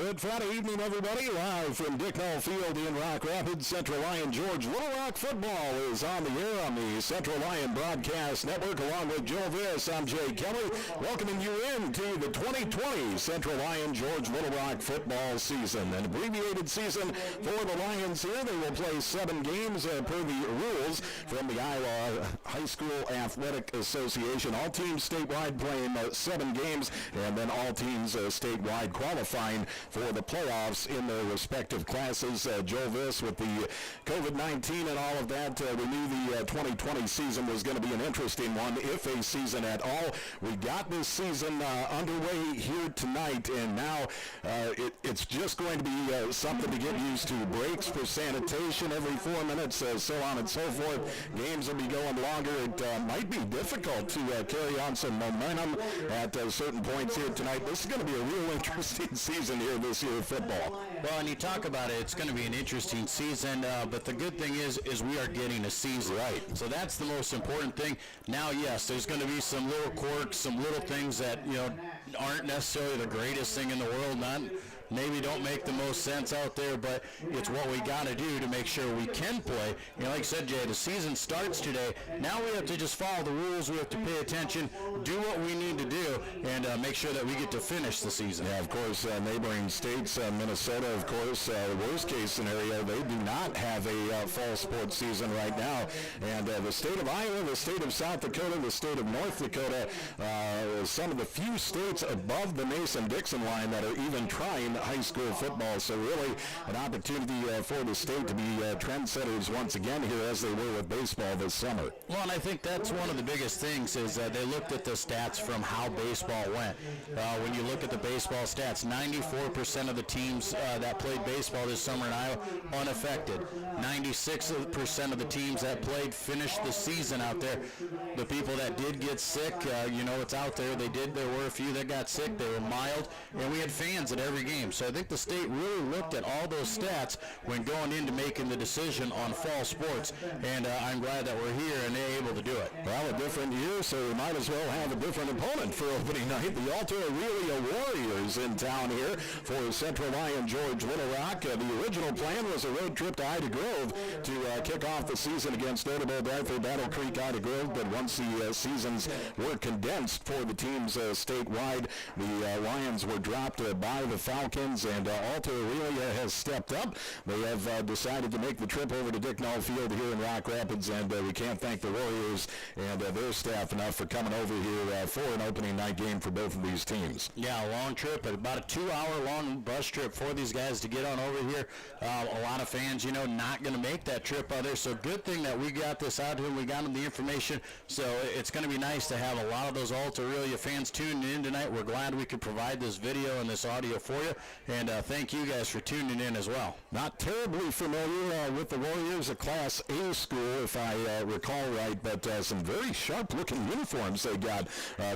Good Friday evening, everybody. Live from Dicknall Field in Rock Rapids, Central Lyon George Little Rock football is on the air on the Central Lyon Broadcast Network. Along with Joe Viss, I'm Jay Kelly, welcoming you into the 2020 Central Lyon George Little Rock football season. An abbreviated season for the Lions here. They will play 7 games per the rules from the Iowa High School Athletic Association. All teams statewide playing 7 games, and then all teams statewide qualifying for the playoffs in their respective classes. Joe Viss, with the COVID-19 and all of that, we knew the 2020 season was going to be an interesting one, if a season at all. We got this season underway here tonight, and now it's just going to be something to get used to. Breaks for sanitation every 4 minutes, so on and so forth. Games will be going longer. It might be difficult to carry on some momentum at certain points here tonight. This is going to be a real interesting season here this year of football. Well, and you talk about it, it's going to be an interesting season, but the good thing is we are getting a season. Right. So that's the most important thing. Now, yes, there's going to be some little quirks, some little things that, aren't necessarily the greatest thing in the world, maybe don't make the most sense out there, but it's what we got to do to make sure we can play. Like I said, Jay, the season starts today. Now we have to just follow the rules. We have to pay attention, do what we need to do, and make sure that we get to finish the season. Yeah, of course, neighboring states, Minnesota, of course, worst case scenario, they do not have a fall sports season right now. And the state of Iowa, the state of South Dakota, the state of North Dakota, some of the few states above the Mason-Dixon line that are even trying high school football. So really an opportunity for the state to be trendsetters once again here, as they were with baseball this summer. Well, and I think that's one of the biggest things is they looked at the stats from how baseball went. When you look at the baseball stats, 94% of the teams that played baseball this summer in Iowa unaffected. 96% of the teams that played finished the season out there. The people that did get sick, it's out there. There were a few that got sick. They were mild, and we had fans at every game. So I think the state really looked at all those stats when going into making the decision on fall sports, and I'm glad that we're here and they're able to do it. Well, a different year, so we might as well have a different opponent for opening night. The Alta Aurelia Warriors in town here for Central Lyon George Little Rock. The original plan was a road trip to Ida Grove to kick off the season against Notable Bradford, Battle Creek, Ida Grove, but once the seasons were condensed for the teams statewide, the Lions were dropped by the Falcons, and Alta Aurelia has stepped up. They have decided to make the trip over to Dicknall Field here in Rock Rapids, and we can't thank the Warriors and their staff enough for coming over here for an opening night game for both of these teams. Yeah, a long trip, about a 2-hour long bus trip for these guys to get on over here. A lot of fans, not going to make that trip out there, so good thing that we got this out here and we got them the information. So it's going to be nice to have a lot of those Alta Aurelia fans tuning in tonight. We're glad we could provide this video and this audio for you, and thank you guys for tuning in as well. Not terribly familiar with the Warriors, a Class A school, if I recall right, but some very sharp-looking uniforms they got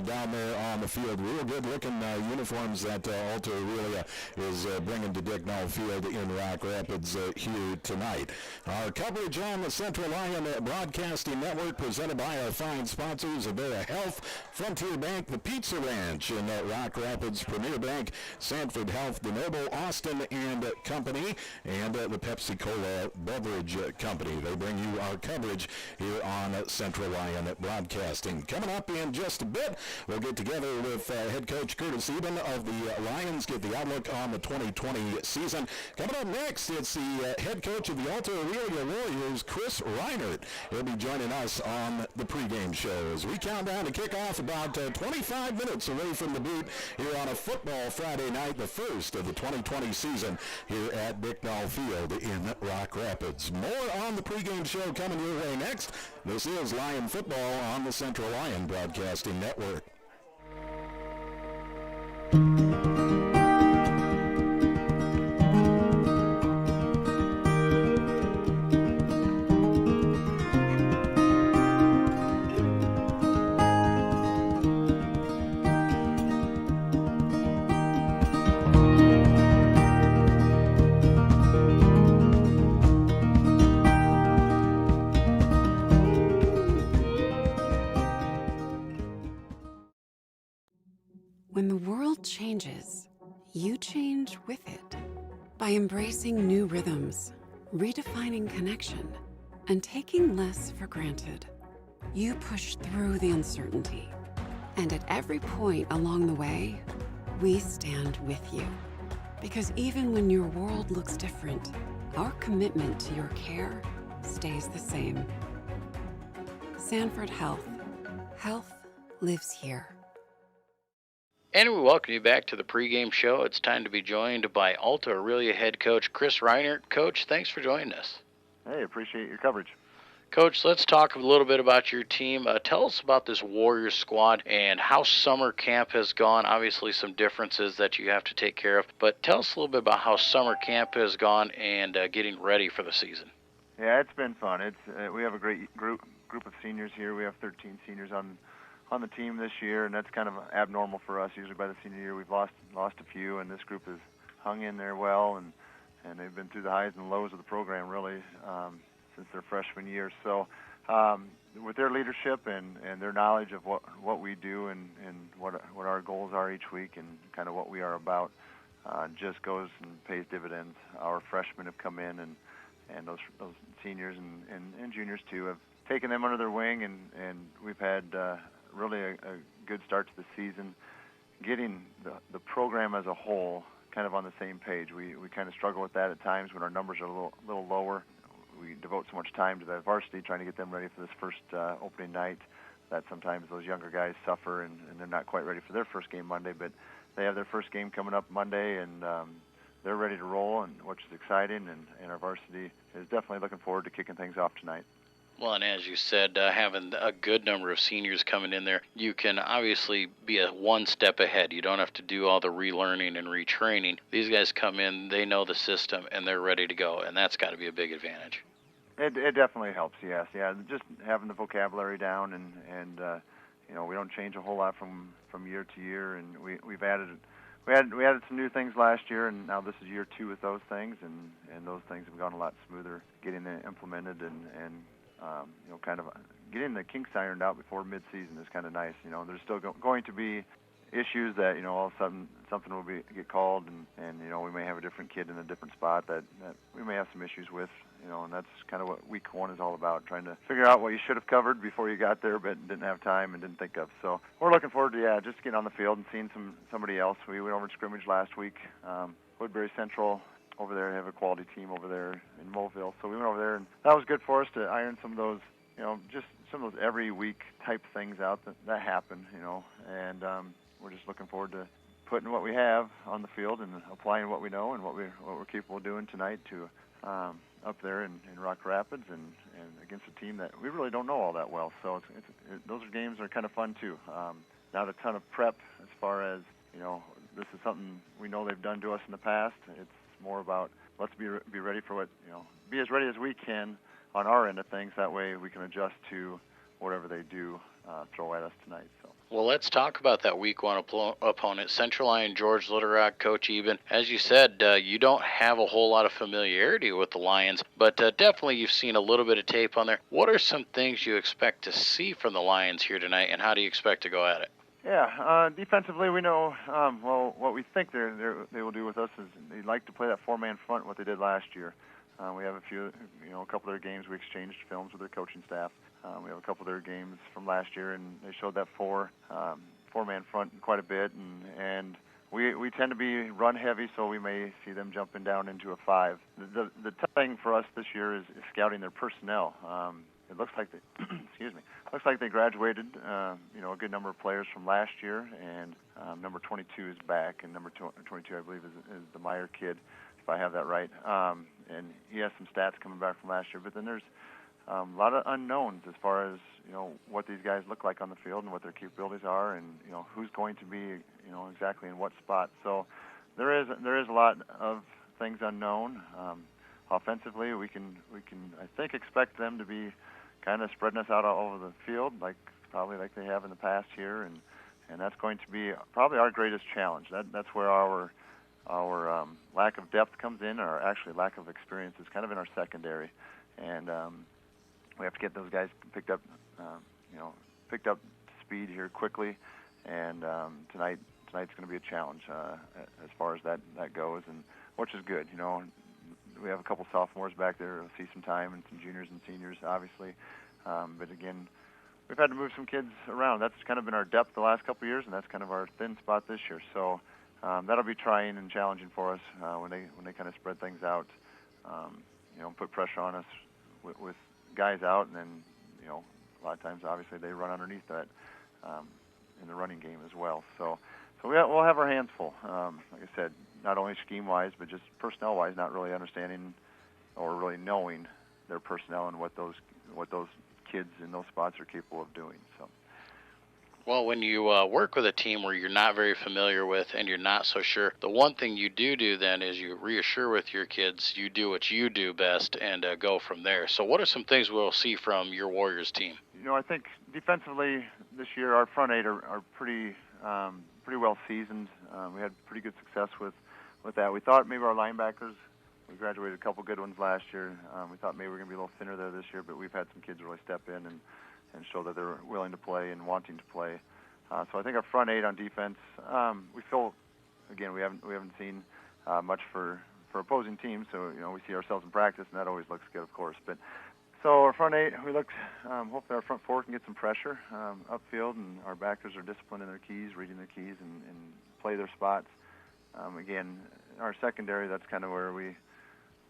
down there on the field. Real good-looking uniforms that Alta Aurelia is bringing to Dicknall Field in Rock Rapids here tonight. Our coverage on the Central Lyon Broadcasting Network presented by our fine sponsors, Avera Health, Frontier Bank, the Pizza Ranch in Rock Rapids, Premier Bank, Sanford Health, DeNoble, Austin and Company, and the Pepsi-Cola Beverage Company. They bring you our coverage here on Central Lyon Broadcasting. Coming up in just a bit, we'll get together with head coach Curtis Eben of the Lions, get the outlook on the 2020 season. Coming up next, it's the head coach of the Alta Aurelia Warriors, Chris Reinert. He'll be joining us on the pregame show as we count down to kick off about 25 minutes away from the boot here on a football Friday night, the first of the 2020 season here at Dicknall Field in Rock Rapids. More on the pregame show coming your way next. This is Lion Football on the Central Lyon Broadcasting Network. When the world changes, you change with it. By embracing new rhythms, redefining connection, and taking less for granted, you push through the uncertainty. And at every point along the way, we stand with you. Because even when your world looks different, our commitment to your care stays the same. Sanford Health. Health lives here. And we welcome you back to the pregame show. It's time to be joined by Alta Aurelia head coach Chris Reinert. Coach, thanks for joining us. Hey, appreciate your coverage. Coach, let's talk a little bit about your team. Tell us about this Warriors squad and how summer camp has gone. Obviously, some differences that you have to take care of, but tell us a little bit about how summer camp has gone and getting ready for the season. Yeah, it's been fun. We have a great group of seniors here. We have 13 seniors on the team this year, and that's kind of abnormal for us. Usually by the senior year, we've lost a few, and this group has hung in there well, and they've been through the highs and lows of the program really since their freshman year. So with their leadership and their knowledge of what we do and what our goals are each week and kind of what we are about, just goes and pays dividends. Our freshmen have come in, and those seniors and juniors too have taken them under their wing, and we've had really a good start to the season, getting the program as a whole kind of on the same page. We kind of struggle with that at times when our numbers are a little lower. We devote so much time to the varsity, trying to get them ready for this first opening night, that sometimes those younger guys suffer and they're not quite ready for their first game Monday, but they have their first game coming up Monday, and they're ready to roll, and which is exciting, and our varsity is definitely looking forward to kicking things off tonight. Well, and as you said, having a good number of seniors coming in there, you can obviously be one step ahead. You don't have to do all the relearning and retraining. These guys come in, they know the system, and they're ready to go, and that's got to be a big advantage. It definitely helps, yes. Yeah, just having the vocabulary down, and we don't change a whole lot from year to year, and we added some new things last year, and now this is year 2 with those things, and those things have gone a lot smoother getting them implemented, and kind of getting the kinks ironed out before mid-season is kind of nice. There's still going to be issues that, all of a sudden something will get called, and we may have a different kid in a different spot that we may have some issues with, and that's kind of what week 1 is all about, trying to figure out what you should have covered before you got there but didn't have time and didn't think of. So we're looking forward to, just getting on the field and seeing somebody else. We went over to scrimmage last week. Woodbury Central over there have a quality team over there in Mobile, so we went over there, and that was good for us to iron some of those, just some of those every week type things out that happen, and we're just looking forward to putting what we have on the field and applying what we know and what we're capable of doing tonight to up there in Rock Rapids and against a team that we really don't know all that well. So those games are kind of fun too. Not a ton of prep as far as, this is something we know they've done to us in the past. It's more about let's be ready for what, be as ready as we can on our end of things. That way we can adjust to whatever they do throw at us tonight. So. Well, let's talk about that week 1 opponent, Central Lyon George Little Rock. Coach Eben, as you said, you don't have a whole lot of familiarity with the Lions, but definitely you've seen a little bit of tape on there. What are some things you expect to see from the Lions here tonight, and how do you expect to go at it? Yeah, defensively we know, what we think they will do with us is they like to play that 4-man front, what they did last year. We have a couple of their games we exchanged films with their coaching staff. We have a couple of their games from last year, and they showed that 4-man front quite a bit, and we tend to be run heavy, so we may see them jumping down into a 5. The tough thing for us this year is scouting their personnel. It looks like they graduated, a good number of players from last year, and number 22 is back, and number 22, I believe, is the Meyer kid, if I have that right. And he has some stats coming back from last year, but then there's a lot of unknowns as far as, what these guys look like on the field and what their capabilities are, and, who's going to be, exactly in what spot. So there is a lot of things unknown. Offensively, we can I think expect them to be kind of spreading us out all over the field, probably like they have in the past here, and that's going to be probably our greatest challenge. That's where our lack of depth comes in, or actually lack of experience is kind of in our secondary, and we have to get those guys picked up to speed here quickly. And tonight's night's going to be a challenge as far as that goes, and which is good. You know, we have a couple sophomores back there who'll see some time, and some juniors and seniors, obviously. But again, we've had to move some kids around. That's kind of been our depth the last couple of years, and that's kind of our thin spot this year. So that'll be trying and challenging for us when they kind of spread things out. You know, put pressure on us with guys out, and then, you know, a lot of times obviously they run underneath that in the running game as well. So we'll have our hands full. Like I said, not only scheme-wise, but just personnel-wise, not really understanding or really knowing their personnel and what those kids in those spots are capable of doing. So. Well, when you work with a team where you're not very familiar with and you're not so sure, the one thing you do then is you reassure with your kids, you do what you do best, and go from there. So what are some things we'll see from your Warriors team? You know, I think defensively this year our front eight are pretty well seasoned. We had pretty good success with that. We thought maybe our linebackers, we graduated a couple good ones last year. We thought maybe we were going to be a little thinner there this year, but we've had some kids really step in and show that they're willing to play and wanting to play. So I think our front eight on defense, we feel, again, we haven't seen much for opposing teams, so, you know, we see ourselves in practice, and that always looks good, of course. But so our front eight, we look, hopefully our front four can get some pressure upfield, and our backers are disciplined in their keys, reading their keys, and play their spots. Again, our secondary, that's kind of where we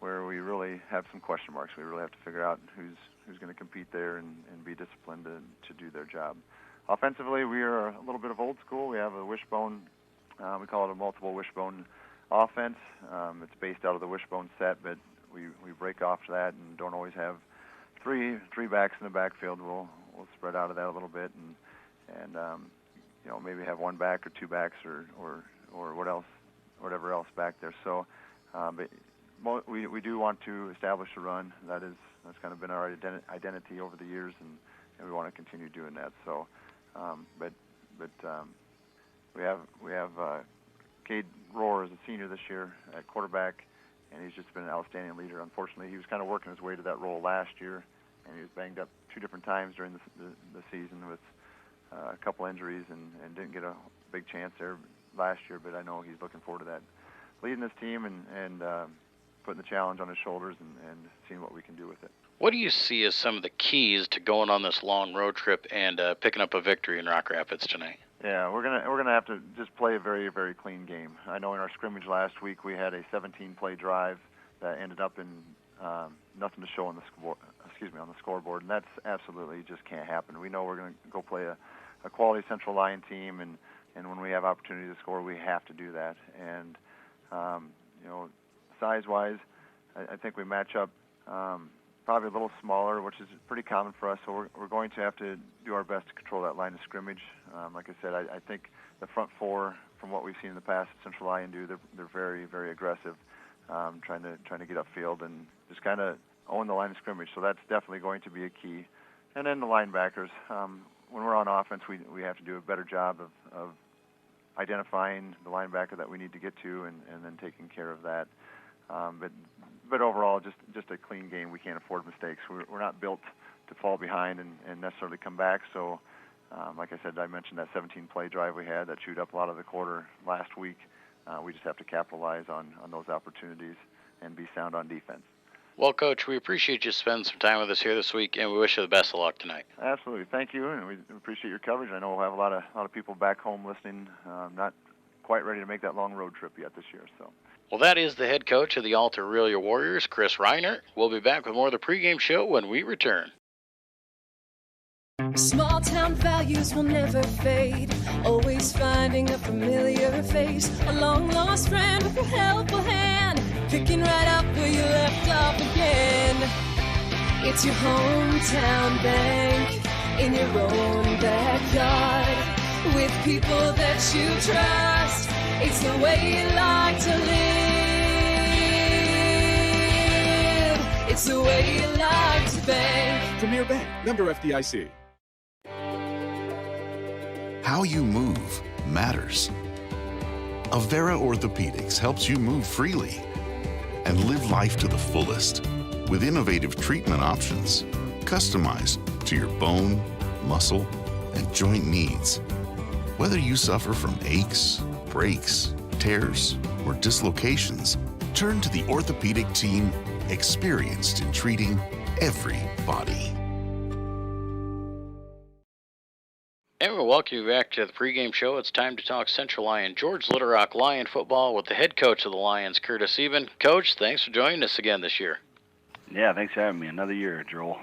really have some question marks. We really have to figure out who's going to compete there and be disciplined to do their job. Offensively, we are a little bit of old school. We have a wishbone, we call it a multiple wishbone offense. It's based out of the wishbone set, but we break off to that and don't always have three backs in the backfield. We'll spread out of that a little bit and you know, maybe have one back or two backs or whatever else back there. So, but we do want to establish a run. That's kind of been our identity over the years, and we want to continue doing that. So, but we have Cade Rohr as a senior this year at quarterback, and he's just been an outstanding leader. Unfortunately, he was kind of working his way to that role last year, and he was banged up 2 different times during the season with a couple injuries, and didn't get a big chance there last year. But I know he's looking forward to that, leading this team and putting the challenge on his shoulders and seeing what we can do with it. What do you see as some of the keys to going on this long road trip and picking up a victory in Rock Rapids tonight? Yeah, we're gonna have to just play a very, very clean game. I know in our scrimmage last week we had a 17-play drive that ended up in nothing to show on the scoreboard, and that's absolutely just can't happen. We know we're going to go play a quality Central Lyon team, and when we have opportunity to score, we have to do that. And you know, size-wise, I think we match up probably a little smaller, which is pretty common for us. So we're going to have to do our best to control that line of scrimmage. Like I said, I think the front four, from what we've seen in the past, Central Lyon do, they're very, very aggressive, trying to get upfield and just kind of own the line of scrimmage. So that's definitely going to be a key. And then the linebackers, when we're on offense, we have to do a better job of identifying the linebacker that we need to get to and then taking care of that. But overall, just a clean game. We can't afford mistakes. We're not built to fall behind and necessarily come back. So, like I said, I mentioned that 17-play drive we had that chewed up a lot of the quarter last week. We just have to capitalize on those opportunities and be sound on defense. Well, Coach, we appreciate you spending some time with us here this week, and we wish you the best of luck tonight. Absolutely. Thank you, and we appreciate your coverage. I know we'll have a lot of people back home listening, not quite ready to make that long road trip yet this year. So. Well, that is the head coach of the Alta Aurelia Warriors, Chris Reiner. We'll be back with more of the pregame show when we return. Small town values will never fade. Always finding a familiar face. A long lost friend with a helpful hand. Picking right up where you left off again. It's your hometown bank in your own backyard. With people that you trust. It's the way you like to live. It's the way you like to bank. Premier Bank, member FDIC. How you move matters. Avera Orthopedics helps you move freely and live life to the fullest with innovative treatment options customized to your bone, muscle, and joint needs. Whether you suffer from aches, breaks, tears, or dislocations, turn to the orthopedic team experienced in treating every body. And we'll welcome you back to the pregame show. It's time to talk Central Lion, George Little Rock Lion football with the head coach of the Lions, Curtis Eben. Coach, thanks for joining us again this year. Yeah, thanks for having me. Another year, Joel.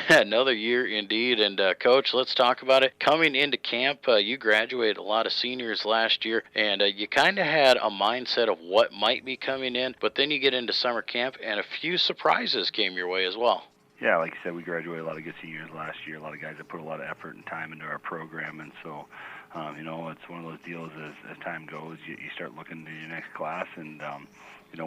Another year indeed. And, Coach, let's talk about it. Coming into camp, you graduated a lot of seniors last year, and you kind of had a mindset of what might be coming in, but then you get into summer camp, and a few surprises came your way as well. Yeah, like you said, we graduated a lot of good seniors last year, a lot of guys that put a lot of effort and time into our program, and so, it's one of those deals as time goes, you start looking to your next class, and,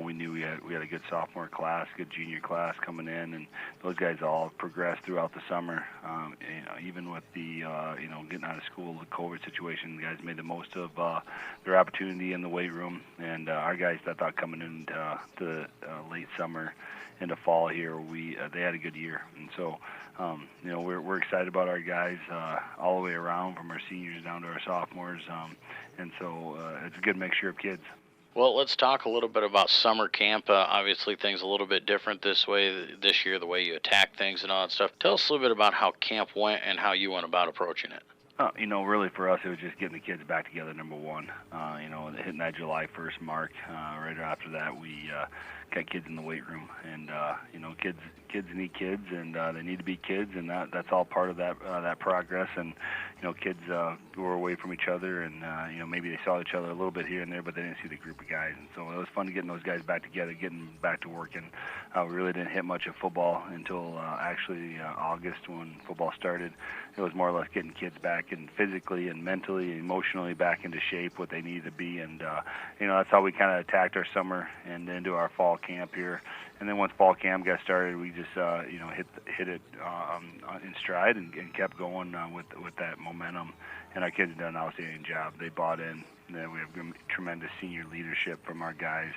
we knew we had a good sophomore class, good junior class coming in, and those guys all progressed throughout the summer. Even with the, getting out of school, the COVID situation, the guys made the most of their opportunity in the weight room, and our guys, I thought, coming into the late summer into fall here, they had a good year, and so we're excited about our guys all the way around, from our seniors down to our sophomores, and so it's a good mixture of kids. Well, let's talk a little bit about summer camp. Obviously, things a little bit different this year, the way you attack things and all that stuff. Tell us a little bit about how camp went and how you went about approaching it. Really for us, it was just getting the kids back together, number one. Hitting that July 1st mark. Right after that, we got kids in the weight room, and kids need kids, and they need to be kids, and that's all part of that progress. And kids were away from each other, and maybe they saw each other a little bit here and there, but they didn't see the group of guys. And so it was fun getting those guys back together, getting back to working. We really didn't hit much of football until actually August, when football started. It was more or less getting kids back and physically and mentally and emotionally back into shape, what they needed to be, and that's how we kind of attacked our summer and into our fall camp here. And then once fall camp got started, we just hit it in stride and kept going with that momentum. And our kids have done an outstanding job. They bought in. We have tremendous senior leadership from our guys.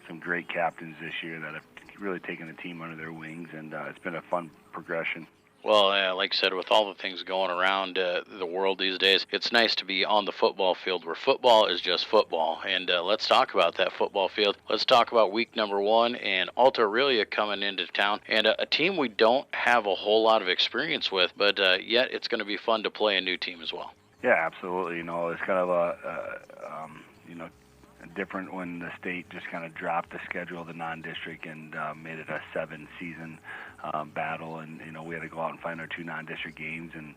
Some great captains this year that have really taken the team under their wings, and it's been a fun progression. Well, like I said, with all the things going around the world these days, it's nice to be on the football field where football is just football. And let's talk about that football field. Let's talk about week number 1 and Alta Aurelia coming into town, and a team we don't have a whole lot of experience with, but yet it's going to be fun to play a new team as well. Yeah, absolutely. It's kind of different when the state just kind of dropped the schedule of the non-district and made it a 7-season battle, and we had to go out and find our 2 non-district games, and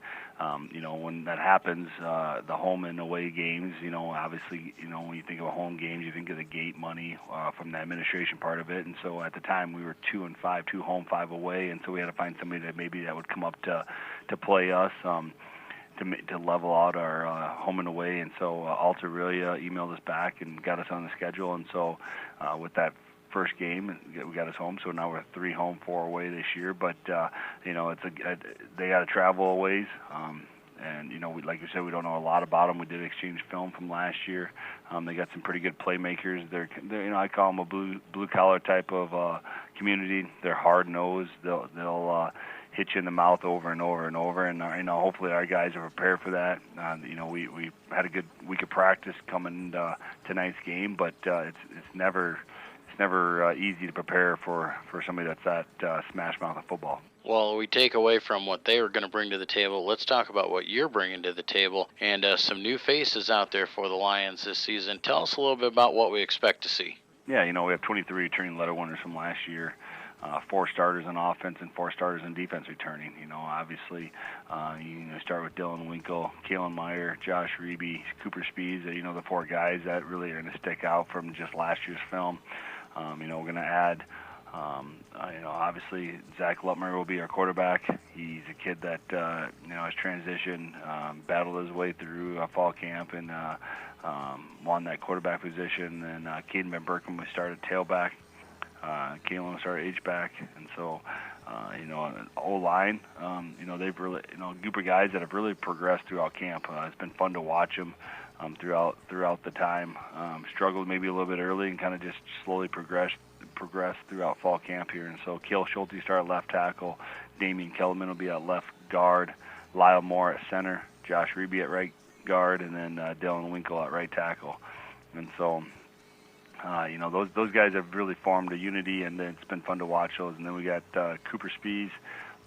when that happens, the home and away games, obviously, when you think of home games, you think of the gate money from the administration part of it, and so at the time we were 2-5, 2 home, 5 away, and so we had to find somebody that would come up to play us. To level out our home and away, and so Alta Aurelia emailed us back and got us on the schedule, and so with that first game, we got us home. So now we're 3 home, 4 away this year. But they got to travel a ways, and like you said, we don't know a lot about them. We did exchange film from last year. They got some pretty good playmakers. They're I call them a blue collar type of community. They're hard nosed. They'll hit you in the mouth over and over and over, and hopefully our guys are prepared for that. We had a good week of practice coming into tonight's game, but it's never easy to prepare for somebody that's that smash mouth of football. Well, we take away from what they were going to bring to the table. Let's talk about what you're bringing to the table, and some new faces out there for the Lions this season. Tell us a little bit about what we expect to see. Yeah, we have 23 returning letter winners from last year. 4 starters on offense and 4 starters in defense returning. Obviously, start with Dylan Winkle, Kalen Meyer, Josh Reeby, Cooper Speeds. The 4 guys that really are going to stick out from just last year's film. We're going to add, obviously Zach Lutmer will be our quarterback. He's a kid that has transitioned, battled his way through fall camp, and won that quarterback position. And Caden Van Berken will start at tailback. Kalen will start H-back, and so, O-line, they've really, a group of guys that have really progressed throughout camp. It's been fun to watch them throughout the time. Struggled maybe a little bit early and kind of just slowly progressed throughout fall camp here. And so, Kale Schulte start at left tackle, Damian Kellerman will be at left guard, Lyle Moore at center, Josh Reeby at right guard, and then Dylan Winkle at right tackle. And so, those guys have really formed a unity, and it's been fun to watch those. And then we got Cooper Spees,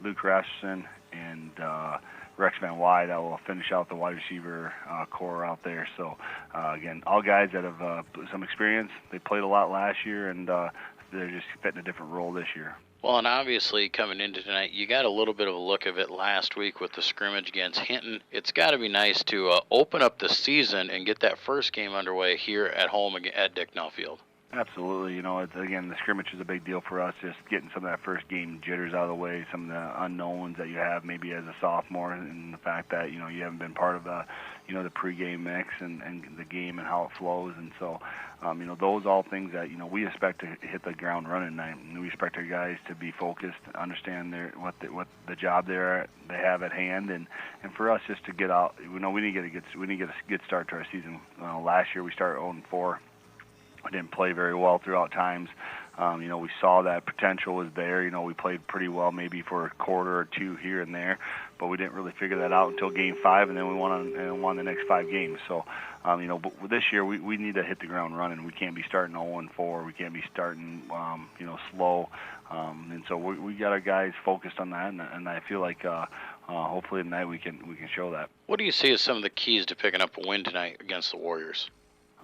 Luke Rasmussen, and Rex Van Wy that will finish out the wide receiver core out there. So, again, all guys that have some experience. They played a lot last year, and they're just fitting a different role this year. Well, and obviously coming into tonight, you got a little bit of a look of it last week with the scrimmage against Hinton. It's got to be nice to open up the season and get that first game underway here at home at Dicknell Field. Absolutely. Again, the scrimmage is a big deal for us, just getting some of that first game jitters out of the way, some of the unknowns that you have maybe as a sophomore, and the fact that, you haven't been part of the pregame mix and the game and how it flows. And so, those all things that, we expect to hit the ground running tonight. And we expect our guys to be focused, understand what the job they have at hand, and for us just to get out. We need to get a good start to our season. Last year we started 0-4. I didn't play very well throughout times. We saw that potential was there. We played pretty well maybe for a quarter or two here and there, but we didn't really figure that out until Game 5, and then we won the next 5 games. So, but this year we need to hit the ground running. We can't be starting 0-4. We can't be starting, slow. And so we got our guys focused on that, and I feel like hopefully tonight we can show that. What do you see as some of the keys to picking up a win tonight against the Warriors?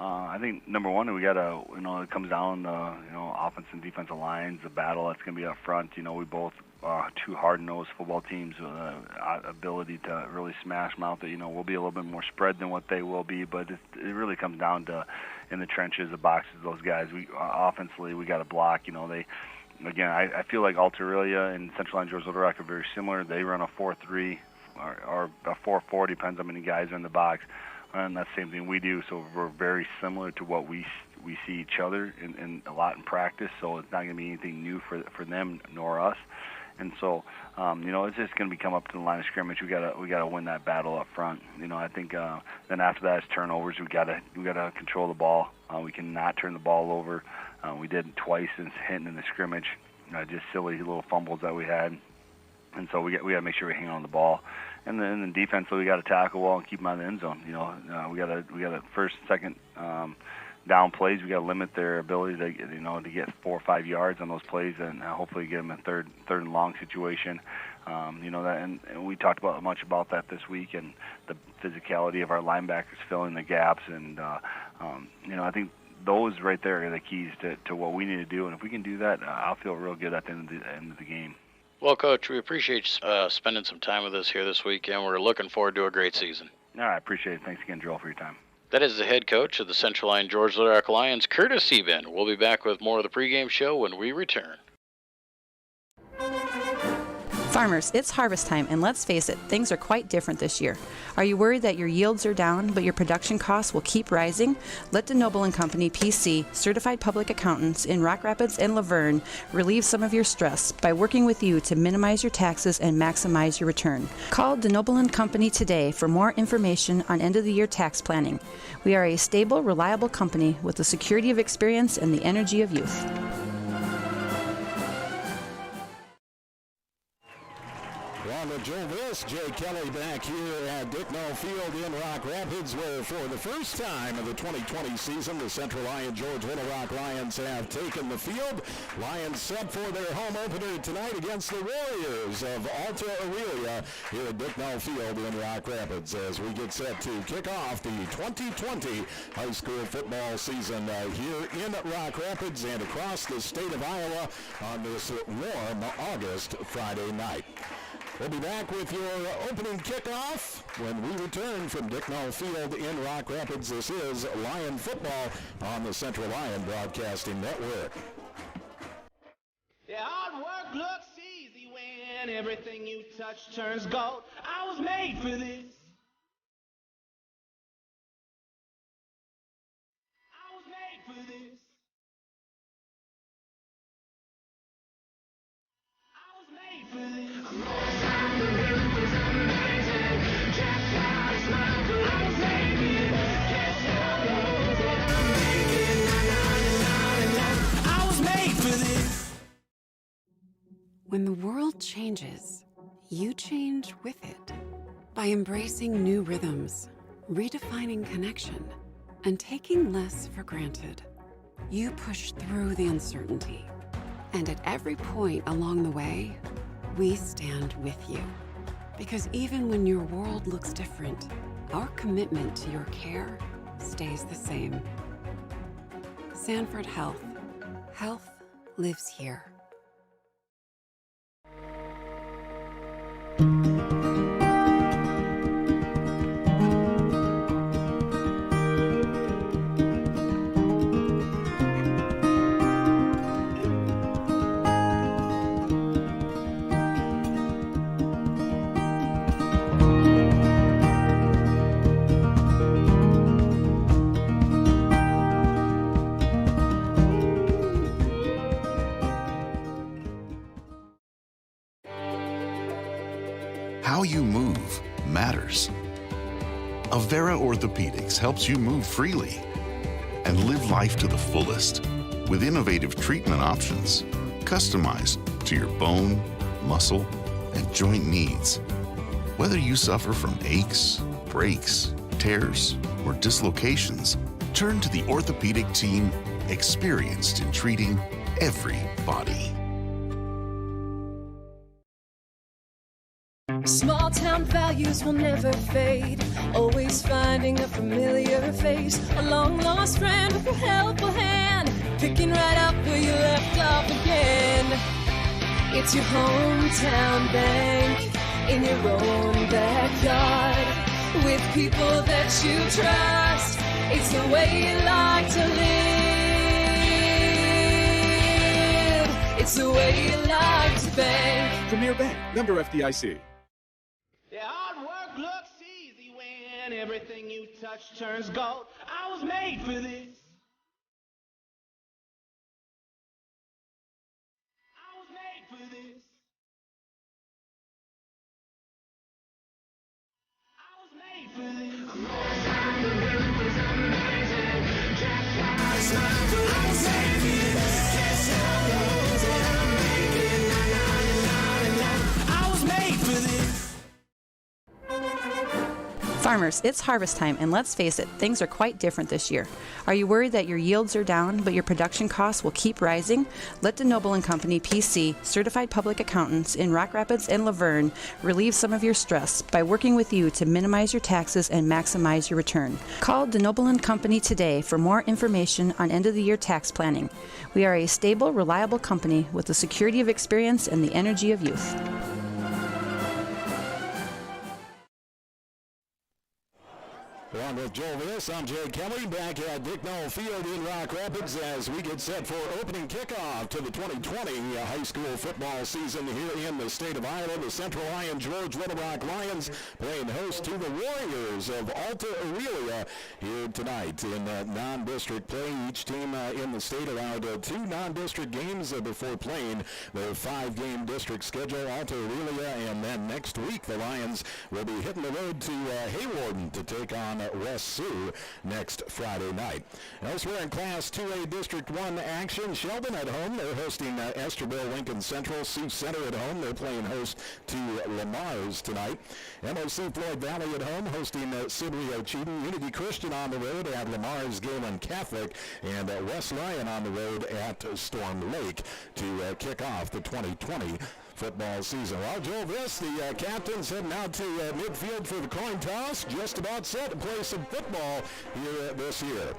I think number one, we got to, it comes down to, offense and defensive lines, the battle that's going to be up front. We both two hard-nosed football teams with ability to really smash mouth it. We'll be a little bit more spread than what they will be, but it really comes down to in the trenches, the boxes, those guys. Offensively, we got to block. I feel like Aurelia and Central Line George Little Rock are very similar. They run a 4-3 or a 4-4, depends how many guys are in the box. And that's the same thing we do, so we're very similar to what we see each other in a lot in practice. So it's not going to be anything new for them nor us. And so, it's just going to come up to the line of scrimmage. We gotta win that battle up front. I think then after that is turnovers. We gotta control the ball. We cannot turn the ball over. We did it twice since hitting in the scrimmage. Just silly little fumbles that we had. And so we got to make sure we hang on the ball. And then in defense, we got to tackle well and keep them out of the end zone. We got to first, second down plays. We got to limit their ability to get 4 or 5 yards on those plays, and hopefully get them in third and long situation. And we talked much about that this week, and the physicality of our linebackers filling the gaps. And I think those right there are the keys to what we need to do. And if we can do that, I'll feel real good at the end of the game. Well, Coach, we appreciate spending some time with us here this weekend. We're looking forward to a great season. All right, appreciate it. Thanks again, Joel, for your time. That is the head coach of the Central Line George Little Rock Lions, Curtis Eben. We'll be back with more of the pregame show when we return. Farmers, it's harvest time, and let's face it, things are quite different this year. Are you worried that your yields are down, but your production costs will keep rising? Let DeNoble & Company, PC, certified public accountants in Rock Rapids and Laverne, relieve some of your stress by working with you to minimize your taxes and maximize your return. Call DeNoble & Company today for more information on end-of-the-year tax planning. We are a stable, reliable company with the security of experience and the energy of youth. On the Joe Viss, Jay Kelly back here at Dicknell Field in Rock Rapids, where for the first time of the 2020 season, the Central Line George Little Rock Lions have taken the field. Lions set for their home opener tonight against the Warriors of Alta, Aurelia here at Dicknell Field in Rock Rapids as we get set to kick off the 2020 high school football season here in Rock Rapids and across the state of Iowa on this warm August Friday night. We'll be back with your opening kickoff when we return from Dicknell Field in Rock Rapids. This is Lion Football on the Central Lion Broadcasting Network. Yeah, hard work looks easy when everything you touch turns gold. I was made for this. I was made for this. I was made for this. When the world changes, you change with it. By embracing new rhythms, redefining connection, and taking less for granted. You push through the uncertainty. And at every point along the way, we stand with you. Because even when your world looks different, our commitment to your care stays the same. Sanford Health. Health lives here. How you move matters. Avera Orthopedics helps you move freely and live life to the fullest with innovative treatment options customized to your bone, muscle, and joint needs. Whether you suffer from aches, breaks, tears, or dislocations, turn to the orthopedic team experienced in treating every body. Small town values will never fade. Always finding a familiar face. A long lost friend with a helpful hand. Picking right up where you left off again. It's your hometown bank. In your own backyard. With people that you trust. It's the way you like to live. It's the way you like to bank. Premier Bank, member FDIC. Yeah, hard work looks easy when everything you touch turns gold. I was made for this. I was made for this. I was made for this. I was made for this. I was made for this. Farmers, it's harvest time, and let's face it, things are quite different this year. Are you worried that your yields are down, but your production costs will keep rising? Let DeNoble & Company PC, certified public accountants in Rock Rapids and Laverne, relieve some of your stress by working with you to minimize your taxes and maximize your return. Call DeNoble & Company today for more information on end-of-the-year tax planning. We are a stable, reliable company with the security of experience and the energy of youth. Along with Joel Viss, I'm Jay Kelly back at Dick Knoll Field in Rock Rapids as we get set for opening kickoff to the 2020 high school football season here in the state of Iowa. The Central Iron George Little Rock Lions playing host to the Warriors of Alta, Aurelia here tonight in non-district play. Each team in the state allowed 2 non-district games before playing their 5-game district schedule. Alta, Aurelia, and then next week the Lions will be hitting the road to Haywarden to take on West Sioux next Friday night. Elsewhere in Class 2A District 1 action, Sheldon at home. They're hosting Esterville Lincoln Central. Sioux Center at home. They're playing host to Lamar's tonight. MOC Floyd Valley at home hosting Sibley Ocheyedan. Unity Christian on the road at Lamar's Galen Catholic. And West Lyon on the road at Storm Lake to kick off the 2020 football season. Well, Joel Viss, the captain's heading out to midfield for the coin toss. Just about set to play some football here this year.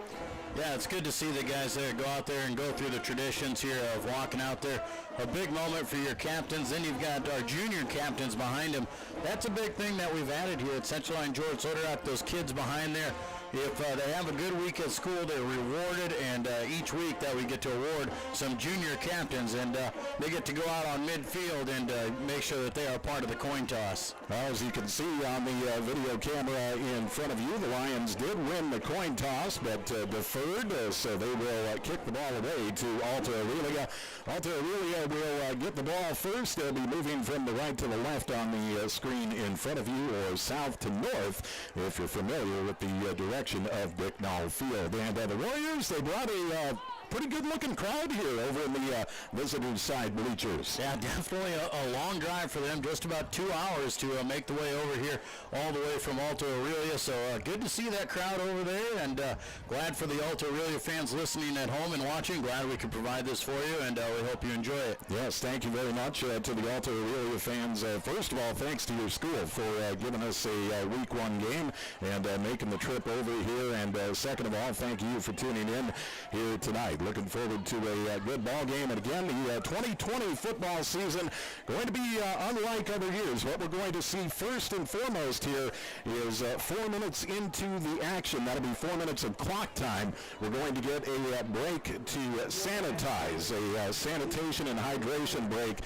Yeah, it's good to see the guys there go out there and go through the traditions here of walking out there. A big moment for your captains. Then you've got our junior captains behind them. That's a big thing that we've added here at Central Line George. So they're out those kids behind there. If they have a good week at school, they're rewarded, and each week that we get to award some junior captains, and they get to go out on midfield and make sure that they are part of the coin toss. Well, as you can see on the video camera in front of you, the Lions did win the coin toss, but deferred, so they will kick the ball away to Alta Aurelia. Alta Aurelia will get the ball first. They'll be moving from the right to the left on the screen in front of you, or south to north, if you're familiar with the direction of Dick Knoll Field. And the Warriors, they brought a pretty good-looking crowd here over in the visitors' side bleachers. Yeah, definitely a long drive for them, just about 2 hours to make the way over here, all the way from Alta, Aurelia. So good to see that crowd over there, and glad for the Alta, Aurelia fans listening at home and watching. Glad we could provide this for you, and we hope you enjoy it. Yes, thank you very much to the Alta, Aurelia fans. First of all, thanks to your school for giving us a week 1 game and making the trip over here. And second of all, thank you for tuning in here tonight. Looking forward to a good ball game. And again, the 2020 football season going to be unlike other years. What we're going to see first and foremost here is 4 minutes into the action. That'll be 4 minutes of clock time. We're going to get a break to sanitize, a sanitation and hydration break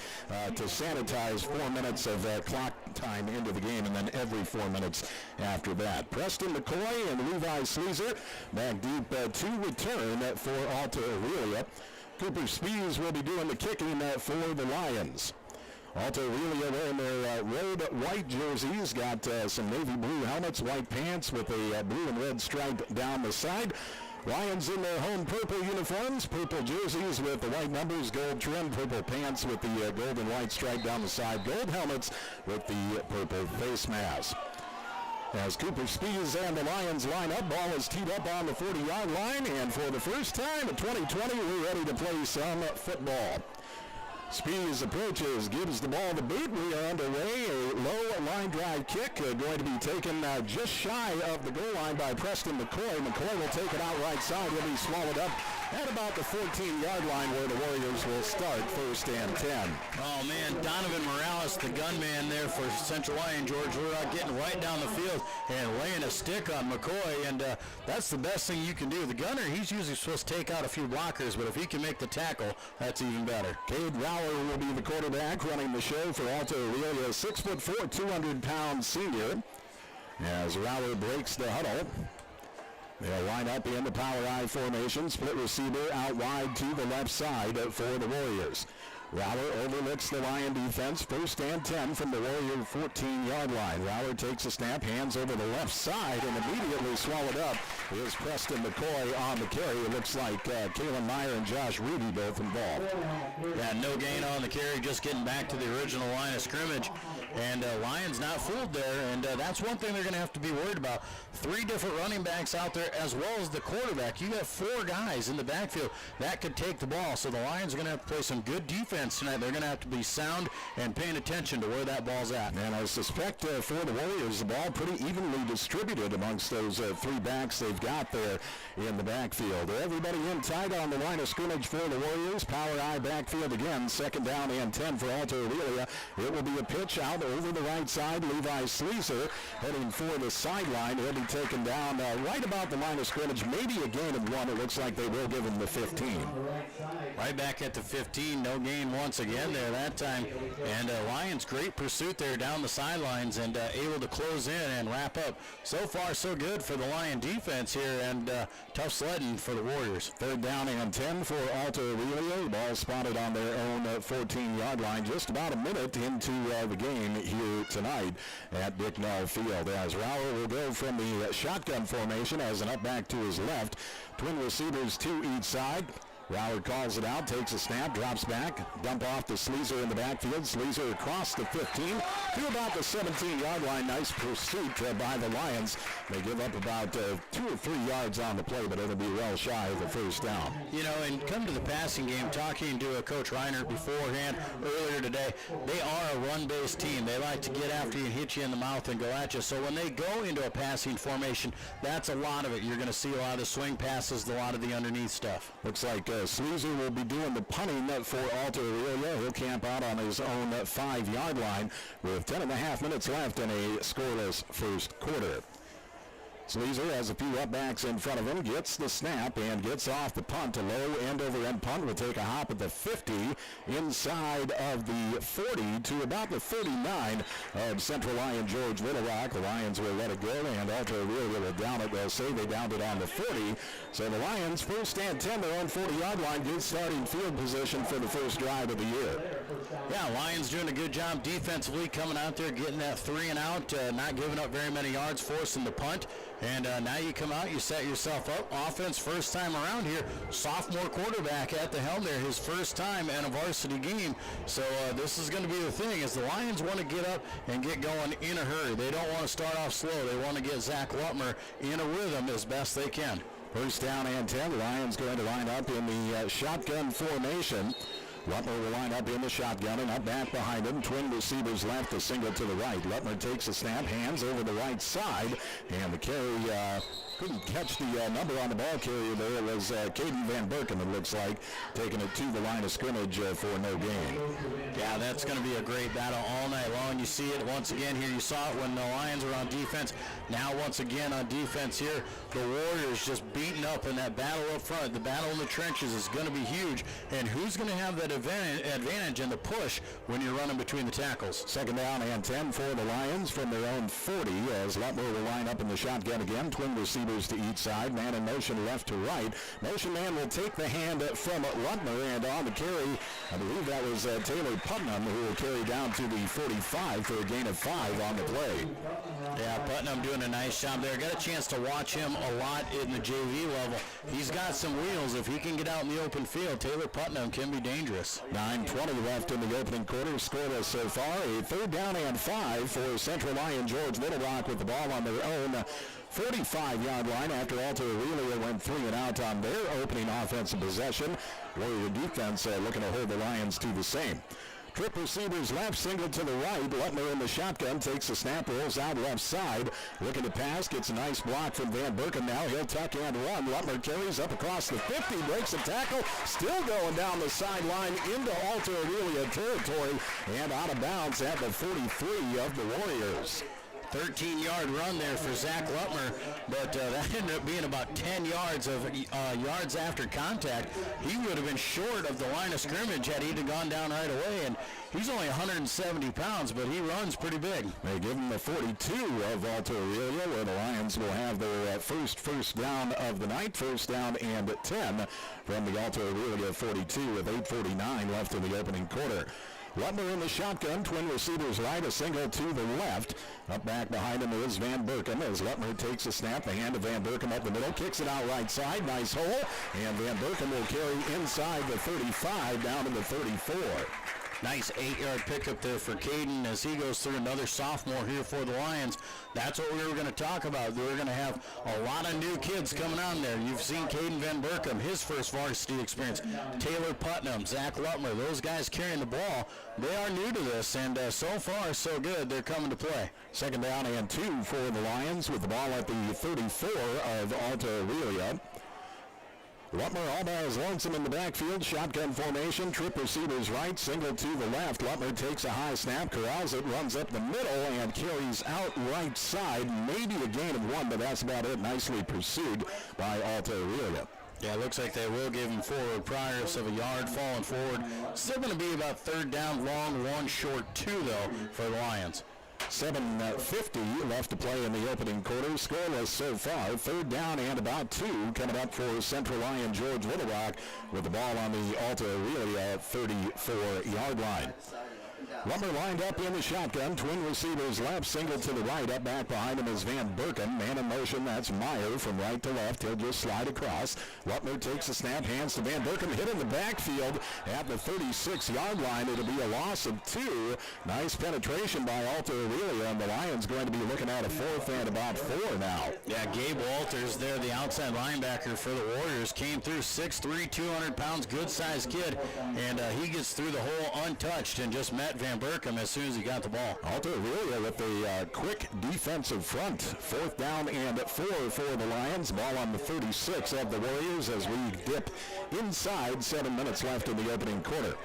to sanitize 4 minutes of clock time into the game, and then every 4 minutes after that. Preston McCoy and Levi Sleezer back deep to return for Alta Aurelia. Cooper Spees will be doing the kicking for the Lions. Alta Aurelia wearing their road white jerseys, got some navy blue helmets, white pants with a blue and red stripe down the side. Lions in their home purple uniforms, purple jerseys with the white numbers, gold trim, purple pants with the gold and white stripe down the side, gold helmets with the purple face mask. As Cooper Spees and the Lions line up, ball is teed up on the 40-yard line, and for the first time in 2020, we're ready to play some football. Spees approaches, gives the ball the boot. We are underway. A low line drive kick going to be taken just shy of the goal line by Preston McCoy. McCoy will take it out right side. He'll be swallowed up at about the 14-yard line where the Warriors will start first and 10. Oh, man, Donovan Morales, the gunman there for Central Lyon, George Rurock, getting right down the field and laying a stick on McCoy, and that's the best thing you can do. The gunner, he's usually supposed to take out a few blockers, but if he can make the tackle, that's even better. Cade Rauer will be the quarterback running the show for Alta Aurelia, 6'4", 200-pound senior. As Rauer breaks the huddle, they'll line up in the power I formation, split receiver out wide to the left side for the Warriors. Rauer overlooks the Lion defense, first and 10 from the Warrior 14-yard line. Rauer takes a snap, hands over the left side, and immediately swallowed up is Preston McCoy on the carry. It looks like Kalen Meyer and Josh Rudy both involved. Yeah, no gain on the carry, just getting back to the original line of scrimmage. And Lions not fooled there, and that's one thing they're going to have to be worried about. 3 different running backs out there as well as the quarterback. You have 4 guys in the backfield that could take the ball, so the Lions are going to have to play some good defense tonight. They're going to have to be sound and paying attention to where that ball's at. And I suspect for the Warriors, the ball pretty evenly distributed amongst those 3 backs they've got there in the backfield. Everybody in tight on the line of scrimmage for the Warriors. Power I backfield again, second down and 10 for Alta Aurelia. It will be a pitch out over the right side. Levi Sleezer heading for the sideline. He'll be taken down right about the line of scrimmage, maybe a gain of 1. It looks like they will give him the 15. Right back at the 15, no gain once again there that time. And Lions, great pursuit there down the sidelines and able to close in and wrap up. So far, so good for the Lion defense here, and tough sledding for the Warriors. Third down and 10 for Alta Aurelia. Ball spotted on their own 14-yard line, just about a minute into the game here tonight at Bicknell Field. As Rauer will go from the shotgun formation as an up back to his left. Twin receivers to each side. Rauer calls it out, takes a snap, drops back, dump off to Sleezer in the backfield. Sleezer across the 15 to about the 17-yard line. Nice pursuit by the Lions. They give up about 2 or 3 yards on the play, but it'll be well shy of the first down. You know, and come to the passing game, talking to Coach Reiner beforehand earlier today, they are a run-based team. They like to get after you and hit you in the mouth and go at you. So when they go into a passing formation, that's a lot of it. You're going to see a lot of the swing passes, a lot of the underneath stuff. Looks like Sleezer will be doing the punting for Alta Aurelia. He'll camp out on his own 5-yard line with 10.5 minutes left in a scoreless first quarter. Sleezer has a few upbacks in front of him, gets the snap and gets off the punt. A low end-over-end punt will take a hop at the 50, inside of the 40 to about the 39 of Central Lyon George Little Rock. The Lions will let it go, and Alta Aurelia will down it. They'll say they downed it on the 40. So the Lions, first and 10, their own 40-yard line, good starting field position for the first drive of the year. Yeah, Lions doing a good job defensively, coming out there, getting that 3 and out, not giving up very many yards, forcing the punt. And now you come out, you set yourself up. Offense first time around here. Sophomore quarterback at the helm there, his first time in a varsity game. So this is going to be the thing, is the Lions want to get up and get going in a hurry. They don't want to start off slow. They want to get Zach Lutmer in a rhythm as best they can. First down and 10. The Lions going to line up in the shotgun formation. Lutmer will line up in the shotgun and up back behind him. Twin receivers left, a single to the right. Lutmer takes a snap, hands over the right side, and the carry couldn't catch the number on the ball carrier there. It was Caden Van Berken, it looks like, taking it to the line of scrimmage for no gain. Yeah, that's going to be a great battle all night long. You see it once again here. You saw it when the Lions were on defense. Now once again on defense here, the Warriors just beating up in that battle up front. The battle in the trenches is going to be huge. And who's going to have that advantage in the push when you're running between the tackles? Second down and 10 for the Lions from their own 40 as Lutmer will line up in the shotgun again. Twin receivers to each side. Man in motion left to right. Motion man will take the hand from Lutmer, and on the carry, I believe that was Taylor Putnam, who will carry down to the 45 for a gain of 5 on the play. Yeah, Putnam doing a nice job there. Got a chance to watch him a lot in the JV level. He's got some wheels. If he can get out in the open field, Taylor Putnam can be dangerous. 9:20 left in the opening quarter. Scoreless so far. A third down and 5 for Central Lyon George Little Rock with the ball on their own 45-yard line after Alta Aurelia went 3 and out on their opening offensive possession. Warrior defense looking to hold the Lions to the same. Trip receivers left, single to the right. Lutmer in the shotgun, takes a snap, rolls out left side. Looking to pass, gets a nice block from Van Berken. Now he'll tuck and run. Lutmer carries up across the 50, breaks a tackle, still going down the sideline into Alta Aurelia territory and out of bounds at the 43 of the Warriors. 13-yard run there for Zach Lutmer, but that ended up being about 10 yards of yards after contact. He would have been short of the line of scrimmage had he gone down right away, and he's only 170 pounds, but he runs pretty big. They give him the 42 of Alta Aurelia, where the Lions will have their first down of the night, first down and 10 from the Alta Aurelia 42 with 8:49 left in the opening quarter. Lutmer in the shotgun, twin receivers right, a single to the left. Up back behind him is Van Berken as Lutmer takes a snap. The hand of Van Berken up the middle, kicks it out right side. Nice hole. And Van Berken will carry inside the 35 down to the 34. Nice 8-yard pickup there for Caden as he goes through another sophomore here for the Lions. That's what we were going to talk about. We're going to have a lot of new kids coming on there. You've seen Caden Van Berken, his first varsity experience. Taylor Putnam, Zach Lutmer, those guys carrying the ball. They are new to this, and so far, so good. They're coming to play. Second down and 2 for the Lions with the ball at the 34 of Alta Aurelia. Lutmer all by his lonesome in the backfield. Shotgun formation. Trip receivers right. Single to the left. Lutmer takes a high snap. Corrals it. Runs up the middle and carries out right side. Maybe a gain of 1, but that's about it. Nicely pursued by Alta Aurelia. Yeah, it looks like they will give him forward progress of a yard falling forward. Still going to be about third down long, 1 short 2, though, for the Lions. 7:50 left to play in the opening quarter. Scoreless so far. Third down and about 2 coming up for Central Lyon George Little Rock with the ball on the Alta Aurelia 34-yard line. Lutmer lined up in the shotgun. Twin receivers left, single to the right. Up back behind him is Van Berken. Man in motion, that's Meyer from right to left. He'll just slide across. Lutmer takes a snap, hands to Van Berken. Hit in the backfield at the 36-yard line. It'll be a loss of 2. Nice penetration by Alta Aurelia, and the Lions going to be looking at a 4th and about 4 now. Yeah, Gabe Walters there, the outside linebacker for the Warriors, came through 6'3", 200 pounds, good-sized kid, and he gets through the hole untouched and just met Van Berken as soon as he got the ball. Alta Aurelia with a quick defensive front. 4th down and 4 for the Lions. Ball on the 36 of the Warriors as we dip inside. 7 minutes left in the opening quarter.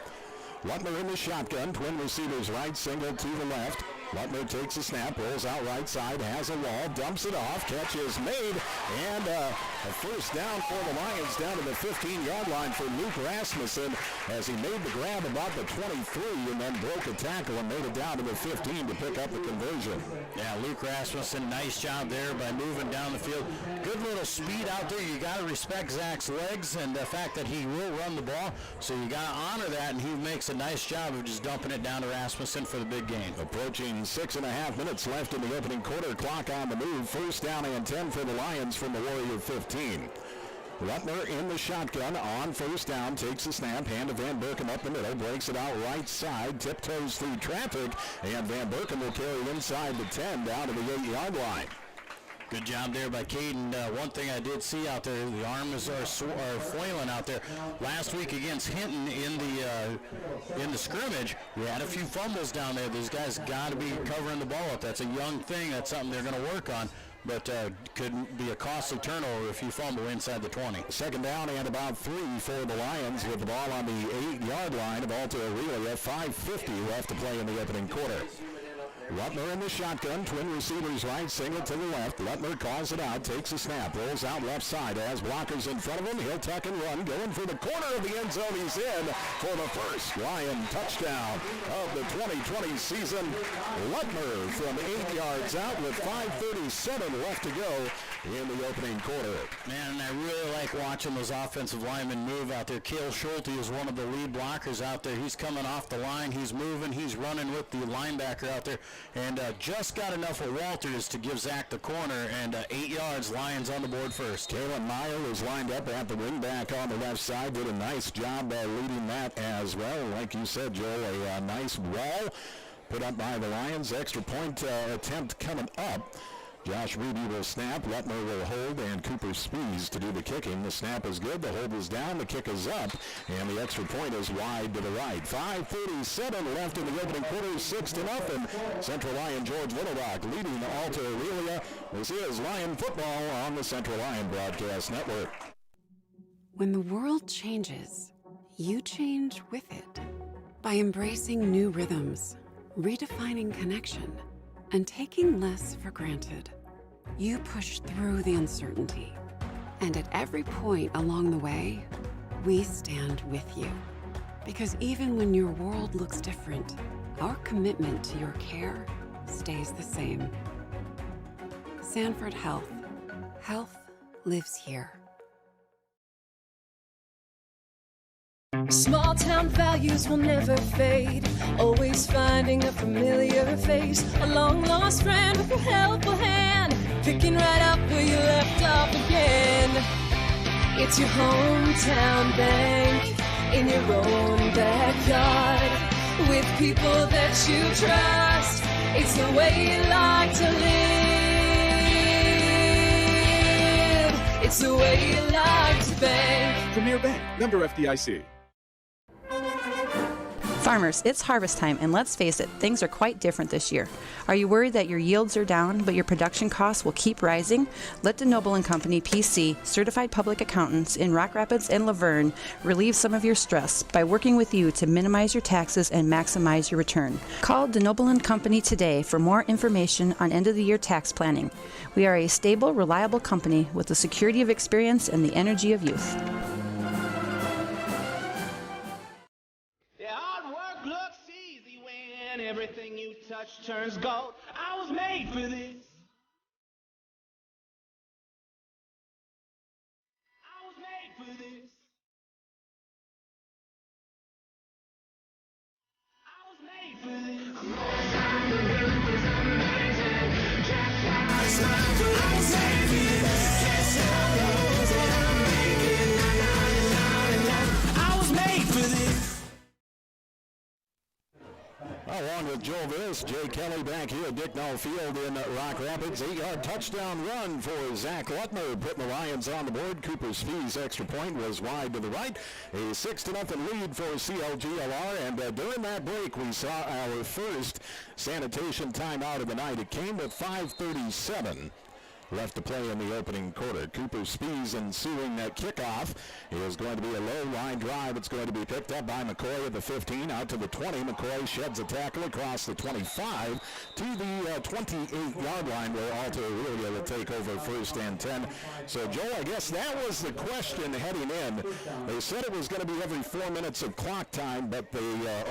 Lutmer in the shotgun. Twin receivers right, single to the left. Lutner takes a snap, rolls out right side, has a wall, dumps it off, catch is made, and a first down for the Lions down to the 15-yard line for Luke Rasmussen as he made the grab about the 23 and then broke a tackle and made it down to the 15 to pick up the conversion. Yeah, Luke Rasmussen, nice job there by moving down the field. Good little speed out there. You got to respect Zach's legs and the fact that he will run the ball, so you got to honor that, and he makes a nice job of just dumping it down to Rasmussen for the big gain. Approaching 6.5 minutes left in the opening quarter, clock on the move. First down and 10 for the Lions from the Warrior 15. Lutner in the shotgun on first down, takes a snap, hand to Van Berken up the middle, breaks it out right side, tiptoes through traffic, and Van Berken will carry it inside the 10 down to the 8-yard line. Good job there by Caden. One thing I did see out there, the arms are flailing out there. Last week against Hinton in the scrimmage, we had a few fumbles down there. These guys got to be covering the ball up. That's a young thing. That's something they're going to work on. But could be a costly turnover if you fumble inside the 20. Second down and about 3 for the Lions with the ball on the 8-yard line of Alta Aurelia. 5:50 left to play in the opening quarter. Lutner in the shotgun, twin receivers right, single to the left. Lutner calls it out, takes a snap, rolls out left side, has blockers in front of him. He'll tuck and run, going for the corner of the end zone. He's in for the first Lion touchdown of the 2020 season. Lutner from 8 yards out with 5:37 left to go in the opening quarter. Man, I really like watching those offensive linemen move out there. Cale Schulte is one of the lead blockers out there. He's coming off the line. He's moving. He's running with the linebacker out there. And just got enough of Walters to give Zach the corner, and 8 yards, Lions on the board first. Kalen Meyer was lined up at the wingback on the left side, did a nice job leading that as well. Like you said, Joe, a nice wall put up by the Lions. Extra point attempt coming up. Josh Reedy will snap, Lutner will hold, and Cooper Spees to do the kicking. The snap is good, the hold is down, the kick is up, and the extra point is wide to the right. 5:37 left in the opening quarter, 6-0. Central Lion George Littlerock leading Alta Aurelia. This is Lion football on the Central Lion Broadcast Network. When the world changes, you change with it. By embracing new rhythms, redefining connection, and taking less for granted, you push through the uncertainty. And at every point along the way, we stand with you. Because even when your world looks different, our commitment to your care stays the same. Sanford Health. Health lives here. Small town values will never fade. Always finding a familiar face. A long lost friend with a helpful hand. Picking right up where you left off again. It's your hometown bank. In your own backyard. With people that you trust. It's the way you like to live. It's the way you like to bank. Premier Bank, member FDIC. Farmers, it's harvest time, and let's face it, things are quite different this year. Are you worried that your yields are down, but your production costs will keep rising? Let DeNoble & Company PC, certified public accountants in Rock Rapids and Laverne, relieve some of your stress by working with you to minimize your taxes and maximize your return. Call DeNoble & Company today for more information on end-of-the-year tax planning. We are a stable, reliable company with the security of experience and the energy of youth. Everything you touch turns gold. I was made for this. I was made for this. I was made for this. I was made for this. Along with Joe Viss, Jay Kelly back here at Dicknall Field in Rock Rapids. 8-yard touchdown run for Zach Lutner, putting the Lions on the board. Cooper Spees' extra point was wide to the right. A 6-0 lead for CLGLR, and during that break, we saw our first sanitation timeout of the night. It came with 5:37 left to play in the opening quarter. Cooper Spees ensuing that kickoff is going to be a low line drive. It's going to be picked up by McCoy at the 15, out to the 20. McCoy sheds a tackle across the 25 to the 28-yard line, where Alta Aurelia will take over first and 10. So, Joel, I guess that was the question heading in. They said it was going to be every 4 minutes of clock time, but they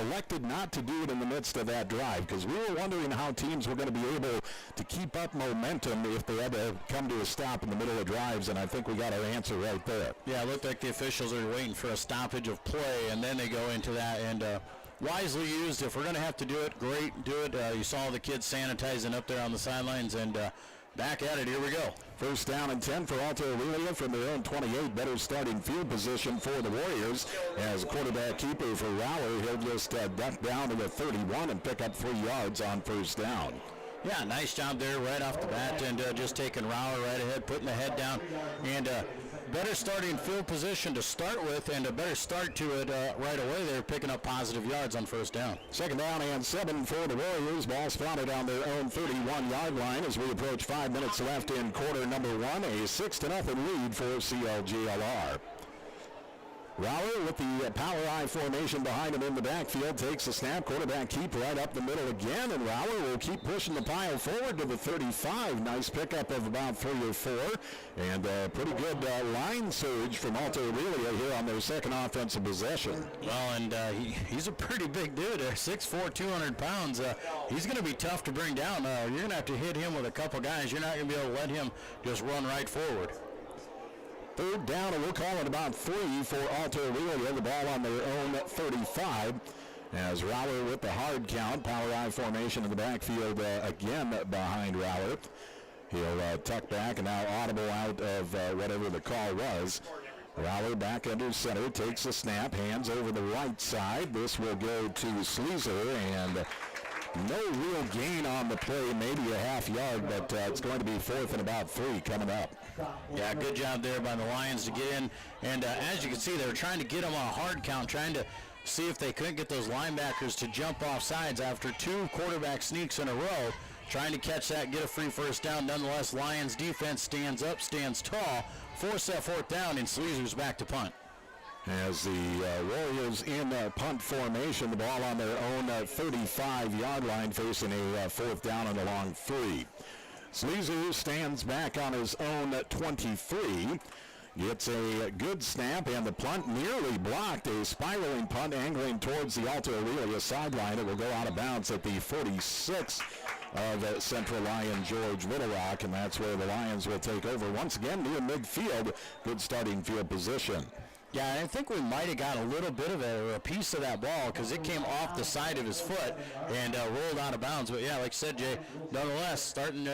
elected not to do it in the midst of that drive, because we were wondering how teams were going to be able to keep up momentum if they had to come to a stop in the middle of drives, and I think we got our answer right there. Yeah, it looked like the officials are waiting for a stoppage of play, and then they go into that, and wisely used. If we're going to have to do it, great, do it. You saw the kids sanitizing up there on the sidelines, and back at it. Here we go. First down and 10 for Alta Aurelia from their own 28. Better starting field position for the Warriors as quarterback keeper for Rowler. He'll just duck down to the 31 and pick up 3 yards on first down. Yeah, nice job there right off the bat, and just taking Rowler right ahead, putting the head down, and better starting field position to start with, and a better start to it right away. They're picking up positive yards on first down. Second down and 7 for the Warriors. Ball spotted on their own 31-yard line as we approach 5 minutes left in quarter number 1. A 6-0 lead for CLGLR. Rowler with the power I formation behind him in the backfield takes a snap. Quarterback keep right up the middle again, and Rowler will keep pushing the pile forward to the 35. Nice pickup of about 3 or 4, and pretty good line surge from Alta Aurelia here on their second offensive possession. Well, and he's a pretty big dude, 6'4", 200 pounds. He's going to be tough to bring down. You're going to have to hit him with a couple guys. You're not going to be able to let him just run right forward. Third down, and we'll call it about 3 for Alta Aurelia. The ball on their own 35. As Rowler with the hard count, power I formation in the backfield again behind Rowler. He'll tuck back and now audible out of whatever the call was. Rowler back under center, takes a snap, hands over the right side. This will go to Sleezer, and no real gain on the play, maybe a half yard, but it's going to be 4th and about 3 coming up. Yeah, good job there by the Lions to get in. And as you can see, they were trying to get them on a hard count, trying to see if they couldn't get those linebackers to jump off sides after 2 quarterback sneaks in a row, trying to catch that, get a free first down. Nonetheless, Lions defense stands up, stands tall, force that 4th down, and Sleezer's back to punt. As the Warriors in punt formation, the ball on their own 35-yard line, facing a 4th down and a long 3. Sleezer stands back on his own 23. Gets a good snap, and the punt nearly blocked. A spiraling punt angling towards the Alta Aurelia sideline. It will go out of bounds at the 46 of Central Lion George Little Rock, and that's where the Lions will take over once again near midfield. Good starting field position. Yeah, I think we might have got a little bit of a piece of that ball because it came off the side of his foot and rolled out of bounds. But, yeah, like I said, Jay, nonetheless, starting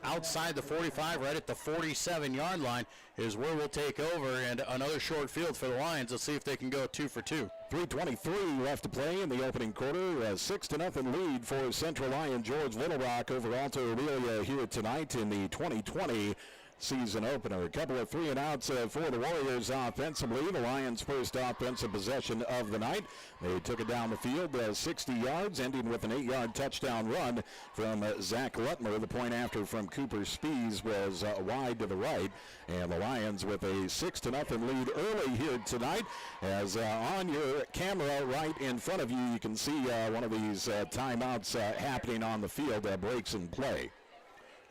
outside the 45, right at the 47-yard line is where we'll take over, and another short field for the Lions. Let's see if they can go 2 for 2. 3:23 left to play in the opening quarter. A 6-0 lead for Central Lion George Little Rock over Alta Aurelia here tonight in the 2020 season opener. A couple of 3-and-outs for the Warriors offensively. The Lions' first offensive possession of the night. They took it down the field 60 yards, ending with an 8-yard touchdown run from Zach Lutmer. The point after from Cooper Spees was wide to the right. And the Lions with a 6-0 lead early here tonight. As on your camera right in front of you, you can see one of these timeouts happening on the field, breaks in play.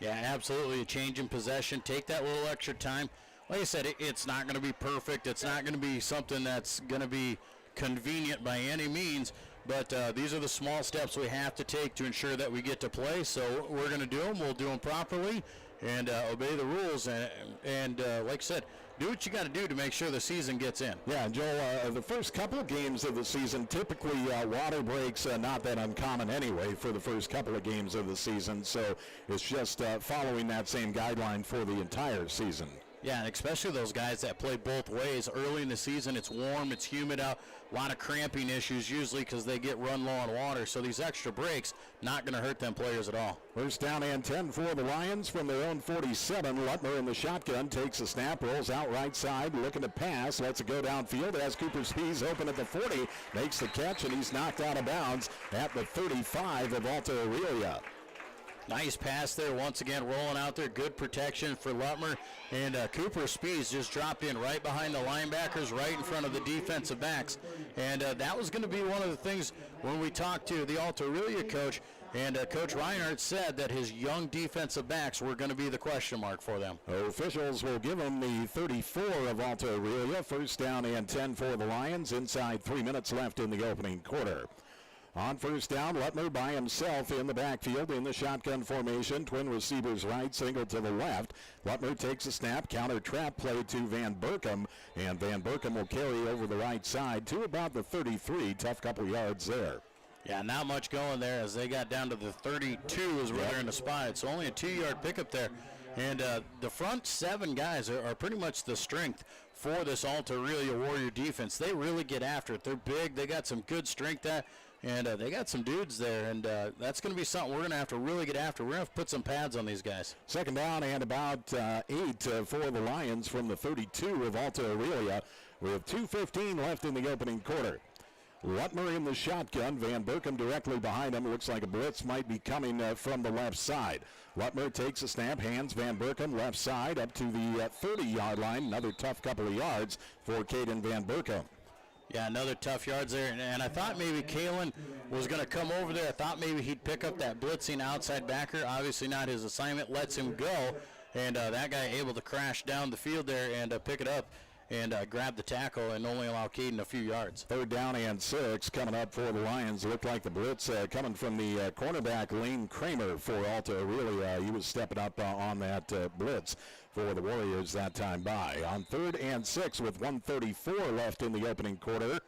Yeah, absolutely. A change in possession. Take that little extra time. Like I said, it's not going to be perfect. It's not going to be something that's going to be convenient by any means. But these are the small steps we have to take to ensure that we get to play. So we're going to do them. We'll do them properly and obey the rules. And like I said, do what you got to do to make sure the season gets in. Yeah, Joel, the first couple of games of the season, typically water breaks, not that uncommon anyway for the first couple of games of the season. So it's just following that same guideline for the entire season. Yeah, and especially those guys that play both ways. Early in the season, it's warm, it's humid out, a lot of cramping issues usually because they get run low on water. So these extra breaks, not going to hurt them players at all. First down and 10 for the Lions from their own 47. Lutmer in the shotgun takes a snap, rolls out right side, looking to pass, lets it go downfield as Cooper Spees open at the 40, makes the catch, and he's knocked out of bounds at the 35 of Alta Aurelia. Nice pass there once again, rolling out there. Good protection for Lutmer. And Cooper Spees just dropped in right behind the linebackers, right in front of the defensive backs. And that was going to be one of the things when we talked to the Alta Aurelia coach. And Coach Reinhardt said that his young defensive backs were going to be the question mark for them. Officials will give him the 34 of Alta Aurelia. First down and 10 for the Lions. Inside 3 minutes left in the opening quarter. On first down, Lutmer by himself in the backfield in the shotgun formation. Twin receivers right, single to the left. Lutmer takes a snap, counter trap play to Van Berkom, and Van Berkom will carry over the right side to about the 33. Tough couple yards there. Yeah, not much going there as they got down to the 32 is where they're in the spot. It's only a 2-yard pickup there. And the front 7 guys are pretty much the strength for this Alta Aurelia Warrior defense. They really get after it. They're big. They got some good strength there. And they got some dudes there, and that's going to be something we're going to have to really get after. We're going to have to put some pads on these guys. Second down and about 8 for the Lions from the 32 of Alta Aurelia with 2:15 left in the opening quarter. Lutmer in the shotgun. Van Berkom directly behind him. Looks like a blitz might be coming from the left side. Lutmer takes a snap, hands Van Berkom left side up to the 30-yard line. Another tough couple of yards for Caden Van Berkom. Yeah, another tough yards there, and I thought maybe Kalen was going to come over there. I thought maybe he'd pick up that blitzing outside backer. Obviously not his assignment. Lets him go, and that guy able to crash down the field there and pick it up and grab the tackle and only allow Caden a few yards. Third down and 6 coming up for the Lions. Looked like the blitz coming from the cornerback Lane Kramer for Alta Aurelia. He was stepping up on that blitz for the Warriors that time by. On 3rd and 6 with 1:34 left in the opening quarter.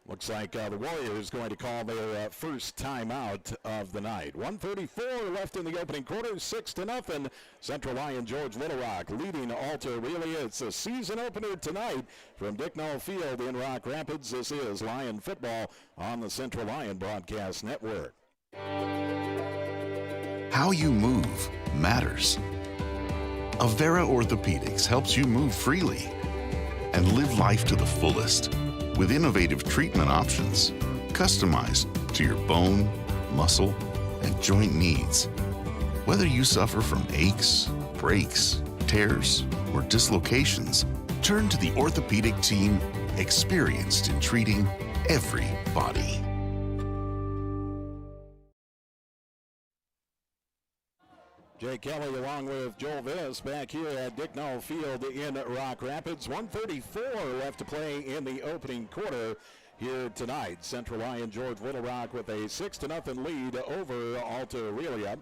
Looks like the Warriors going to call their first timeout of the night. 1:34 left in the opening quarter, 6-0. Central Lyon George Little Rock leading Alta Aurelia. It's a season opener tonight from Dicknall Field in Rock Rapids. This is Lion football on the Central Lyon Broadcast Network. How you move matters. Avera Orthopedics helps you move freely and live life to the fullest with innovative treatment options customized to your bone, muscle, and joint needs. Whether you suffer from aches, breaks, tears, or dislocations, turn to the orthopedic team experienced in treating every body. Jay Kelly along with Joel Viss back here at Dicknall Field in Rock Rapids. 1:34 left to play in the opening quarter here tonight. Central Lyon George Little Rock with a 6-0 lead over Alta Aurelia.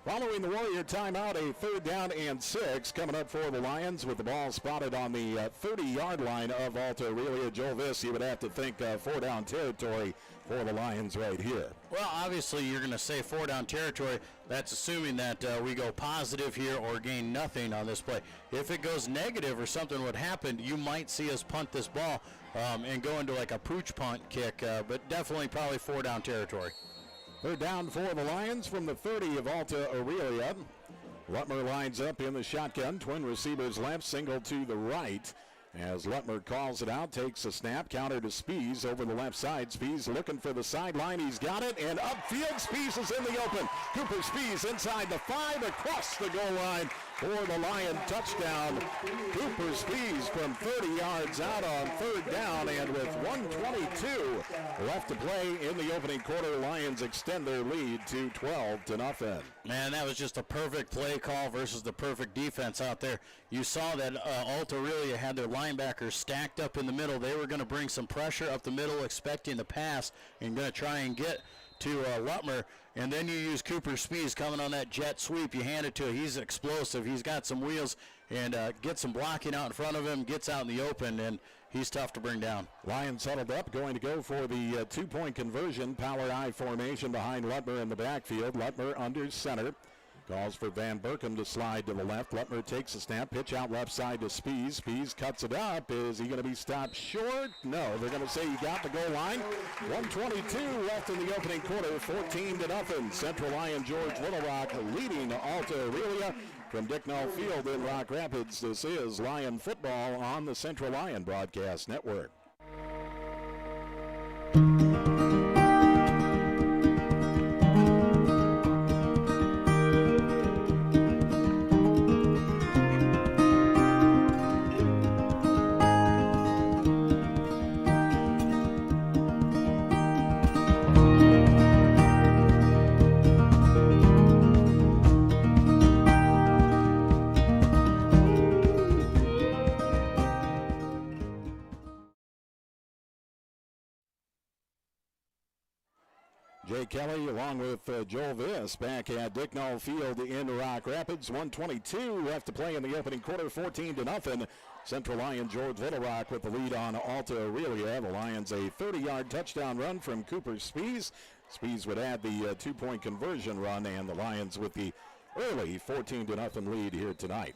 Following the Warrior timeout, a 3rd down and 6 coming up for the Lions with the ball spotted on the 30-yard line of Alta Aurelia. Joel Viss, you would have to think 4-down territory for the Lions right here. Well, obviously you're going to say 4-down territory. That's assuming that we go positive here or gain nothing on this play. If it goes negative or something would happen, you might see us punt this ball and go into like a pooch punt kick, but definitely probably 4-down territory. 3rd down for the Lions from the 30 of Alta Aurelia. Lutmer lines up in the shotgun. Twin receivers left, single to the right. As Lutmer calls it out, takes a snap, counter to Spees over the left side. Spees looking for the sideline. He's got it, and upfield, Spees is in the open. Cooper Spees inside the 5, across the goal line for the Lion touchdown. Cooper Spees from 30 yards out on 3rd down, and with 1:22 left to play in the opening quarter, Lions extend their lead to 12-0. Man, that was just a perfect play call versus the perfect defense out there. You saw that Alta Aurelia had their linebackers stacked up in the middle. They were going to bring some pressure up the middle, expecting the pass, and going to try and get to Lutmer. And then you use Cooper Spees coming on that jet sweep. You hand it to him. He's explosive. He's got some wheels and gets some blocking out in front of him, gets out in the open, and he's tough to bring down. Lions settled up, going to go for the 2-point conversion. Power I formation behind Lutmer in the backfield. Lutmer under center. Calls for Van Berkom to slide to the left. Lutmer takes a snap, pitch out left side to Spees. Spees cuts it up. Is he going to be stopped short? No, they're going to say he got the goal line. 1:22 left in the opening quarter, 14-0. Central Lyon George Little Rock leading Alta Aurelia from Dicknall Field in Rock Rapids. This is Lion football on the Central Lyon Broadcast Network. Kelly along with Joel Viss back at Dicknall Field in Rock Rapids. 1:22 left to play in the opening quarter, 14-0. Central Lyon George Little Rock with the lead on Alta Aurelia. The Lions a 30-yard touchdown run from Cooper Spies. Spies would add the 2-point conversion run, and the Lions with the early 14-0 lead here tonight.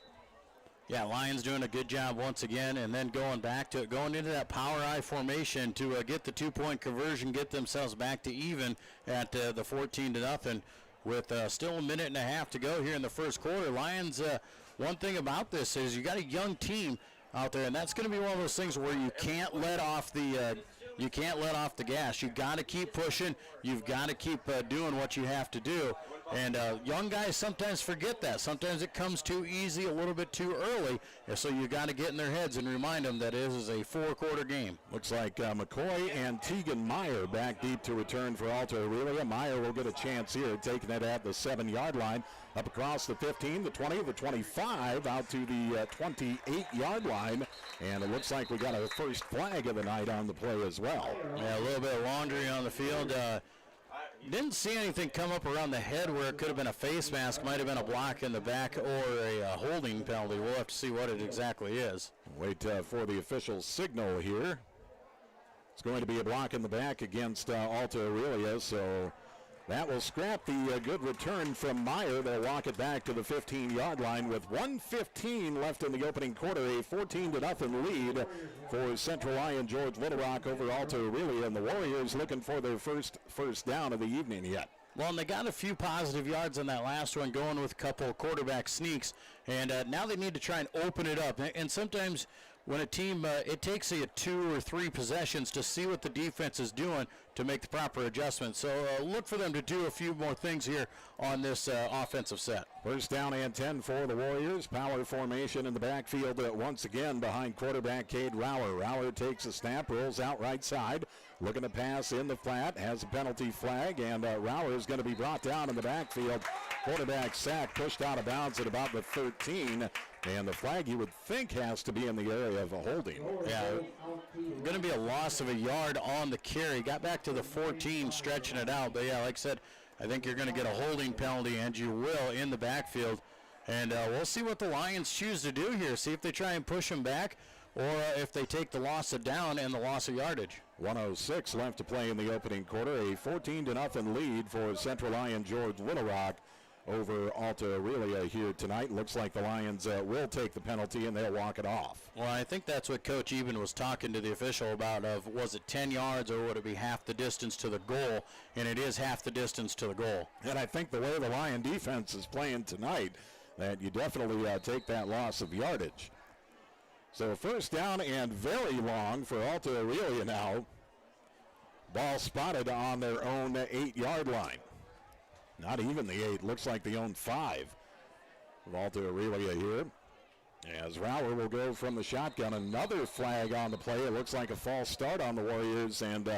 Yeah, Lions doing a good job once again, and then going back to it, going into that power I formation to get the 2-point conversion, get themselves back to even at the 14-0 with still a minute and a half to go here in the first quarter. Lions, one thing about this is you got a young team out there, and that's going to be one of those things where you can't let off the gas. You've got to keep pushing. You've got to keep doing what you have to do. And young guys sometimes forget that. Sometimes it comes too easy, a little bit too early. And so you got to get in their heads and remind them that it is a 4-quarter game. Looks like McCoy and Tegan Meyer back deep to return for Alta Aurelia. Meyer will get a chance here, taking it at the 7-yard line, up across the 15, the 20, the 25, out to the 28-yard line. And it looks like we got a first flag of the night on the play as well. Yeah, a little bit of laundry on the field. Didn't see anything come up around the head where it could have been a face mask, might have been a block in the back, or a holding penalty. We'll have to see what it exactly is. Wait for the official signal here. It's going to be a block in the back against Alta Aurelia, so that will scrap the good return from Meyer. They'll walk it back to the 15-yard line with 1:15 left in the opening quarter. A 14-0 lead for Central Lyon George Little Rock over Alta Aurelia, and the Warriors looking for their first down of the evening yet. Well, and they got a few positive yards on that last one, going with a couple of quarterback sneaks, and now they need to try and open it up. And sometimes when a team, it takes 2 or 3 possessions to see what the defense is doing to make the proper adjustments. So look for them to do a few more things here on this offensive set. First down and 10 for the Warriors. Power formation in the backfield once again behind quarterback Cade Rower. Rower takes a snap, rolls out right side, looking to pass in the flat, has a penalty flag, and Rower is going to be brought down in the backfield. Quarterback sack, pushed out of bounds at about the 13. And the flag, you would think, has to be in the area of a holding. Yeah, going to be a loss of a yard on the carry. Got back to the 14, stretching it out. But, yeah, like I said, I think you're going to get a holding penalty, and you will in the backfield. And we'll see what the Lions choose to do here. See if they try and push them back or if they take the loss of down and the loss of yardage. 1:06 left to play in the opening quarter. A 14-0 lead for Central Lyon George Little Rock over Alta Aurelia here tonight. Looks like the Lions will take the penalty and they'll walk it off. Well, I think that's what Coach Eben was talking to the official about, of was it 10 yards or would it be half the distance to the goal? And it is half the distance to the goal. And I think the way the Lion defense is playing tonight, that you definitely take that loss of yardage. So first down and very long for Alta Aurelia now. Ball spotted on their own 8-yard line. Not even the 8. Looks like they own 5 of Alta Aurelia here. As Rower will go from the shotgun. Another flag on the play. It looks like a false start on the Warriors, and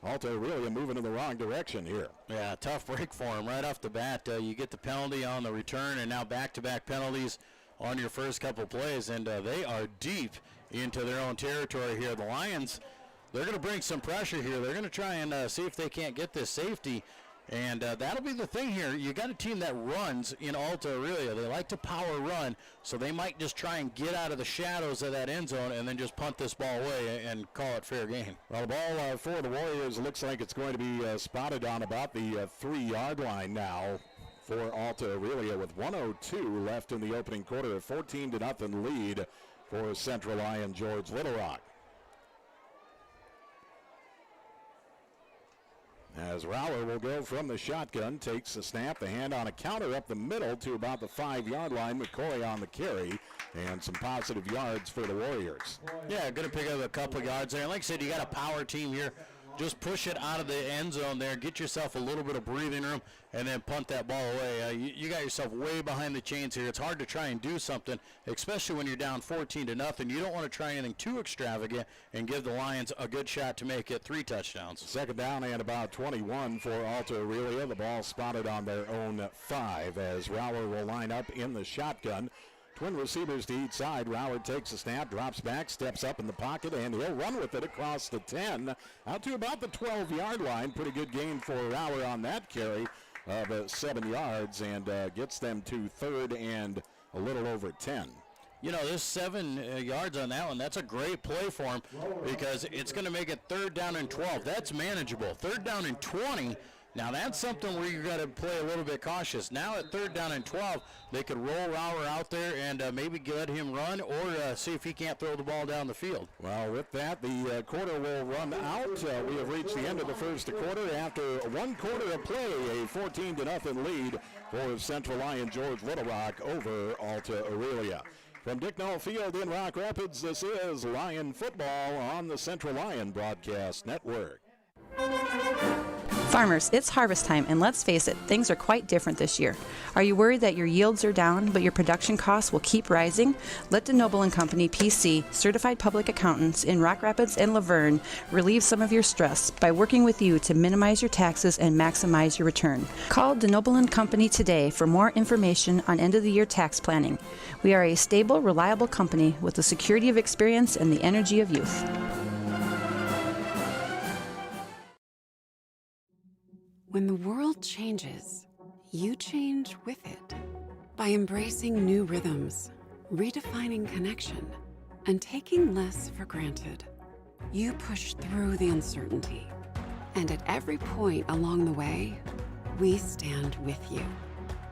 Alta Aurelia moving in the wrong direction here. Yeah, tough break for him right off the bat. You get the penalty on the return, and now back-to-back penalties on your first couple plays, and they are deep into their own territory here. The Lions, they're going to bring some pressure here. They're going to try and see if they can't get this safety. And that'll be the thing here. You got a team that runs in Alta Aurelia. They like to power run, so they might just try and get out of the shadows of that end zone and then just punt this ball away and call it fair game. Well, the ball for the Warriors looks like it's going to be spotted on about the 3-yard line now for Alta Aurelia with 1:02 left in the opening quarter. A 14-0 lead for Central Lyon George Little Rock. As Rower will go from the shotgun, takes the snap, the hand on a counter up the middle to about the 5-yard line. McCoy on the carry, and some positive yards for the Warriors. Yeah, going to pick up a couple of yards there. And like I said, you got a power team here. Just push it out of the end zone there, get yourself a little bit of breathing room, and then punt that ball away. You got yourself way behind the chains here. It's hard to try and do something, especially when you're down 14-0. You don't want to try anything too extravagant and give the Lions a good shot to make it 3 touchdowns. Second down and about 21 for Alta Aurelia. The ball spotted on their own 5 as Rower will line up in the shotgun. Twin receivers to each side. Rauer takes a snap, drops back, steps up in the pocket, and he'll run with it across the 10 out to about the 12-yard line. Pretty good gain for Rauer on that carry of 7 yards, and gets them to third and a little over 10. You know, this 7 yards on that one, that's a great play for him because it's going to make it third down and 12. That's manageable. Third down and 20. Now, that's something where you've got to play a little bit cautious. Now, at third down and 12, they could roll Rauer out there and maybe let him run or see if he can't throw the ball down the field. Well, with that, the quarter will run out. We have reached the end of the first quarter. After 1 quarter of play, a 14-0 lead for Central Lyon George Little Rock over Alta Aurelia. From Dick Knoll Field in Rock Rapids, this is Lion Football on the Central Lyon Broadcast Network. Farmers, it's harvest time, and let's face it, things are quite different this year. Are you worried that your yields are down, but your production costs will keep rising? Let DeNoble & Company PC, certified public accountants in Rock Rapids and Laverne, relieve some of your stress by working with you to minimize your taxes and maximize your return. Call DeNoble & Company today for more information on end-of-the-year tax planning. We are a stable, reliable company with the security of experience and the energy of youth. When the world changes, you change with it. By embracing new rhythms, redefining connection, and taking less for granted, you push through the uncertainty. And at every point along the way, we stand with you.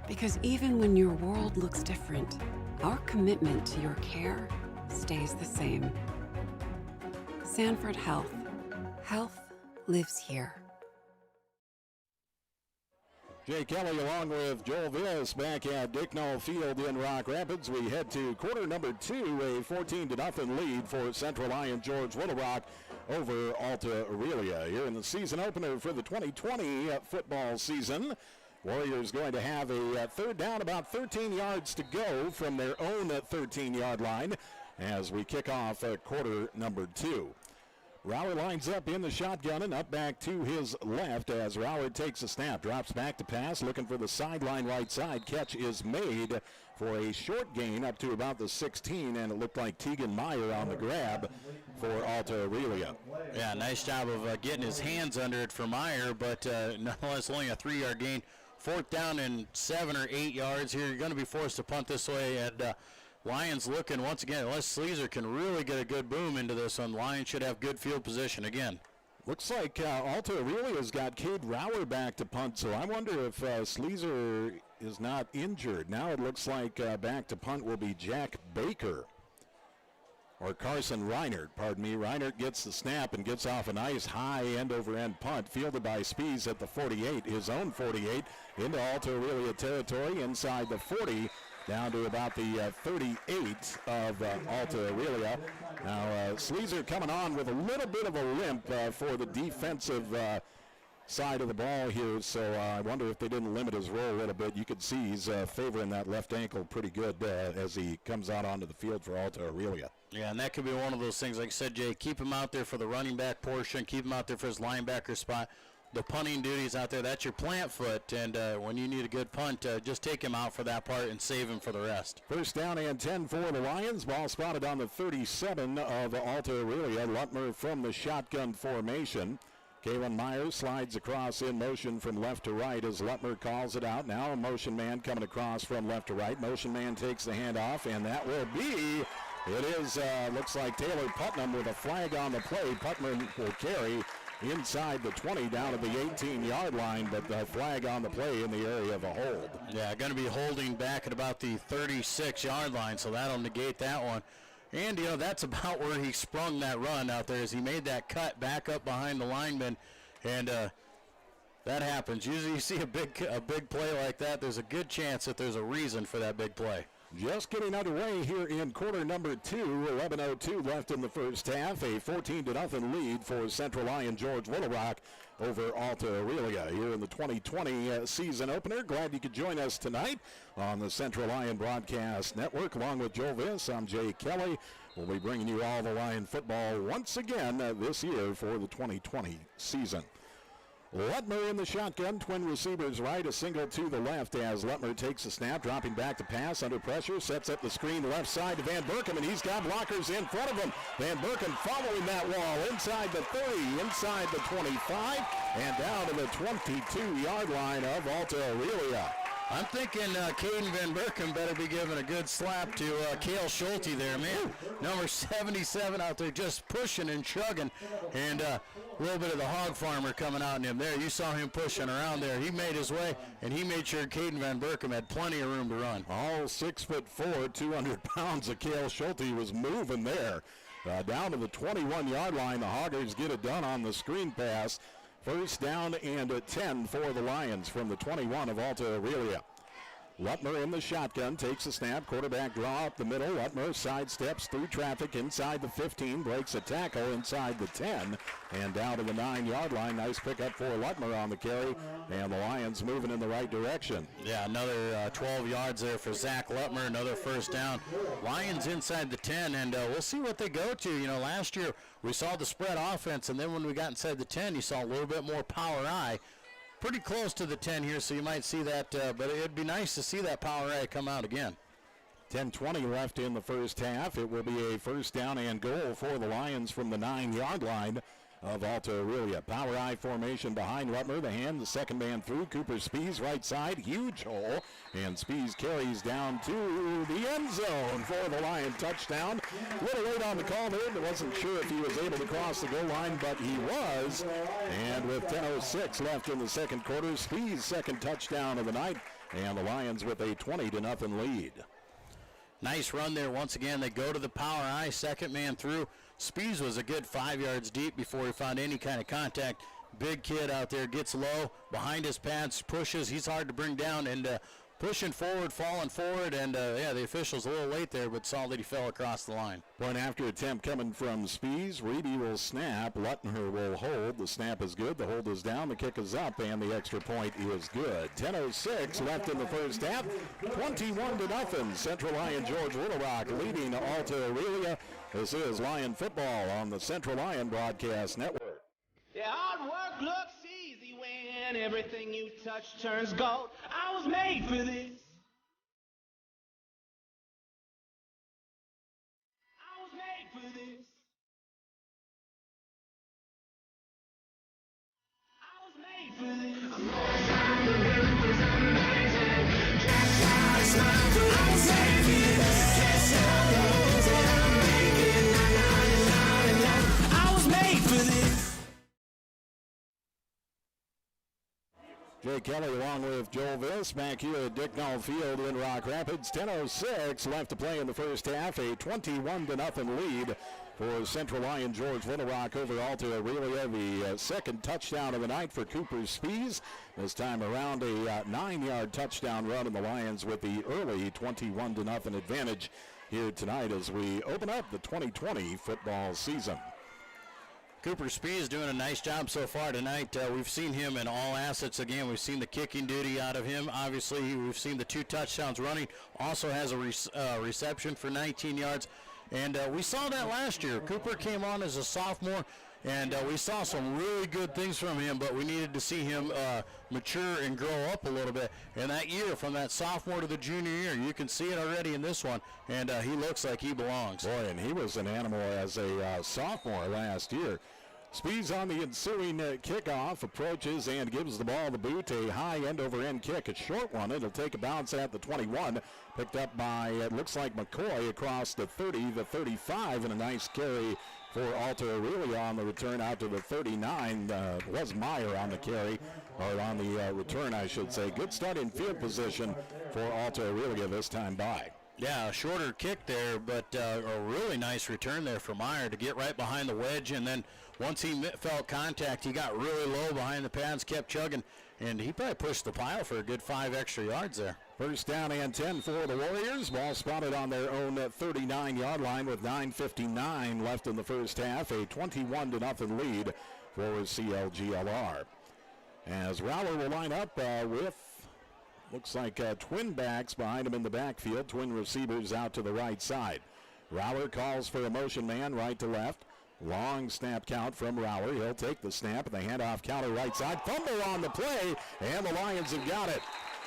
Because even when your world looks different, our commitment to your care stays the same. Sanford Health. Health lives here. Jay Kelly along with Joel Viss back at Dick Knoll Field in Rock Rapids. We head to quarter number 2, a 14-0 lead for Central Lyon George Little Rock over Alta Aurelia. Here in the season opener for the 2020 football season. Warriors going to have a third down, about 13 yards to go from their own 13-yard line as we kick off quarter number 2. Rauer lines up in the shotgun and up back to his left as Rauer takes a snap, drops back to pass, looking for the sideline right side. Catch is made for a short gain up to about the 16, and it looked like Tegan Meyer on the grab for Alta Aurelia. Yeah, nice job of getting his hands under it for Meyer, but nonetheless only a 3-yard gain. Fourth down and 7 or 8 yards here. You're going to be forced to punt this way, and Lions looking once again, unless Sleazer can really get a good boom into this one, Lions should have good field position again. Looks like Alta Aurelia's got Cade Rauer back to punt, so I wonder if Sleazer is not injured. Now it looks like back to punt will be Jack Baker. Or Carson Reinert, pardon me. Reinert gets the snap and gets off a nice high end-over-end punt, fielded by Spies at the 48, his own 48, into Alta Aurelia territory, inside the 40, down to about the 38 of Alta Aurelia. Now, Sleazer coming on with a little bit of a limp for the defensive side of the ball here, so I wonder if they didn't limit his role a little bit. You could see he's favoring that left ankle pretty good as he comes out onto the field for Alta Aurelia. Yeah, and that could be one of those things, like I said, Jay, keep him out there for the running back portion, keep him out there for his linebacker spot. The punting duties out there, that's your plant foot, and when you need a good punt, just take him out for that part and save him for the rest. First down and 10 for the Lions. Ball spotted on the 37 of Alta Aurelia. Lutmer from the shotgun formation. Kalen Myers slides across in motion from left to right as Lutmer calls it out. Now a motion man coming across from left to right. Motion man takes the handoff, and that will be, it is, looks like Taylor Putnam with a flag on the play. Putnam will carry inside the 20 down to the 18-yard line, but the flag on the play in the area of a hold. Yeah, going to be holding back at about the 36-yard line, so that'll negate that one. And, you know, that's about where he sprung that run out there as he made that cut back up behind the lineman, and that happens. Usually you see a big play like that, there's a good chance that there's a reason for that big play. Just getting underway here in quarter number 2, 11:02 left in the first half. A 14-0 lead for Central Lyon George Little Rock over Alta Aurelia here in the 2020 season opener. Glad you could join us tonight on the Central Lyon Broadcast Network. Along with Joe Viss, I'm Jay Kelly. We'll be bringing you all the Lion football once again this year for the 2020 season. Lutmer in the shotgun, twin receivers right, a single to the left as Lutmer takes a snap, dropping back to pass under pressure, sets up the screen left side to Van Berkem, and he's got blockers in front of him. Van Berkem following that wall inside the 30, inside the 25, and down to the 22-yard line of Alta Aurelia. I'm thinking Caden Van Berkem better be giving a good slap to Cale Schulte there, man. Number 77 out there just pushing and chugging, and a little bit of the hog farmer coming out in him there. You saw him pushing around there. He made his way, and he made sure Caden Van Berkem had plenty of room to run. All 6'4", 200 pounds of Cale Schulte was moving there. Down to the 21-yard line, the Hoggers get it done on the screen pass. First down and 10 for the Lions from the 21 of Alta Aurelia. Lutmer in the shotgun, takes a snap, quarterback draw up the middle. Lutmer sidesteps through traffic inside the 15, breaks a tackle inside the 10, and down to the 9-yard line. Nice pickup for Lutmer on the carry, and the Lions moving in the right direction. Yeah, another 12 yards there for Zach Lutmer, another first down. Lions inside the 10, and we'll see what they go to. You know, last year we saw the spread offense, and then when we got inside the 10, you saw a little bit more power eye. Pretty close to the 10 here, so you might see that, but it'd be nice to see that power eye come out again. 10:20 left in the first half. It will be a first down and goal for the Lions from the 9-yard line of Alta Aurelia. Power eye formation behind Lutmer. The hand, the second man through. Cooper Spees right side. Huge hole. And Spees carries down to the end zone for the Lion touchdown. A little late on the call there. I wasn't sure if he was able to cross the goal line, but he was. And with 10:06 left in the second quarter, Spees' second touchdown of the night. And the Lions with a 20-0 lead. Nice run there. Once again, they go to the power eye, second man through. Spees was a good 5 yards deep before he found any kind of contact. Big kid out there, gets low, behind his pads, pushes. He's hard to bring down, and pushing forward, falling forward, and yeah, the official's a little late there, but saw that he fell across the line. Point after attempt coming from Spees. Reedy will snap. Lutmer will hold. The snap is good. The hold is down. The kick is up, and the extra point is good. 10:06 left in the first half. 21-0. Central Lion George Little Rock leading Alta Aurelia. This is Lion football on the Central Lion Broadcast Network. Yeah, hard work looks easy when everything you touch turns gold. I was made for this. I was made for this. I was made for this. I was made for this. Jay Kelly along with Joel Viss back here at Dicknall Field in Rock Rapids. 10:06 left to play in the first half. A 21-0 lead for Central Lion George Little Rock over Alta Aurelia. The second touchdown of the night for Cooper Spees. This time around a 9-yard touchdown run, and the Lions with the early 21-0 advantage here tonight as we open up the 2020 football season. Cooper Spees doing a nice job so far tonight. We've seen him in all assets again. We've seen the kicking duty out of him. Obviously, we've seen the 2 touchdowns running. Also has a reception for 19 yards. And we saw that last year. Cooper came on as a sophomore, and we saw some really good things from him, but we needed to see him mature and grow up a little bit. And that year, from that sophomore to the junior year, you can see it already in this one, and he looks like he belongs. Boy, and he was an animal as a sophomore last year. Spees on the ensuing kickoff, approaches and gives the ball the boot. A high end-over-end kick, a short one. It'll take a bounce at the 21. Picked up by, it looks like McCoy across the 30, the 35, and a nice carry for Alta Aurelia on the return out to the 39. Was Meyer on the carry, or on the return, I should say. Good start in field position for Alta Aurelia this time by. Yeah, a shorter kick there, but a really nice return there for Meyer to get right behind the wedge, and then once he felt contact, he got really low behind the pads, kept chugging, and he probably pushed the pile for a good 5 extra yards there. First down and 10 for the Warriors. Ball spotted on their own 39-yard line with 9:59 left in the first half. A 21-0 lead for CLGLR. As Rowler will line up with, looks like twin backs behind him in the backfield, twin receivers out to the right side. Rowler calls for a motion man right to left. Long snap count from Rower. He'll take the snap and the handoff counter right side. Fumble on the play, and the Lions have got it.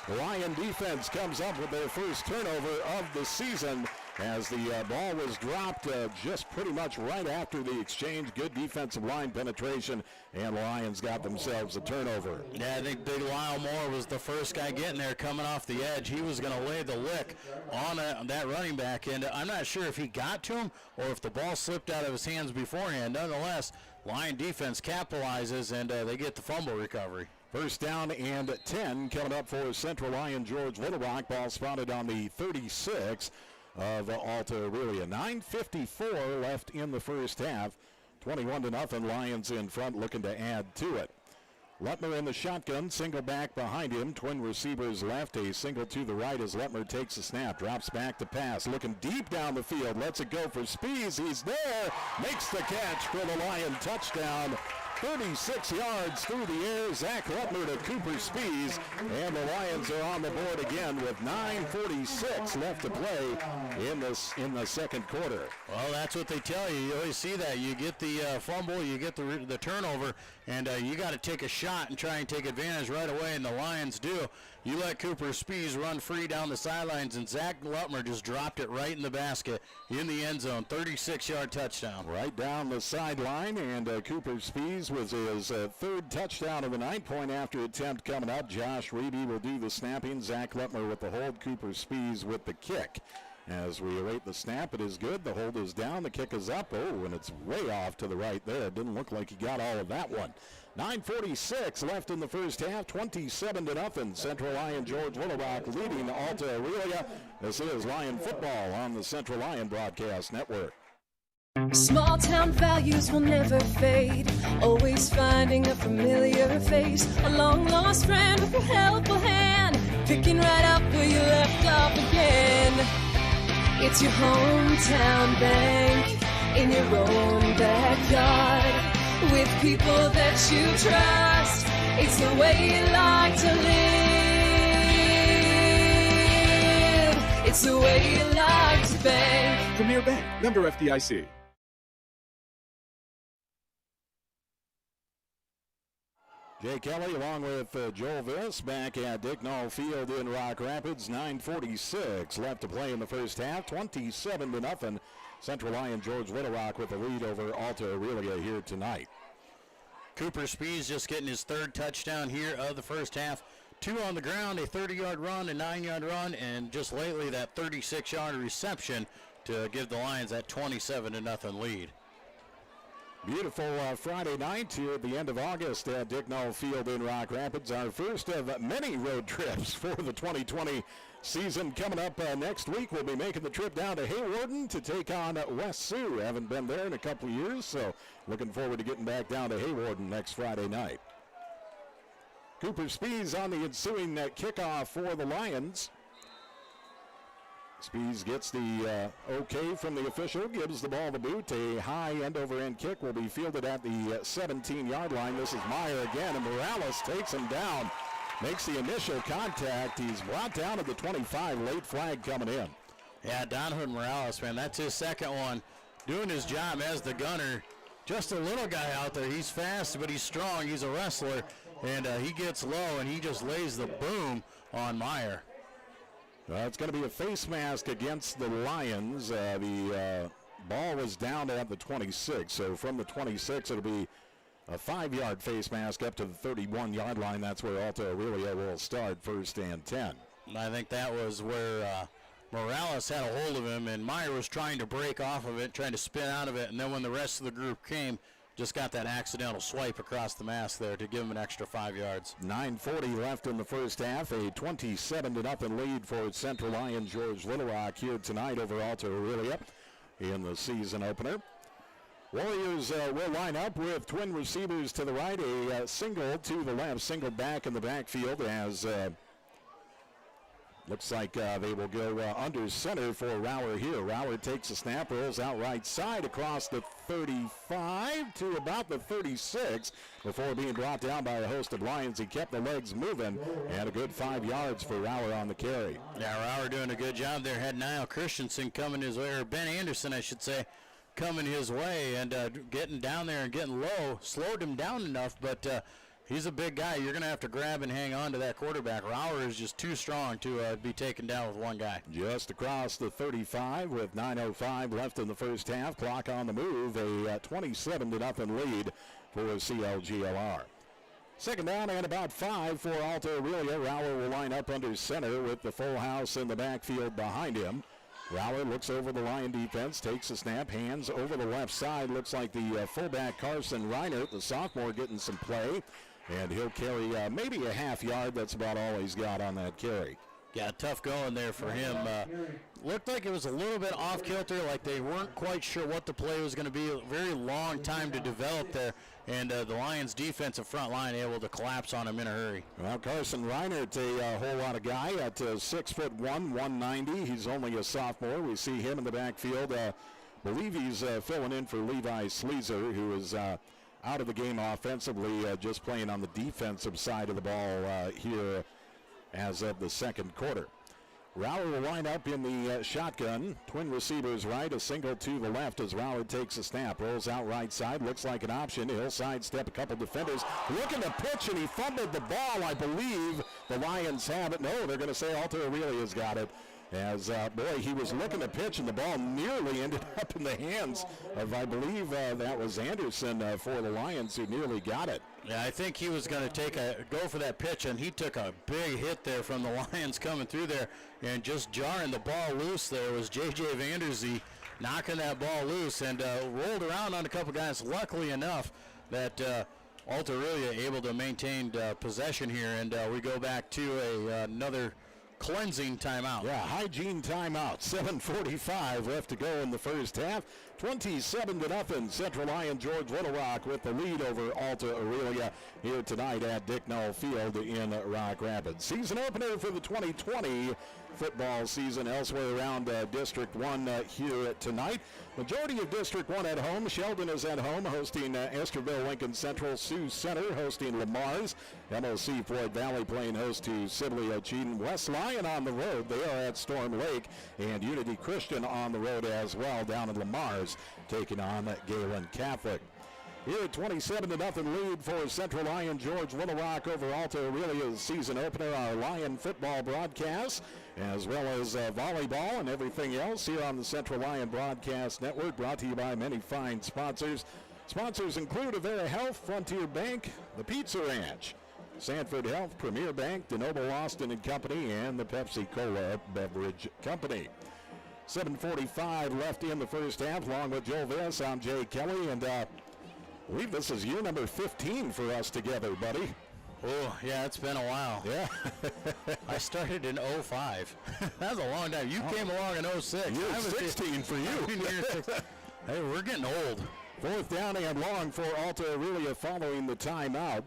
The Lion defense comes up with their first turnover of the season as the ball was dropped just pretty much right after the exchange. Good defensive line penetration, and the Lions got themselves a turnover. Yeah, I think Big Lyle Moore was the first guy getting there coming off the edge. He was going to lay the lick on that running back, and I'm not sure if he got to him or if the ball slipped out of his hands beforehand. Nonetheless, Lion defense capitalizes, and they get the fumble recovery. First down and 10 coming up for Central Lion George Little Rock. Ball spotted on the 36 of Alta Aurelia. 9:54 left in the first half. 21-0. Lions in front looking to add to it. Lettmer in the shotgun, single back behind him. Twin receivers left, a single to the right as Lettmer takes a snap. Drops back to pass, looking deep down the field. Lets it go for Spees. He's there. Makes the catch for the Lion touchdown. 36 yards through the air. Zach Lettmer to Cooper Spees. And the Lions are on the board again with 9:46 left to play in the second quarter. Well, that's what they tell you. You always see that. You get the fumble, you get the turnover, and you got to take a shot and try and take advantage right away, and the Lions do. You let Cooper Spees run free down the sidelines, and Zach Lettmer just dropped it right in the basket in the end zone. 36-yard touchdown. Right down the sideline, and Cooper Spees was his third touchdown of the night. Point after attempt coming up. Josh Reeby will do the snapping. Zach Lettmer with the hold. Cooper Spees with the kick. As we await the snap, it is good. The hold is down. The kick is up. Oh, and it's way off to the right there. It didn't look like he got all of that one. 9:46 left in the first half. 27-0. Central Lion George Little Rock leading Alta Aurelia. This is Lion football on the Central Lion Broadcast Network. Small town values will never fade. Always finding a familiar face. A long lost friend with a helpful hand. Picking right up where you left off again. It's your hometown bank in your own backyard. With people that you trust. It's the way you like to live. It's the way you like to bank. Premier Bank, member FDIC. Jay Kelly along with Joel Viss back at Dick Knoll Field in Rock Rapids. 9:46 left to play in the first half. 27-0. Central Lion George Little Rock with the lead over Alta Aurelia here tonight. Cooper Spees just getting his third touchdown here of the first half. 2 on the ground, a 30-yard run, a 9-yard run, and just lately that 36-yard reception to give the Lions that 27-0 lead. Beautiful Friday night here at the end of August at Dick Knoll Field in Rock Rapids. Our first of many road trips for the 2020 season coming up next week. We'll be making the trip down to Haywarden to take on West Sioux. Haven't been there in a couple of years, so looking forward to getting back down to Haywarden next Friday night. Cooper Spees on the ensuing kickoff for the Lions. Spees gets the okay from the official, gives the ball the boot. A high end-over-end kick will be fielded at the 17-yard line. This is Meyer again, and Morales takes him down. Makes the initial contact. He's brought down to the 25. Late flag coming in. Yeah, Donovan Morales, man, that's his second one. Doing his job as the gunner. Just a little guy out there. He's fast, but he's strong. He's a wrestler, and he gets low, and he just lays the boom on Meyer. It's going to be a face mask against the Lions. The ball was down at the 26, so from the 26 it'll be a 5-yard face mask up to the 31-yard line. That's where Alta Aurelia will start, first and 10. I think that was where Morales had a hold of him, and Meyer was trying to break off of it, trying to spin out of it, and then when the rest of the group came, just got that accidental swipe across the mask there to give him an extra 5 yards. 9:40 left in the first half. A 27-0 lead for Central Lion George Little Rock here tonight over Alta Aurelia in the season opener. Warriors will line up with twin receivers to the right, a single to the left, single back in the backfield as looks like they will go under center for Rower here. Rower takes a snap, rolls out right side across the 35 to about the 36 before being brought down by a host of Lions. He kept the legs moving, and a good 5 yards for Rower on the carry. Yeah, Rower doing a good job there. Had Niall Christensen coming his way, or Ben Anderson, I should say, coming his way, and getting down there and getting low slowed him down enough, but he's a big guy. You're going to have to grab and hang on to that quarterback. Rauer is just too strong to be taken down with one guy. Just across the 35 with 9:05 left in the first half. Clock on the move. A 27-0 lead for CLGLR. Second down and about 5 for Alta Aurelia. Rauer will line up under center with the full house in the backfield behind him. Rauer looks over the Lion defense, takes a snap, hands over the left side. Looks like the fullback Carson Reinert, the sophomore, getting some play. And he'll carry maybe a half yard. That's about all he's got on that carry. Yeah, tough going there for him. Looked like it was a little bit off kilter, like they weren't quite sure what the play was going to be. A very long time to develop there, and the Lions' defensive front line able to collapse on him in a hurry. Well, Carson Reinert, a whole lot of guy at 6'1", 190. He's only a sophomore. We see him in the backfield. Believe he's filling in for Levi Sleezer, who is out of the game offensively, just playing on the defensive side of the ball here as of the second quarter. Rauer will line up in the shotgun. Twin receivers right, a single to the left as Rauer takes a snap. Rolls out right side, looks like an option. He'll sidestep a couple defenders. Looking to pitch, and he fumbled the ball. I believe the Lions have it. No, they're going to say Alta Aurelia's got it. As, boy, he was looking to pitch, and the ball nearly ended up in the hands of, I believe, that was Anderson for the Lions, who nearly got it. Yeah, I think he was going to go for that pitch, and he took a big hit there from the Lions coming through there, and just jarring the ball loose there was J.J. Vanderzee knocking that ball loose, and rolled around on a couple guys. Luckily enough that Alta Aurelia able to maintain possession here, and we go back to another cleansing timeout. Yeah, hygiene timeout. 7:45 left to go in the first half. 27-0. Central Lyon George Little Rock with the lead over Alta Aurelia here tonight at Dick Null Field in Rock Rapids. Season opener for the 2020 football season elsewhere around District 1 here tonight. Majority of District 1 at home. Sheldon is at home hosting Esterville Lincoln Central. Sioux Center hosting Lamar's. MOC Floyd Valley playing host to Sibley Ocheyedan. West Lyon on the road. They are at Storm Lake. And Unity Christian on the road as well down in Lamar's, taking on Galen Catholic. Here, 27-0 lead for Central Lyon George Little Rock over Alta Aurelia's season opener. Our Lion football broadcast, as well as volleyball and everything else here on the Central Lyon Broadcast Network, brought to you by many fine sponsors. Sponsors include Avera Health, Frontier Bank, the Pizza Ranch, Sanford Health, Premier Bank, DeNoble Austin and Company, and the Pepsi-Cola Beverage Company. 7:45 left in the first half. Along with Joel Viss, I'm Jay Kelly, and I believe this is year number 15 for us together, buddy. Oh, yeah, it's been a while. Yeah. I started in 05. That was a long time. You came along in 06. Year 16 for you. Hey, we're getting old. Fourth down and long for Alta Aurelia following the timeout.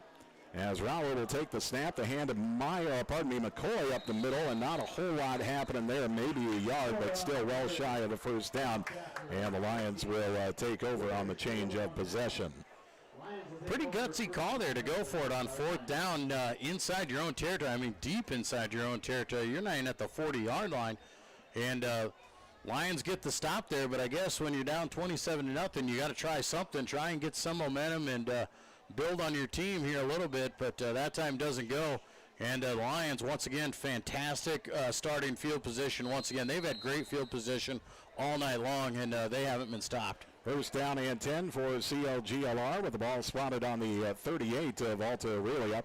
As Rauer will take the snap, the hand of McCoy up the middle, and not a whole lot happening there. Maybe a yard, but still well shy of the first down. And the Lions will take over on the change of possession. Pretty gutsy call there to go for it on fourth down inside your own territory. I mean, deep inside your own territory. You're not even at the 40-yard line. And Lions get the stop there, but I guess when you're down 27-0, you got to try something, try and get some momentum and build on your team here a little bit, but that time doesn't go. And the Lions, once again, fantastic starting field position. Once again, they've had great field position all night long, and they haven't been stopped. First down and 10 for CLGLR with the ball spotted on the 38 of Alta Aurelia.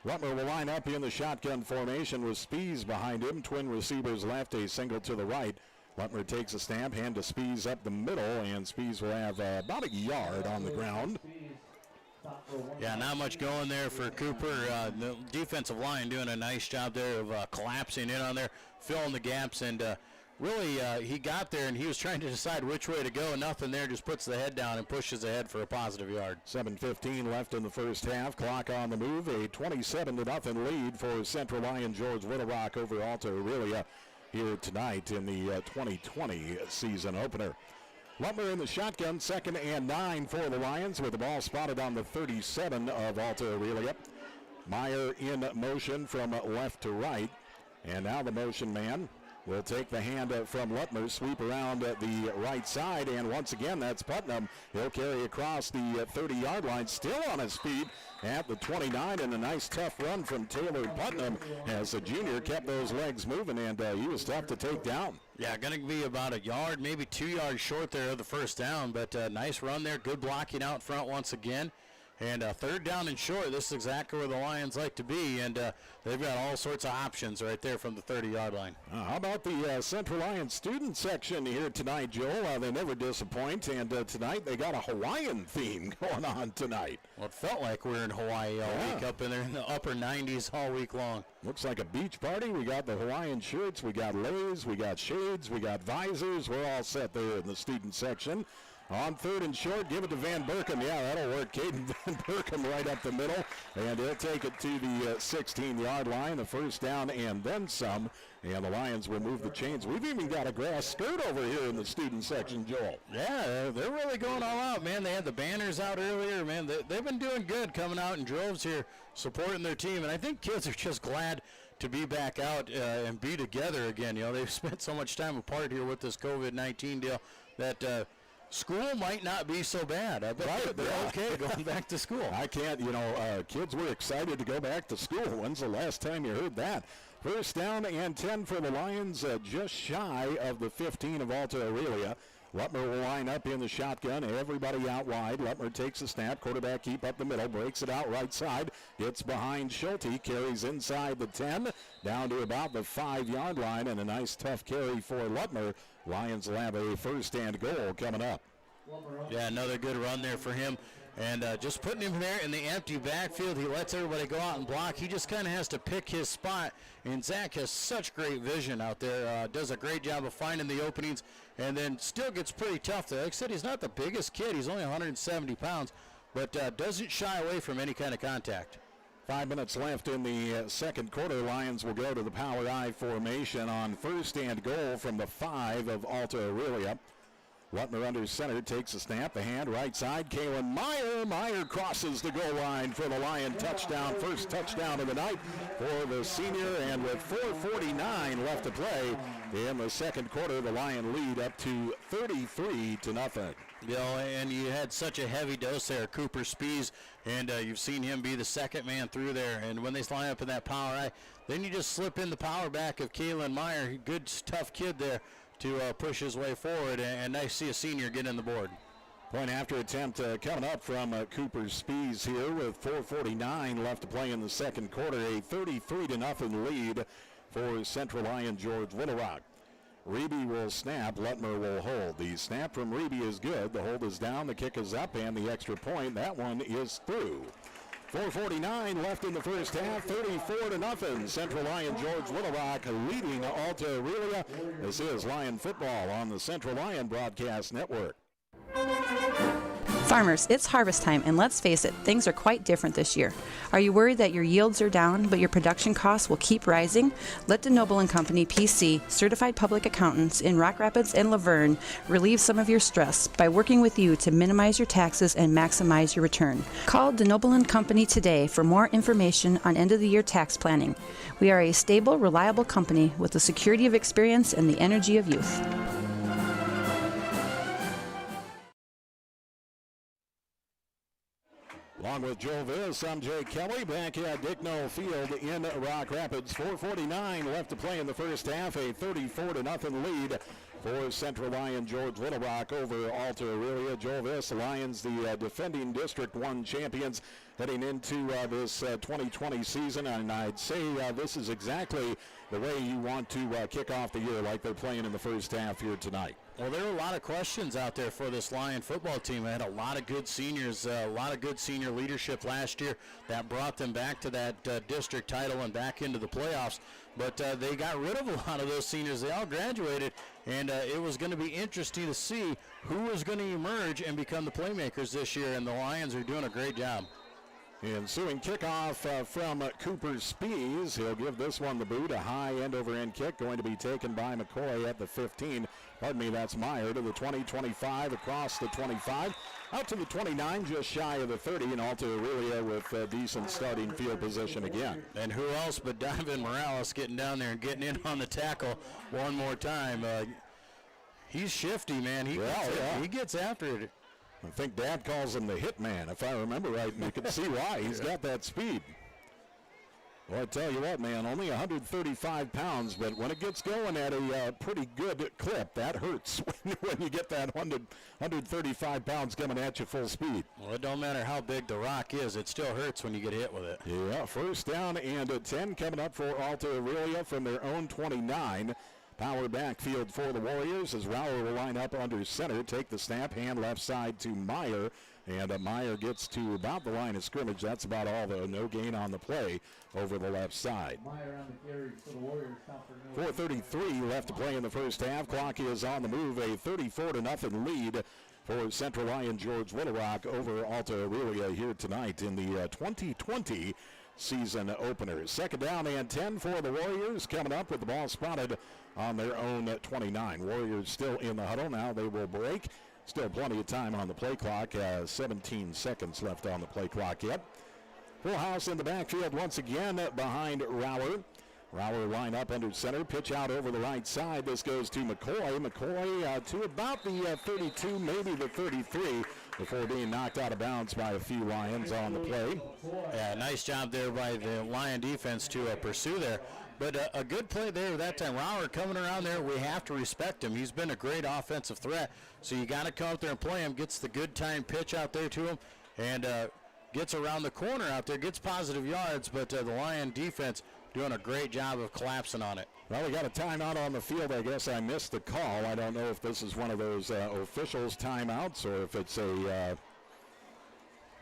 Rutmer will line up in the shotgun formation with Spees behind him. Twin receivers left, a single to the right. Rutmer takes a snap, hand to Spees up the middle, and Spees will have about a yard on the ground. Yeah, not much going there for Cooper. The defensive line doing a nice job there of collapsing in on there, filling the gaps, and really he got there and he was trying to decide which way to go. Nothing there, just puts the head down and pushes ahead for a positive yard. 7:15 left in the first half. Clock on the move. A 27-0 lead for Central Lyon George Little Rock over Alta Aurelia here tonight in the 2020 season opener. Rutmer in the shotgun, 2nd and 9 for the Lions with the ball spotted on the 37 of Alta Aurelia. Meyer in motion from left to right. And now the motion man will take the hand from Lutmer, sweep around the right side, and once again, that's Putnam. He'll carry across the 30-yard line, still on his feet at the 29, and a nice tough run from Taylor Putnam as the junior kept those legs moving, and he was tough to take down. Yeah, going to be about a yard, maybe 2 yards short there of the first down, but nice run there, good blocking out front once again. And third down and short, this is exactly where the Lions like to be, and they've got all sorts of options right there from the 30-yard line. How about the Central Lions student section here tonight, Joel? They never disappoint, and tonight they got a Hawaiian theme going on tonight. Well, it felt like we were in Hawaii all week, up in there in the upper 90s all week long. Looks like a beach party. We got the Hawaiian shirts, we got leis, we got shades, we got visors. We're all set there in the student section. On third and short, give it to Van Burkham. Yeah, that'll work. Caden Van Burkham right up the middle, and he'll take it to the 16-yard line, the first down and then some, and the Lions will move the chains. We've even got a grass skirt over here in the student section, Joel. Yeah, they're really going all out, man. They had the banners out earlier, man. They've been doing good coming out in droves here, supporting their team, and I think kids are just glad to be back out and be together again. You know, they've spent so much time apart here with this COVID-19 deal that school might not be so bad. I bet they're okay going back to school. I can't, kids were excited to go back to school. When's the last time you heard that? First down and 10 for the Lions, just shy of the 15 of Alta Aurelia. Lutmer will line up in the shotgun. Everybody out wide. Lutmer takes the snap. Quarterback keep up the middle. Breaks it out right side. Gets behind Schulte. Carries inside the 10. Down to about the 5-yard line. And a nice tough carry for Lutmer. Lions will have a first and goal coming up. Yeah, another good run there for him. And just putting him there in the empty backfield, he lets everybody go out and block. He just kind of has to pick his spot. And Zach has such great vision out there. Does a great job of finding the openings, and then still gets pretty tough there. Like I said, he's not the biggest kid. He's only 170 pounds, but doesn't shy away from any kind of contact. 5 minutes left in the second quarter. Lions will go to the power I formation on first and goal from the 5 of Alta Aurelia. Lutmer under center, takes a snap, the hand right side, Kalen Meyer. Meyer crosses the goal line for the Lion touchdown, first touchdown of the night for the senior, and with 4:49 left to play in the second quarter, the Lion lead up to 33-0. You know, and you had such a heavy dose there, Cooper Spees, and you've seen him be the second man through there, and when they line up in that power I, then you just slip in the power back of Kalen Meyer, good tough kid there, to push his way forward, and nice to see a senior get in the board. Point after attempt coming up from Cooper Spees here with 4:49 left to play in the second quarter. A 33-0 lead for Central Lion George Little Rock. Reeby will snap, Lutmer will hold. The snap from Reeby is good. The hold is down, the kick is up, and the extra point, that one is through. 4:49 left in the first half, 34-0. Central Lion George Little Rock leading Alta Aurelia. This is Lion Football on the Central Lion Broadcast Network. Farmers, it's harvest time, and let's face it, things are quite different this year. Are you worried that your yields are down, but your production costs will keep rising? Let DeNoble & Company PC, certified public accountants in Rock Rapids and Laverne, relieve some of your stress by working with you to minimize your taxes and maximize your return. Call DeNoble & Company today for more information on end-of-the-year tax planning. We are a stable, reliable company with the security of experience and the energy of youth. Along with Joe Viss, I'm Jay Kelly back at Dicknell Field in Rock Rapids. 4:49 left to play in the first half. A 34-0 lead for Central Lion George Little Rock over Alta Aurelia. Joe Viss, Lions, the defending District 1 champions, heading into this 2020 season. And I'd say this is exactly the way you want to kick off the year, like they're playing in the first half here tonight. Well, there are a lot of questions out there for this Lion football team. I had a lot of good seniors, a lot of good senior leadership last year that brought them back to that district title and back into the playoffs. But they got rid of a lot of those seniors. They all graduated, and it was going to be interesting to see who was going to emerge and become the playmakers this year, and the Lions are doing a great job. Ensuing kickoff from Cooper Spies. He'll give this one the boot. A high end-over-end kick going to be taken by McCoy at the 15. Pardon me, that's Meyer to the 20, 25, across the 25, out to the 29, just shy of the 30, and Alta Aurelia with decent starting field position again. And who else but Donovan Morales getting down there and getting in on the tackle one more time. He's shifty, man. He gets after it. I think Dad calls him the hitman, if I remember right, and you can see why. He's got that speed. Well, I tell you what, man, only 135 pounds, but when it gets going at a pretty good clip, that hurts when you get that 135 pounds coming at you full speed. Well, it don't matter how big the rock is, it still hurts when you get hit with it. Yeah, first down and 10 coming up for Alta Aurelia from their own 29. Power backfield for the Warriors as Rauer will line up under center, take the snap, hand left side to Meyer, and Meyer gets to about the line of scrimmage. That's about all, though. No gain on the play over the left side. 4:33 left to play in the first half. Clock is on the move. A 34-0 lead for Central Lyon George Little Rock over Alta Aurelia here tonight in the 2020 season opener. Second down and 10 for the Warriors, coming up with the ball spotted on their own 29. Warriors still in the huddle. Now they will break. Still plenty of time on the play clock. 17 seconds left on the play clock yet. Full house in the backfield once again behind Rauer. Rauer line up under center, pitch out over the right side. This goes to McCoy. McCoy to about the 32, maybe the 33, before being knocked out of bounds by a few Lions on the play. Yeah, nice job there by the Lion defense to pursue there. But a good play there that time. Rauer coming around there, we have to respect him. He's been a great offensive threat, so you got to come out there and play him. Gets the good time pitch out there to him, and gets around the corner out there, gets positive yards, but the Lion defense doing a great job of collapsing on it. Well, we got a timeout on the field. I guess I missed the call. I don't know if this is one of those officials' timeouts or if it's a...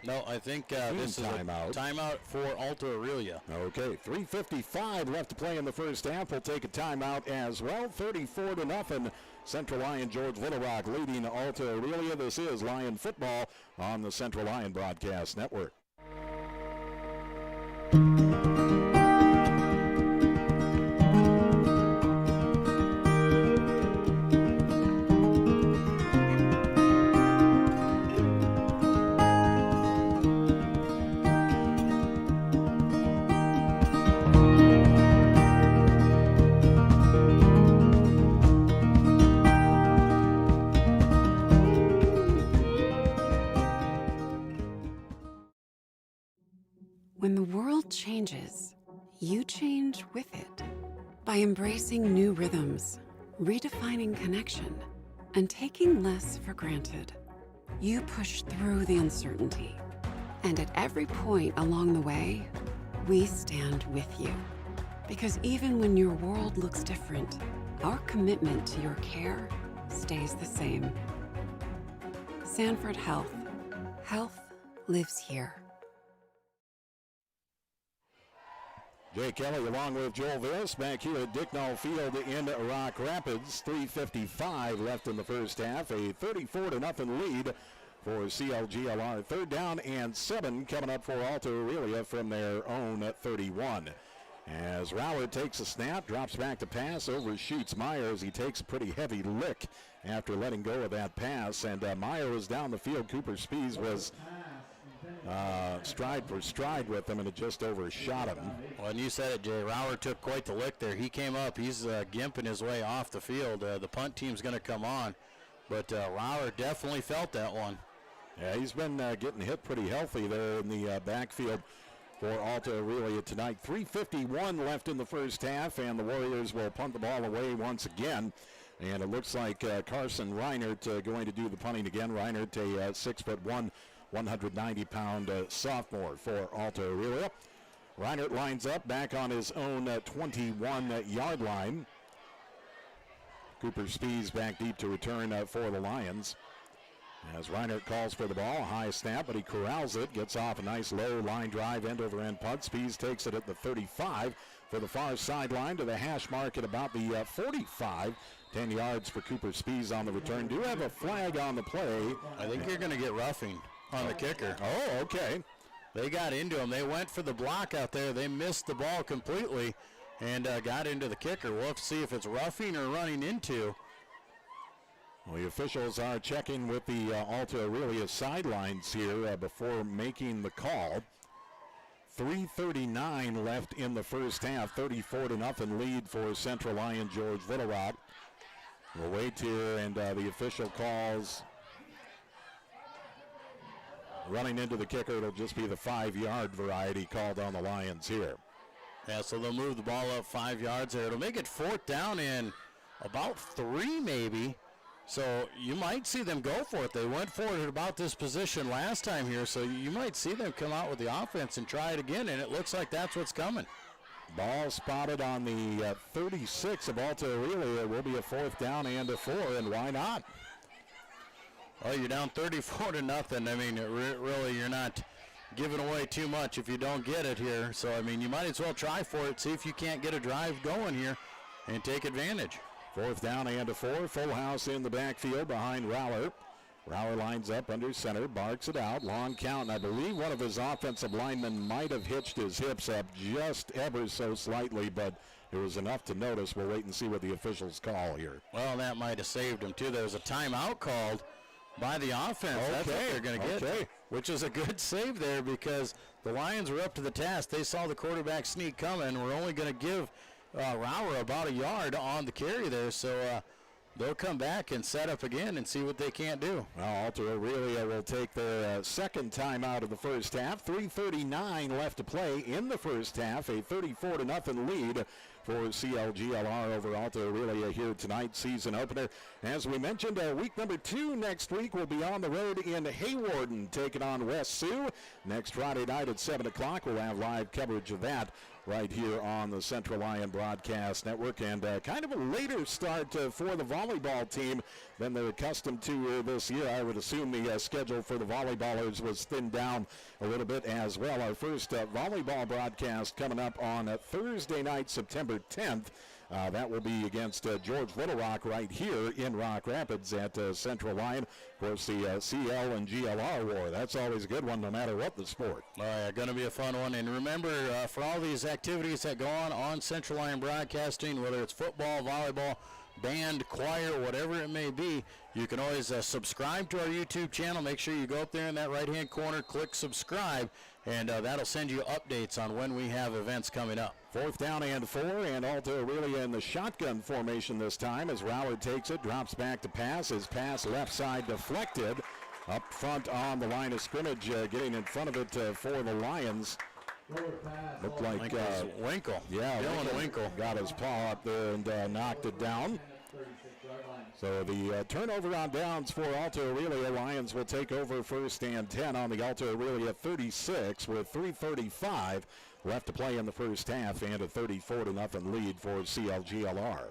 No, I think this is a timeout for Alta Aurelia. Okay, 3:55 left to play in the first half. We'll take a timeout as well. 34-0. Central Lyon George Little Rock leading Alta Aurelia. This is Lion football on the Central Lyon Broadcast Network. When the world changes, you change with it. By embracing new rhythms, redefining connection, and taking less for granted, you push through the uncertainty. And at every point along the way, we stand with you. Because even when your world looks different, our commitment to your care stays the same. Sanford Health. Health lives here. Jay Kelly along with Joel Viss back here at Dicknall Field in Rock Rapids. 3:55 left in the first half. A 34-0 lead for CLGLR. Third down and 7 coming up for Alta Aurelia from their own 31. As Rauer takes a snap, drops back to pass, overshoots Myers. He takes a pretty heavy lick after letting go of that pass. And Meyer was down the field. Cooper Spies was stride for stride with him, and it just overshot him. Well, and you said it, Jay. Rauer took quite the lick there. He came up. He's gimping his way off the field. The punt team's going to come on, but Rauer definitely felt that one. Yeah, he's been getting hit pretty healthy there in the backfield for Alta Aurelia tonight. 3:51 left in the first half, and the Warriors will punt the ball away once again. And it looks like Carson Reinert going to do the punting again. Reinert, a 6'1", 190-pound sophomore for Alta Aurelia. Reinert lines up back on his own 21-yard line. Cooper Spies back deep to return for the Lions. As Reinert calls for the ball, high snap, but he corrals it, gets off a nice low line drive, end-over-end punt. Spies takes it at the 35 for the far sideline to the hash mark at about the 45. 10 yards for Cooper Spies on the return. Do have a flag on the play. I think you're going to get roughing on the kicker. Oh, okay. they got into him. They went for the block out there. They missed the ball completely and got into the kicker. We'll have to see if it's roughing or running into. Well, the officials are checking with the Alta Aurelia sidelines here before making the call. 3:39 left in the first half. 34-0 lead for Central Lyon George Little Rock. We'll wait here, and the official calls. Running into the kicker, it'll just be the 5-yard variety called on the Lions here. Yeah, so they'll move the ball up 5 yards there. It'll make it 4th down in about 3 maybe. So you might see them go for it. They went for it at about this position last time here, so you might see them come out with the offense and try it again, and it looks like that's what's coming. Ball spotted on the 36 of Alta Aurelia. It will be a 4th down and a 4, and why not? Well, you're down 34-0. I mean, really, you're not giving away too much if you don't get it here. So, I mean, you might as well try for it, see if you can't get a drive going here and take advantage. 4th down and a 4. Full house in the backfield behind Rauer. Rauer lines up under center, barks it out. Long count, and I believe one of his offensive linemen might have hitched his hips up just ever so slightly, but it was enough to notice. We'll wait and see what the officials call here. Well, that might have saved him, too. There was a timeout called by the offense. Okay. That's what they're going to get, which is a good save there because the Lions were up to the task. They saw the quarterback sneak coming. We're only going to give Rauer about a yard on the carry there, so they'll come back and set up again and see what they can't do. Well, Alta Aurelia will take their second time out of the first half. 3:39 left to play in the first half. A 34-0 lead for CLGLR over Alta Aurelia here tonight, season opener. As we mentioned, week number 2 next week will be on the road in Haywarden, taking on West Sioux. Next Friday night at 7 o'clock, we'll have live coverage of that right here on the Central Lyon Broadcast Network. And kind of a later start for the volleyball team than they're accustomed to this year. I would assume the schedule for the volleyballers was thinned down a little bit as well. Our first volleyball broadcast coming up on Thursday night, September 10th. That will be against George Little Rock right here in Rock Rapids at Central Lyon. Of course, the CL and GLR war. That's always a good one no matter what the sport. Oh, yeah, going to be a fun one. And remember, for all these activities that go on Central Lyon Broadcasting, whether it's football, volleyball, band, choir, whatever it may be, you can always subscribe to our YouTube channel. Make sure you go up there in that right-hand corner, click subscribe, and that'll send you updates on when we have events coming up. 4th down and 4, and Alta Aurelia in the shotgun formation this time as Rauer takes it, drops back to pass. His pass left side deflected. Up front on the line of scrimmage, getting in front of it for the Lions. Looked like Winkle. Yeah, Dylan Winkle got his paw up there and knocked it down. So the turnover on downs for Alta Aurelia. Lions will take over 1st and 10 on the Alta Aurelia 36 with 3:35 left to play in the first half and a 34-0 lead for CLGLR.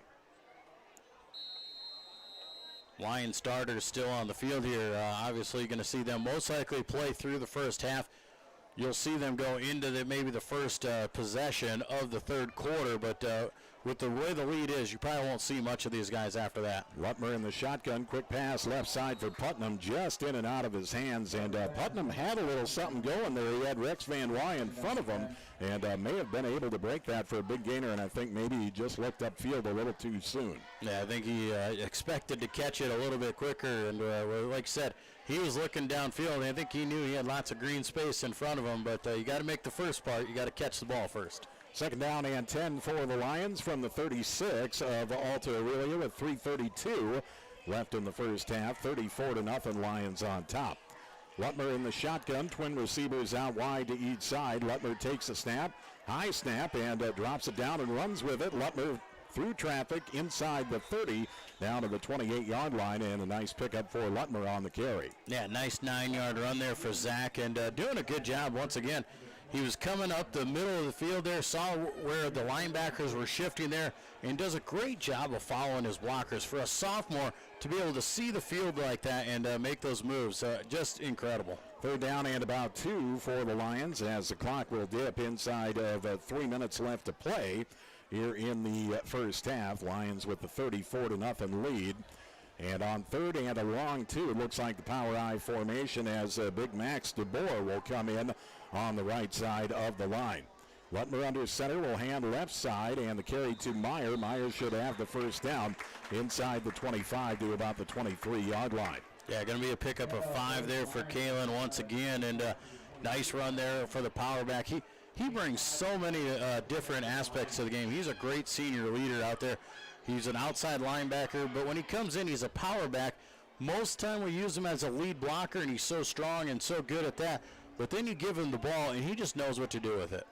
Lion starters still on the field here. Obviously, you're going to see them most likely play through the first half. You'll see them go into maybe the first possession of the third quarter, but with the way the lead is, you probably won't see much of these guys after that. Lutmer in the shotgun, quick pass left side for Putnam, just in and out of his hands, and Putnam had a little something going there. He had Rex Van Wy in front of him, and may have been able to break that for a big gainer, and I think maybe he just looked upfield a little too soon. Yeah, I think he expected to catch it a little bit quicker, and like I said, he was looking downfield, and I think he knew he had lots of green space in front of him, but you got to make the first part. You got to catch the ball first. 2nd down and 10 for the Lions from the 36 of Alta Aurelia with 3:32 left in the first half. 34-0 Lions on top. Lutmer in the shotgun, twin receivers out wide to each side. Lutmer takes a snap, high snap, and drops it down and runs with it. Lutmer through traffic inside the 30 down to the 28-yard line, and a nice pickup for Lutmer on the carry. Yeah, nice 9-yard run there for Zach, and doing a good job once again. He was coming up the middle of the field there, saw where the linebackers were shifting there, and does a great job of following his blockers. For a sophomore to be able to see the field like that and make those moves, just incredible. 3rd down and about 2 for the Lions as the clock will dip inside of 3 minutes left to play here in the first half. Lions with the 34-0 lead. And on third and a long 2, it looks like the power I formation as Big Max DeBoer will come in on the right side of the line. Lutmer under center will hand left side, and the carry to Meyer. Meyer should have the first down inside the 25 to about the 23-yard line. Yeah, going to be a pickup of 5 there for Kalen once again, and nice run there for the power back. He brings so many different aspects to the game. He's a great senior leader out there. He's an outside linebacker, but when he comes in, he's a power back. Most time we use him as a lead blocker, and he's so strong and so good at that. But then you give him the ball, and he just knows what to do with it.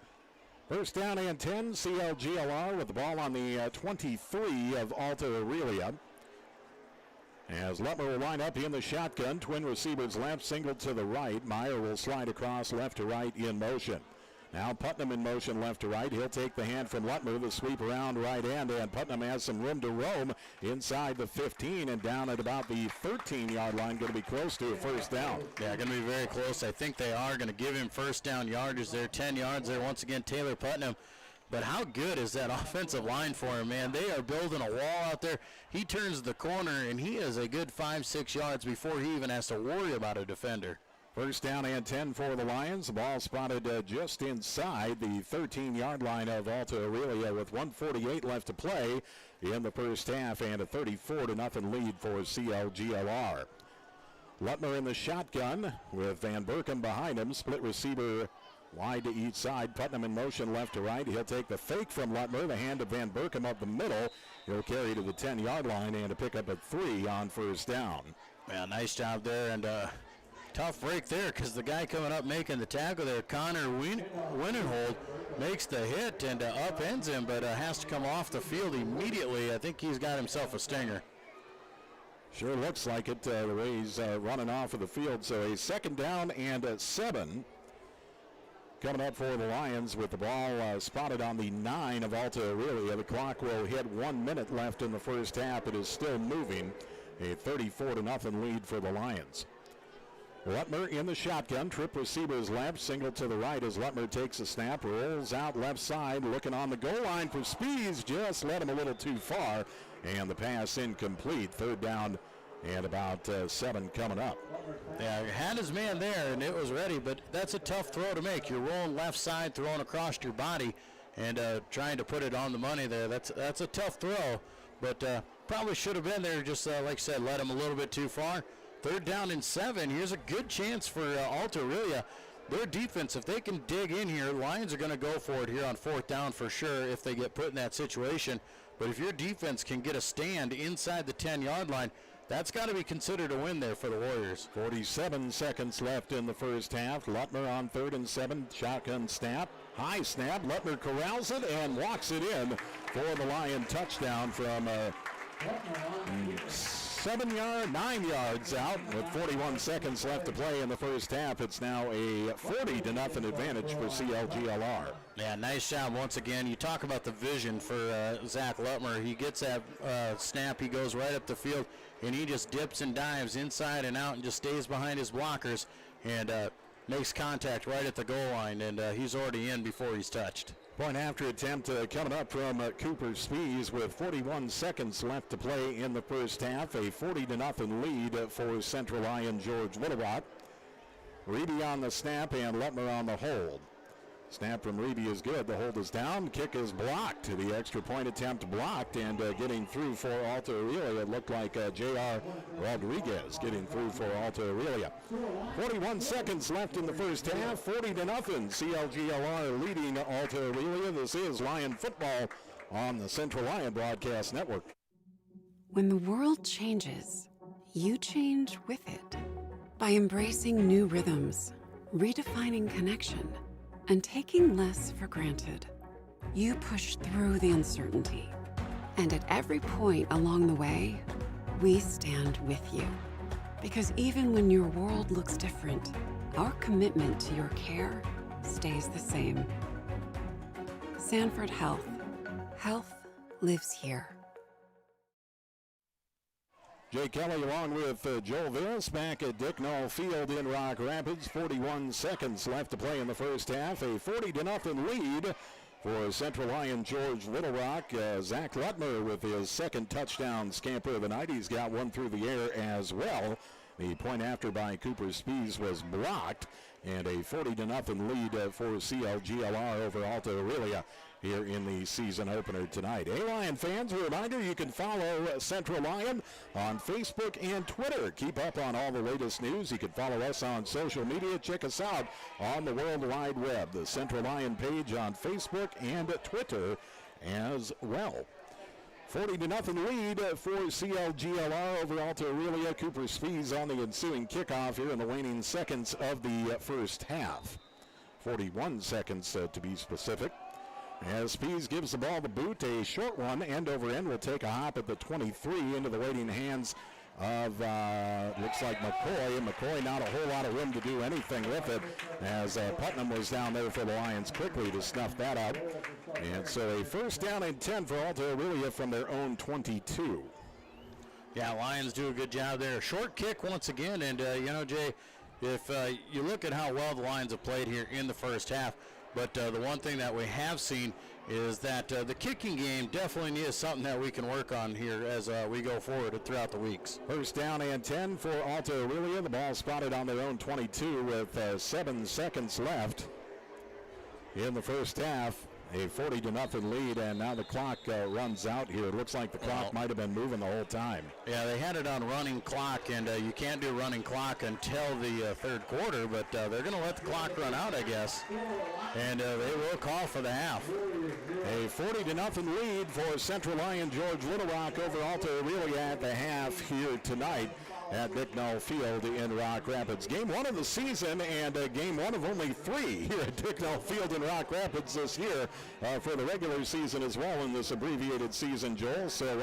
First down and 10, CLGLR with the ball on the 23 of Alta Aurelia. As Lutmer will line up in the shotgun, twin receivers left, single to the right. Meyer will slide across left to right in motion. Now Putnam in motion left to right. He'll take the hand from Lutmer, the sweep around right end, and Putnam has some room to roam inside the 15 and down at about the 13-yard line, going to be close to a first down. Yeah, going to be very close. I think they are going to give him first down yardage there, 10 yards there. Once again, Taylor Putnam. But how good is that offensive line for him, man? They are building a wall out there. He turns the corner, and he is a good 5-6 yards before he even has to worry about a defender. First down and 10 for the Lions. The ball spotted just inside the 13-yard line of Alta Aurelia with 1:48 left to play in the first half and a 34-0 lead for CLGLR. Lutmer in the shotgun with Van Berkem behind him. Split receiver wide to each side. Putnam in motion left to right. He'll take the fake from Lutmer. The hand of Van Berkem up the middle. He'll carry to the 10-yard line and a pickup at 3 on first down. Yeah, nice job there, and tough break there because the guy coming up making the tackle there, Connor Winenhold, makes the hit and upends him, but has to come off the field immediately. I think he's got himself a stinger. Sure looks like it, the way he's running off of the field. So a second down and 7 coming up for the Lions with the ball spotted on the 9 of Alta Aurelia. The clock will hit 1 minute left in the first half. It is still moving. A 34-0 lead for the Lions. Lutmer in the shotgun, trip receivers left, single to the right as Lutmer takes a snap, rolls out left side, looking on the goal line for Spees, just led him a little too far, and the pass incomplete. Third down and about 7 coming up. Yeah, had his man there, and it was ready, but that's a tough throw to make. You're rolling left side, throwing across your body, and trying to put it on the money there. That's a tough throw, but probably should have been there, just like I said, led him a little bit too far. Third down and 7. Here's a good chance for Alta Aurelia. Their defense, if they can dig in here, Lions are going to go for it here on fourth down for sure if they get put in that situation. But if your defense can get a stand inside the 10-yard line, that's got to be considered a win there for the Warriors. 47 seconds left in the first half. Lutmer on 3rd and 7. Shotgun snap. High snap. Lutmer corrals it and walks it in for the Lion touchdown from 9 yards out with 41 seconds left to play in the first half. It's now a 40-0 advantage for CLGLR. Yeah, nice job once again. You talk about the vision for Zach Lutmer. He gets that snap. He goes right up the field, and he just dips and dives inside and out and just stays behind his blockers and makes contact right at the goal line, and he's already in before he's touched. Point after attempt coming up from Cooper Spees with 41 seconds left to play in the first half. A 40-0 lead for Central Lyon George Littlebrock. Reedy on the snap and Lutmer on the hold. Snap from Reedy is good. The hold is down. Kick is blocked. The extra point attempt blocked, and getting through for Alta Aurelia. It looked like J.R. Rodriguez getting through for Alta Aurelia. 41 seconds left in the first half. 40-0. CLGLR leading Alta Aurelia. This is Lion football on the Central Lyon Broadcast Network. When the world changes, you change with it. By embracing new rhythms, redefining connection, and taking less for granted, you push through the uncertainty. And at every point along the way, we stand with you. Because even when your world looks different, our commitment to your care stays the same. Sanford Health. Health lives here. Jay Kelly along with Joel Villas back at Dick Knoll Field in Rock Rapids. 41 seconds left to play in the first half. A 40-0 lead For Central Lyon George Little Rock, Zach Lutmer with his second touchdown scamper of the night. He's got one through the air as well. The point after by Cooper Spees was blocked, and a 40-0 lead for CLGLR over Alta Aurelia here in the season opener tonight. Hey, Lion fans, a reminder, you can follow Central Lyon on Facebook and Twitter. Keep up on all the latest news. You can follow us on social media. Check us out on the World Wide Web, the Central Lyon page on Facebook and Twitter as well. 40-0 lead for CLGLR over Alta Aurelia. Cooper Spees on the ensuing kickoff here in the waning seconds of the first half. 41 seconds to be specific. As Spees gives the ball the boot, a short one, end over end, will take a hop at the 23 into the waiting hands of, looks like McCoy. And McCoy not a whole lot of room to do anything with it, as Putnam was down there for the Lions quickly to snuff that out. And so a first down and 10 for Alta Aurelia from their own 22. Yeah, Lions do a good job there. Short kick once again, and, Jay, if you look at how well the Lions have played here in the first half, but the one thing that we have seen is that the kicking game definitely is something that we can work on here as we go forward throughout the weeks. First down and 10 for Alta Aurelia. The ball spotted on their own 22 with 7 seconds left in the first half. A 40-0 lead, and now the clock runs out here. It looks like the clock might have been moving the whole time. Yeah, they had it on running clock, and you can't do running clock until the third quarter, but they're going to let the clock run out, I guess, and they will call for the half. A 40-0 lead for Central Lyon George Little Rock over Alta Aurelia at the half here tonight at Bicknell Field in Rock Rapids. Game one of the season, and game one of only 3 here at Bicknell Field in Rock Rapids this year for the regular season as well in this abbreviated season, Joel. So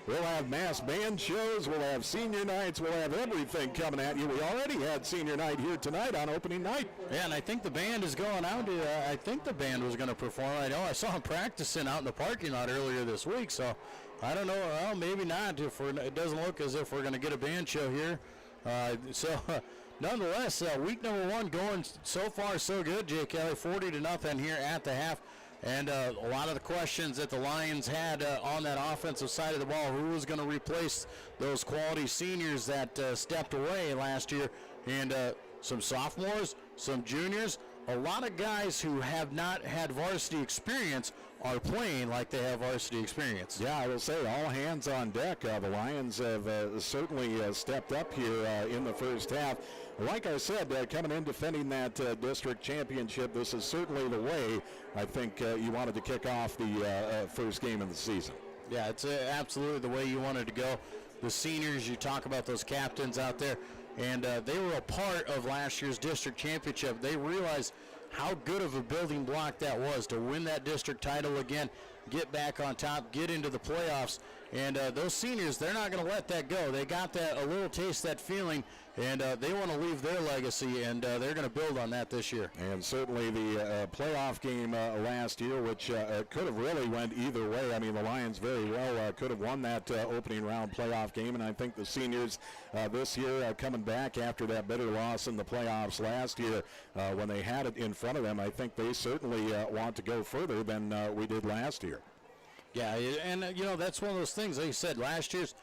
we'll have mass band shows, we'll have senior nights, we'll have everything coming at you. We already had senior night here tonight on opening night. Yeah, and I think the band is going out. I think the band was going to perform. I know I saw them practicing out in the parking lot earlier this week, so I don't know. Well, maybe not. It doesn't look as if we're going to get a band show here. Nonetheless, week number 1 going so far so good, Jay Kelly. 40-0 here at the half. And a lot of the questions that the Lions had on that offensive side of the ball, who was going to replace those quality seniors that stepped away last year, and some sophomores, some juniors, a lot of guys who have not had varsity experience are playing like they have varsity experience. Yeah, I will say all hands on deck. The Lions have certainly stepped up here in the first half. Like I said, coming in defending that district championship, this is certainly the way I think you wanted to kick off the first game of the season. Yeah, it's absolutely the way you wanted to go. The seniors, you talk about those captains out there, and they were a part of last year's district championship. They realized how good of a building block that was to win that district title again, get back on top, get into the playoffs. And those seniors, they're not going to let that go. They got that a little taste, that feeling, and they want to leave their legacy, and they're going to build on that this year. And certainly the playoff game last year, which could have really went either way. I mean, the Lions very well could have won that opening round playoff game, and I think the seniors this year coming back after that bitter loss in the playoffs last year when they had it in front of them, I think they certainly want to go further than we did last year. Yeah, and that's one of those things. Like you said, last year's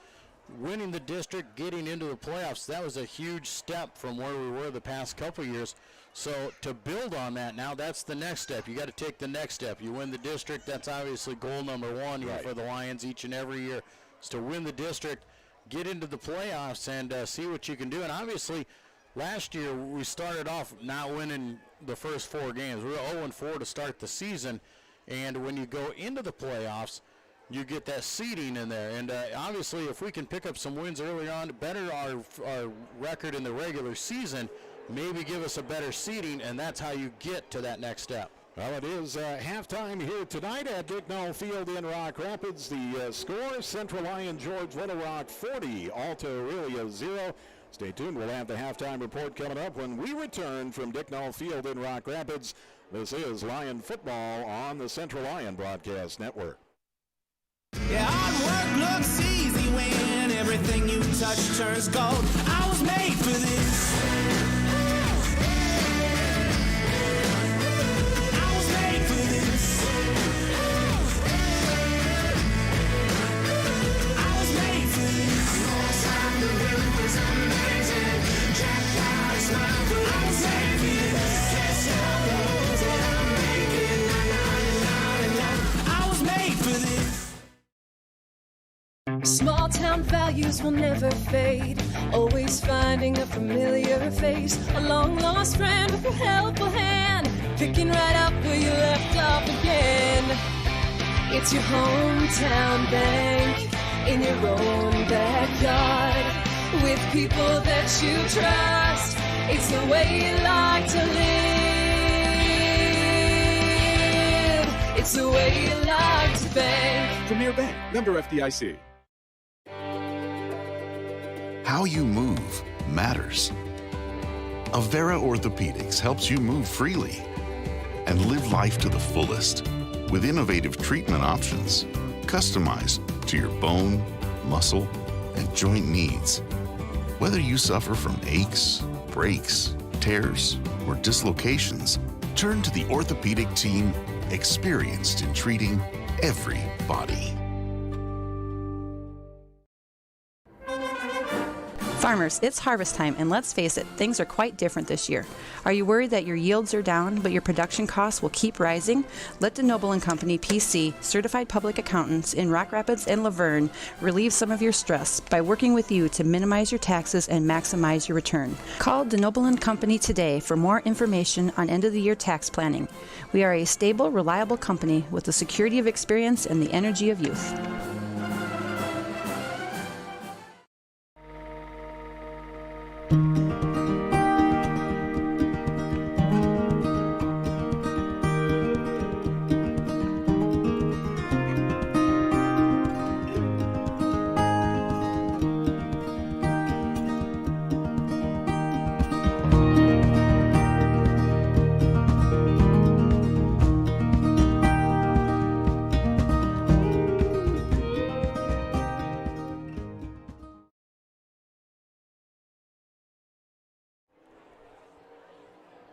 winning the district, getting into the playoffs, that was a huge step from where we were the past couple years. So to build on that now, that's the next step. You got to take the next step. You win the district, that's obviously goal number 1 right. For the Lions each and every year, is to win the district, get into the playoffs, and see what you can do. And obviously, last year we started off not winning the first 4 games. We were 0-4 to start the season. And when you go into the playoffs, you get that seeding in there. And obviously, if we can pick up some wins early on, better our record in the regular season, maybe give us a better seeding, and that's how you get to that next step. Well, it is halftime here tonight at Bicknell Field in Rock Rapids. The score, Central Lyon George Little Rock 40, Alta Aurelia 0. Stay tuned. We'll have the halftime report coming up when we return from Bicknell Field in Rock Rapids. This is Lion Football on the Central Lyon Broadcast Network. Yeah, hard work looks easy when everything you touch turns gold. I was made for this. I was made for this. values will never fade. Always finding a familiar face, a long lost friend with a helpful hand, picking right up where you left off again. It's your hometown bank, in your own backyard, with people that you trust. It's the way you like to live. It's the way you like to bank. Premier Bank, member FDIC. How you move matters. Avera Orthopedics helps you move freely and live life to the fullest with innovative treatment options customized to your bone, muscle, and joint needs. Whether you suffer from aches, breaks, tears, or dislocations, turn to the orthopedic team experienced in treating every body. Farmers, it's harvest time, and let's face it, things are quite different this year. Are you worried that your yields are down, but your production costs will keep rising? Let DeNoble & Company, PC, certified public accountants in Rock Rapids and Laverne, relieve some of your stress by working with you to minimize your taxes and maximize your return. Call DeNoble & Company today for more information on end-of-the-year tax planning. We are a stable, reliable company with the security of experience and the energy of youth.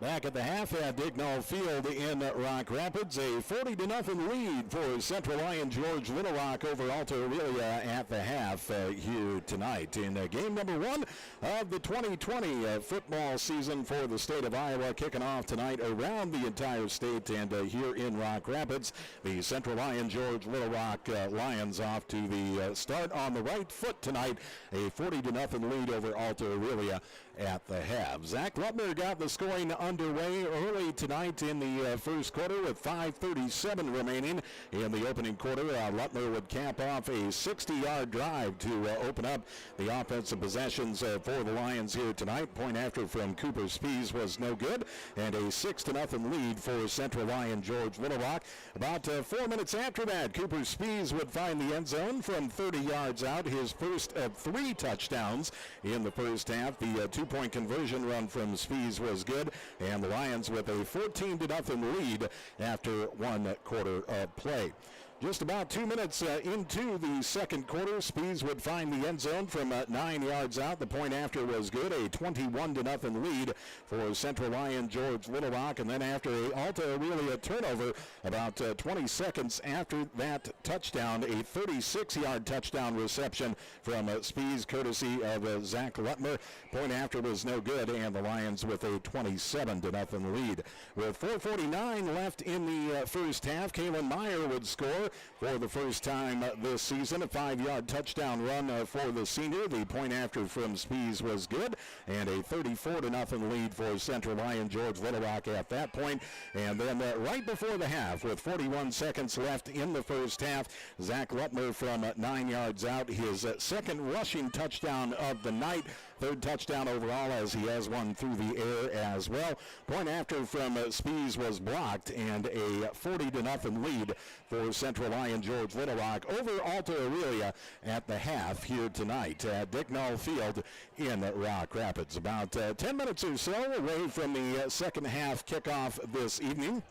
Back at the half at Dignall Field in Rock Rapids, a 40-0 lead for Central Lyon George Little Rock over Alta Aurelia at the half here tonight. In game number one of the 2020 football season for the state of Iowa, kicking off tonight around the entire state and here in Rock Rapids, the Central Lyon George Little Rock Lions off to the start on the right foot tonight, a 40-0 lead over Alta Aurelia at the half. Zach Lutner got the scoring underway early tonight in the first quarter with 5:37 remaining in the opening quarter. Lutner would cap off a 60-yard drive to open up the offensive possessions for the Lions here tonight. Point after from Cooper Spees was no good, and a 6-0 lead for Central Lyon George Little Rock. About 4 minutes after that, Cooper Spees would find the end zone from 30 yards out, his first of 3 touchdowns in the first half. The two-point conversion run from Spees was good, and the Lions with a 14-0 lead after 1 quarter of play. Just about 2 minutes into the second quarter, Spees would find the end zone from 9 yards out. The point after was good, a 21-0 lead for Central Lyon George Little Rock. And then after a Alta Aurelia turnover, about 20 seconds after that touchdown, a 36-yard touchdown reception from Spees, courtesy of Zach Lutmer. Point after was no good, and the Lions with a 27-0 lead. With 4:49 left in the first half, Kalen Meyer would score for the first time this season. A 5-yard touchdown run for the senior. The point after from Spees was good, and a 34-0 lead for Central Lyon George Little Rock at that point. And then right before the half, with 41 seconds left in the first half, Zach Lutmer from 9 yards out, his second rushing touchdown of the night. Third touchdown overall, as he has one through the air as well. Point after from Spees was blocked, and a 40-0 lead for Central Lyon George Little Rock over Alta Aurelia at the half here tonight at Dignall Field in Rock Rapids. About 10 minutes or so away from the second half kickoff this evening.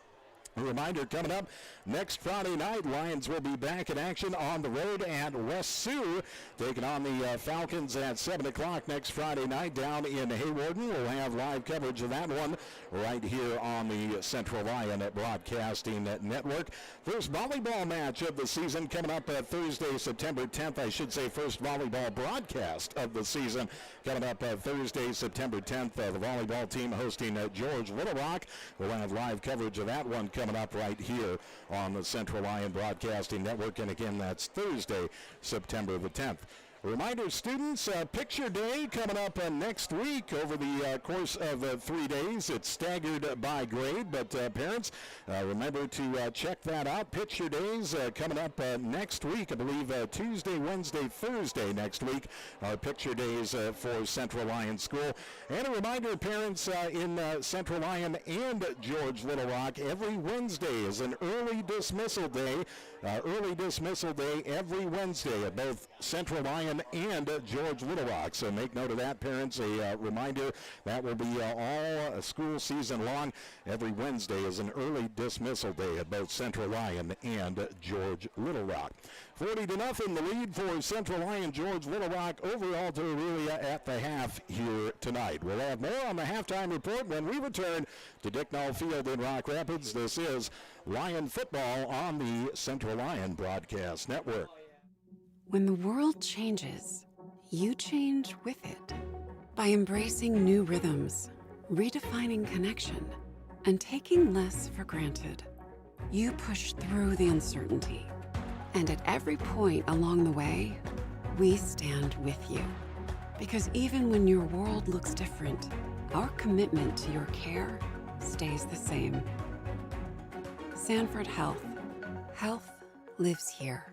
A reminder coming up next Friday night, Lions will be back in action on the road at West Sioux, taking on the Falcons at 7 o'clock next Friday night down in Haywarden. We'll have live coverage of that one right here on the Central Lyon Broadcasting Network. First volleyball match of the season coming up Thursday, September 10th. I should say first volleyball broadcast of the season coming up Thursday, September 10th. The volleyball team hosting George Little Rock. We'll have live coverage of that one coming up right here on the Central Lyon Broadcasting Network. And again, that's Thursday, September the 10th. Reminder, students, picture day coming up next week over the course of 3 days. It's staggered by grade, but parents, remember to check that out. Picture days coming up next week. I believe Tuesday, Wednesday, Thursday next week are picture days for Central Lyon School. And a reminder, parents in Central Lyon and George Little Rock, every Wednesday is an early dismissal day. Early dismissal day every Wednesday at both Central Lyon and George Little Rock. So make note of that, parents. A reminder that will be all school season long. Every Wednesday is an early dismissal day at both Central Lyon and George Little Rock. 40-0, the lead for Central Lyon, George Little Rock over Alta Aurelia at the half here tonight. We'll have more on the halftime report when we return to Dicknall Field in Rock Rapids. This is Lyon Football on the Central Lyon Broadcast Network. When the world changes, you change with it. By embracing new rhythms, redefining connection, and taking less for granted, you push through the uncertainty. And at every point along the way, we stand with you. Because even when your world looks different, our commitment to your care stays the same. Sanford Health. Health lives here.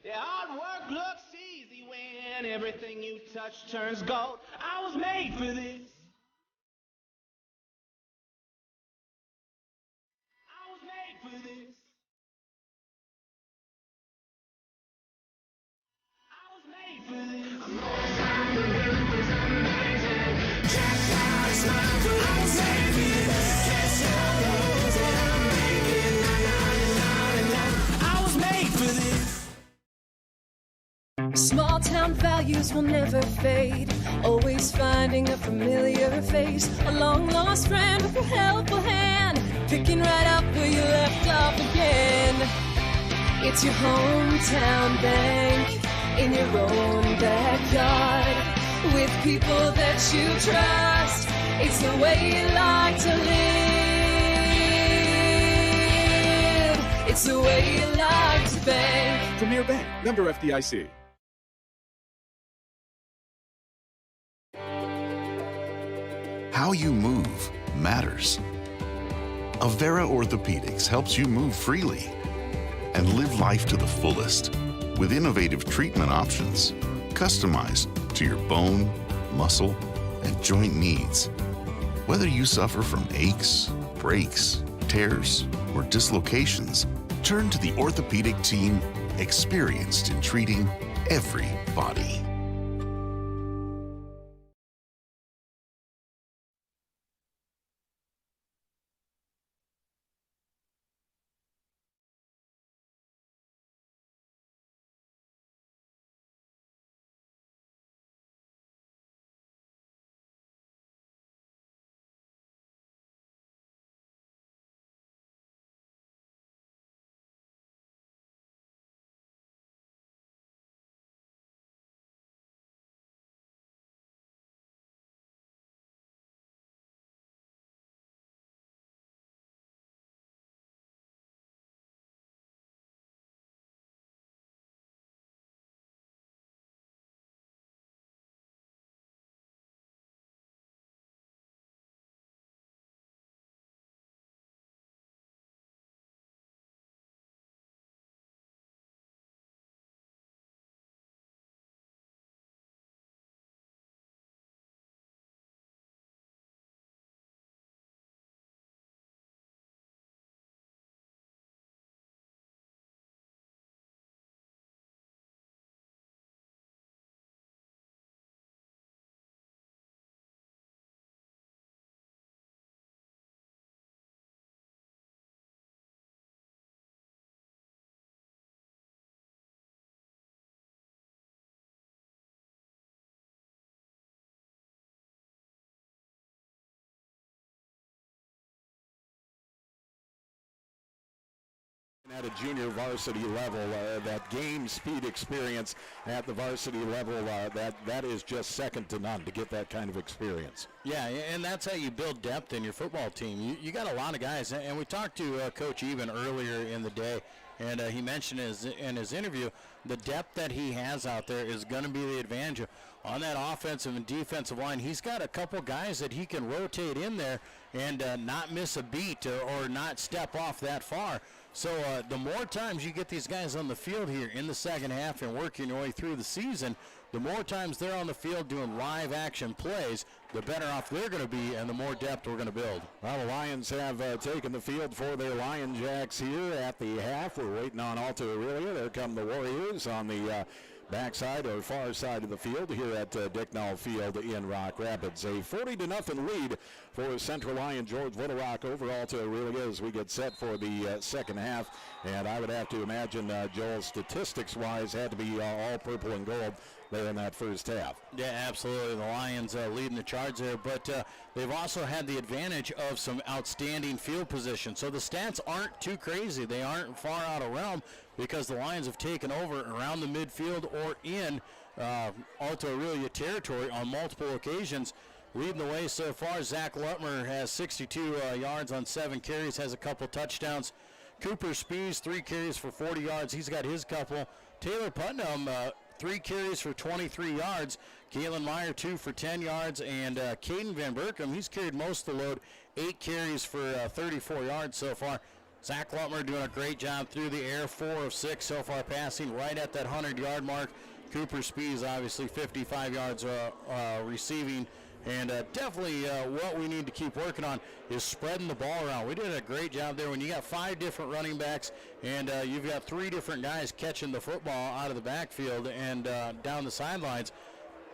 Yeah, hard work looks easy when everything you touch turns gold. I was made for this. I was made for this. Small town values will never fade. Always finding a familiar face. A long lost friend with a helpful hand. Picking right up where you left off again. It's your hometown bank. In your own backyard. With people that you trust. It's the way you like to live. It's the way you like to bank. Premier Bank, member FDIC. How you move matters. Avera Orthopedics helps you move freely and live life to the fullest with innovative treatment options customized to your bone, muscle, and joint needs. Whether you suffer from aches, breaks, tears, or dislocations, turn to the orthopedic team experienced in treating every body. At a junior varsity level, that game speed experience at the varsity level, that is just second to none to get that kind of experience. Yeah, and that's how you build depth in your football team. You got a lot of guys, and we talked to Coach Even earlier in the day. And he mentioned in his interview, the depth that he has out there is going to be the advantage on that offensive and defensive line. He's got a couple guys that he can rotate in there and not miss a beat or not step off that far. So the more times you get these guys on the field here in the second half and working your way through the season, the more times they're on the field doing live action plays, the better off they're going to be and the more depth we're going to build. Well, the Lions have taken the field for their Lion Jacks here at the half. We're waiting on Alta Aurelia. There come the Warriors on the backside or far side of the field here at Dicknall Field in Rock Rapids. A 40-0 lead for Central Lyon George Little Rock over Alta Aurelia as we get set for the second half. And I would have to imagine, Joel, statistics-wise, had to be all purple and gold there in that first half. Yeah, absolutely. The Lions leading the charge there, but they've also had the advantage of some outstanding field position. So the stats aren't too crazy. They aren't far out of realm because the Lions have taken over around the midfield or in Alta Aurelia territory on multiple occasions. Leading the way so far, Zach Lutmer has 62 yards on 7 carries, has a couple touchdowns. Cooper Spees, 3 carries for 40 yards. He's got his couple. Taylor Putnam, 3 carries for 23 yards. Galen Meyer, 2 for 10 yards. And Caden Van Berkom, he's carried most of the load, 8 carries for 34 yards so far. Zach Lutmer doing a great job through the air, 4 of 6 so far passing, right at that 100-yard mark. Cooper Spees, obviously 55 yards receiving. And definitely what we need to keep working on is spreading the ball around. We did a great job there when you got 5 different running backs and you've got 3 different guys catching the football out of the backfield and down the sidelines.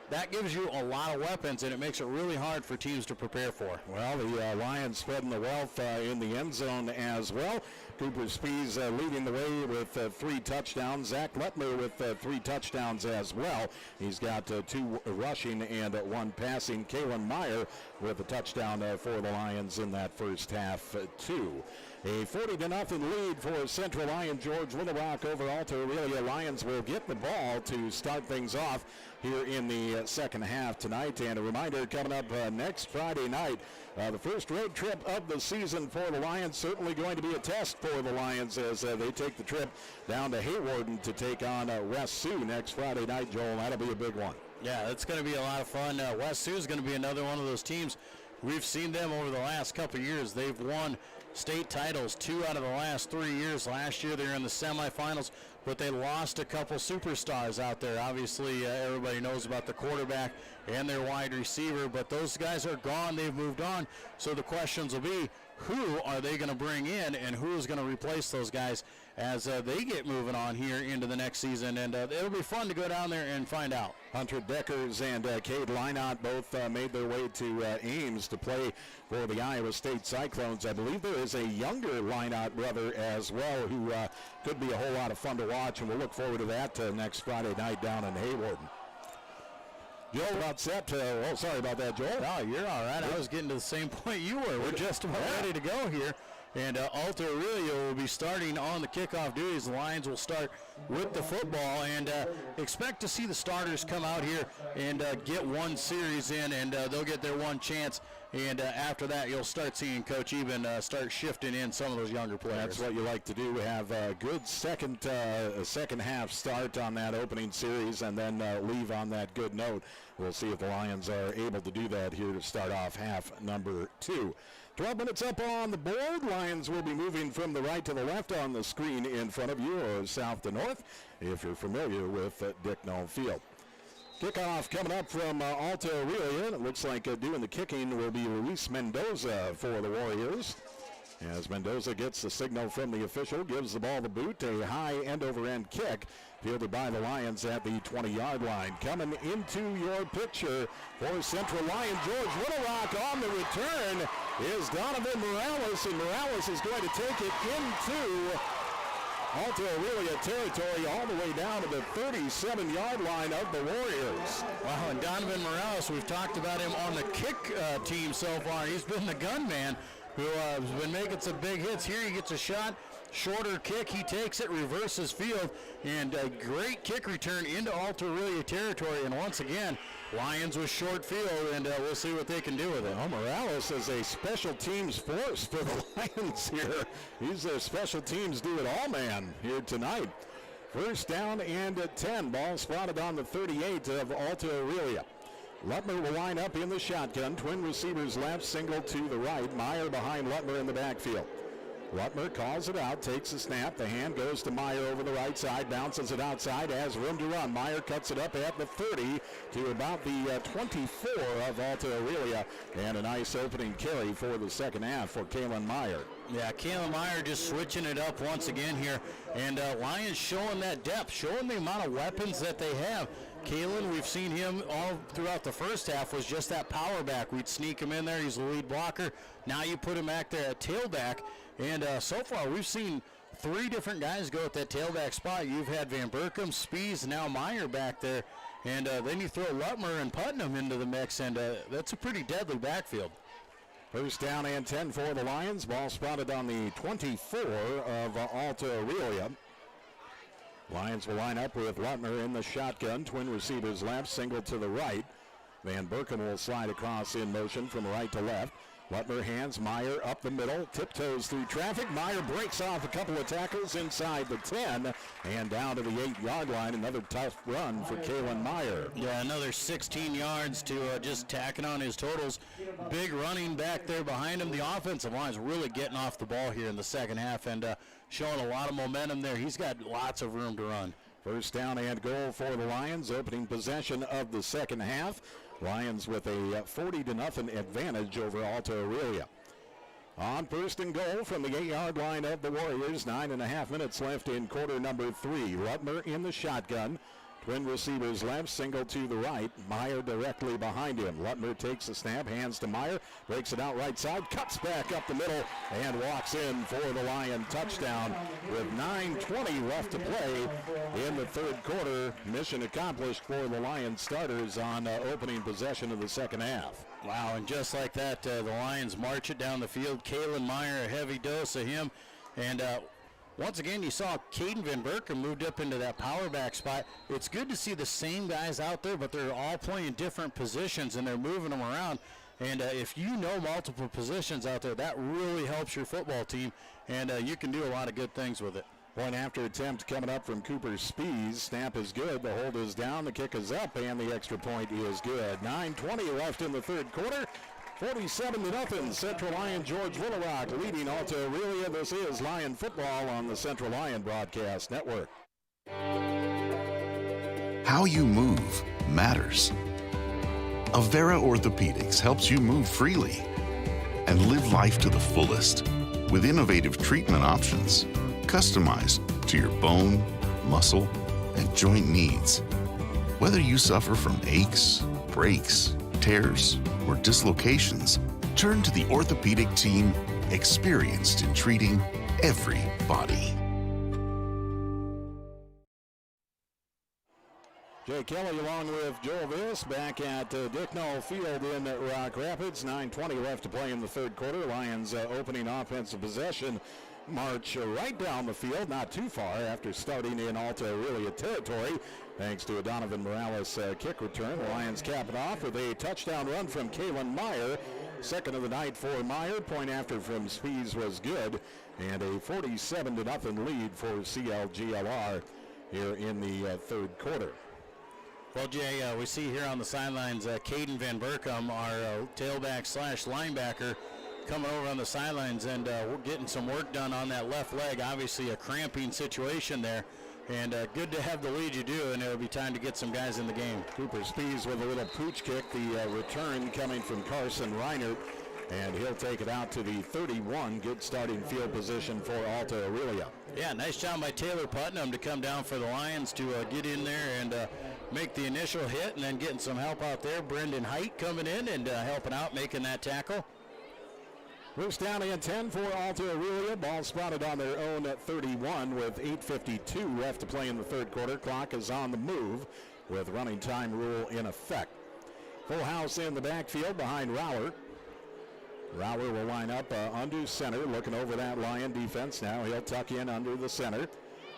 That gives you a lot of weapons, and it makes it really hard for teams to prepare for. Well, the Lions spreading the wealth in the end zone as well. Cooper Spees leading the way with 3 touchdowns. Zach Lutmer with 3 touchdowns as well. He's got 2 rushing and 1 passing. Kalen Meyer with a touchdown for the Lions in that first half, too. A 40-0 lead for Central Lyon George Little Rock over Alta Aurelia. Lions will get the ball to start things off here in the second half tonight. And a reminder, coming up next Friday night, the first road trip of the season for the Lions. Certainly going to be a test for the Lions as they take the trip down to Hawarden to take on West Sioux next Friday night, Joel. That'll be a big one. Yeah, it's going to be a lot of fun. West Sioux is going to be another one of those teams. We've seen them over the last couple of years. They've won state titles 2 out of the last 3 years. Last year they were in the semifinals, but they lost a couple superstars out there. Obviously, everybody knows about the quarterback and their wide receiver, but those guys are gone. They've moved on. So the questions will be, who are they going to bring in and who is going to replace those guys as they get moving on here into the next season? And it'll be fun to go down there and find out. Hunter Deckers and Cade Lynott both made their way to Ames to play for the Iowa State Cyclones. I believe there is a younger Lynott brother as well who could be a whole lot of fun to watch, and we'll look forward to that next Friday night down in Hawarden. Joel, about set. Sorry about that, Joel. Oh, you're all right. I was getting to the same point you were. We're just about ready to go here. And Alta Aurelia will be starting on the kickoff duties. The Lions will start with the football, and expect to see the starters come out here and get one series in, and they'll get their one chance. And after that, you'll start seeing Coach Eben start shifting in some of those younger players. That's what you like to do. Have a good second half start on that opening series, and then leave on that good note. We'll see if the Lions are able to do that here to start off half number 2. 12 minutes up on the board. Lions will be moving from the right to the left on the screen in front of you, or south to north, if you're familiar with Dicknall Field. Kickoff coming up from Alta Aurelia. It looks like doing the kicking will be Luis Mendoza for the Warriors. As Mendoza gets the signal from the official, gives the ball the boot, a high end-over-end kick fielded by the Lions at the 20-yard line. Coming into your picture for Central Lyon George Little Rock on the return is Donovan Morales, and Morales is going to take it into Alta Aurelia territory all the way down to the 37-yard line of the Warriors. Wow, and Donovan Morales, we've talked about him on the kick team so far. He's been the gunman who has been making some big hits. Here he gets a shot shorter kick. He takes it, reverses field, and a great kick return into Alta Aurelia territory. And once again, Lions with short field, and we'll see what they can do with it. Well, Morales is a special teams force for the Lions here. He's their special teams do-it-all man here tonight. First down and 10. Ball spotted on the 38 of Alta Aurelia. Lutmer will line up in the shotgun. Twin receivers left, single to the right. Meyer behind Lutmer in the backfield. Lutmer calls it out, takes the snap. The hand goes to Meyer over the right side, bounces it outside, has room to run. Meyer cuts it up at the 30 to about the 24 of Alta Aurelia. And a nice opening carry for the second half for Kalen Meyer. Yeah, Kalen Meyer just switching it up once again here. And Lions showing that depth, showing the amount of weapons that they have. Kalen, we've seen him all throughout the first half, was just that power back. We'd sneak him in there. He's the lead blocker. Now you put him back there at tailback. And so far, we've seen 3 different guys go at that tailback spot. You've had Van Berkom, Spies, now Meyer back there. And then you throw Lutmer and Putnam into the mix, and that's a pretty deadly backfield. First down and 10 for the Lions. Ball spotted on the 24 of Alta Aurelia. Lions will line up with Lutmer in the shotgun. Twin receivers left, single to the right. Van Berkom will slide across in motion from right to left. Lutmer hands Meyer up the middle, tiptoes through traffic. Meyer breaks off a couple of tackles inside the 10 and down to the 8-yard line. Another tough run for Kalen Meyer. Yeah, another 16 yards to just tacking on his totals. Big running back there behind him. The offensive line's really getting off the ball here in the second half and showing a lot of momentum there. He's got lots of room to run. First down and goal for the Lions, opening possession of the second half. Lions with a 40-0 advantage over Alta Aurelia. On first and goal from the 8-yard line of the Warriors, 9.5 minutes left in quarter number 3. Lutmer in the shotgun. Twin receivers left, single to the right. Meyer directly behind him. Lutmer takes the snap, hands to Meyer, breaks it out right side, cuts back up the middle, and walks in for the Lion touchdown with 9:20 left to play in the third quarter. Mission accomplished for the Lion starters on opening possession of the second half. Wow, and just like that, the Lions march it down the field. Kalen Meyer, a heavy dose of him, and once again, you saw Caden Van Berkom moved up into that power back spot. It's good to see the same guys out there, but they're all playing different positions, and they're moving them around. And if you know multiple positions out there, that really helps your football team, and you can do a lot of good things with it. Point after attempt coming up from Cooper Spies. Snap is good, the hold is down, the kick is up, and the extra point is good. 9:20 left in the third quarter. 47-0, Central Lion George Little Rock leading Alta Aurelia. This is Lion Football on the Central Lion Broadcast Network. How you move matters. Avera Orthopedics helps you move freely and live life to the fullest with innovative treatment options customized to your bone, muscle, and joint needs. Whether you suffer from aches, breaks, tears, or dislocations, turn to the orthopedic team experienced in treating every body. Jay Kelly along with Joel Viss back at Dicknall Field in Rock Rapids. 9:20 left to play in the third quarter. Lions opening offensive possession march right down the field, not too far after starting in Alta Aurelia territory. Thanks to a Donovan Morales kick return, the Lions cap it off with a touchdown run from Kalen Meyer. Second of the night for Meyer. Point after from Spies was good. And a 47-0 lead for CLGLR here in the third quarter. Well, Jay, we see here on the sidelines Caden Van Berkom, our tailback slash linebacker, coming over on the sidelines, and we're getting some work done on that left leg. Obviously a cramping situation there, and good to have the lead you do, and it'll be time to get some guys in the game. Cooper Spies with a little pooch kick, the return coming from Carson Reinert, and he'll take it out to the 31. Good starting field position for Alta Aurelia. Yeah, nice job by Taylor Putnam to come down for the Lions to get in there and make the initial hit, and then getting some help out there. Brendan Height coming in and helping out, making that tackle. First down and 10 for Alta Aurelia. Ball spotted on their own at 31 with 8:52 left to play in the third quarter. Clock is on the move with running time rule in effect. Full house in the backfield behind Rowler. Rauer will line up under center, looking over that Lion defense now. He'll tuck in under the center.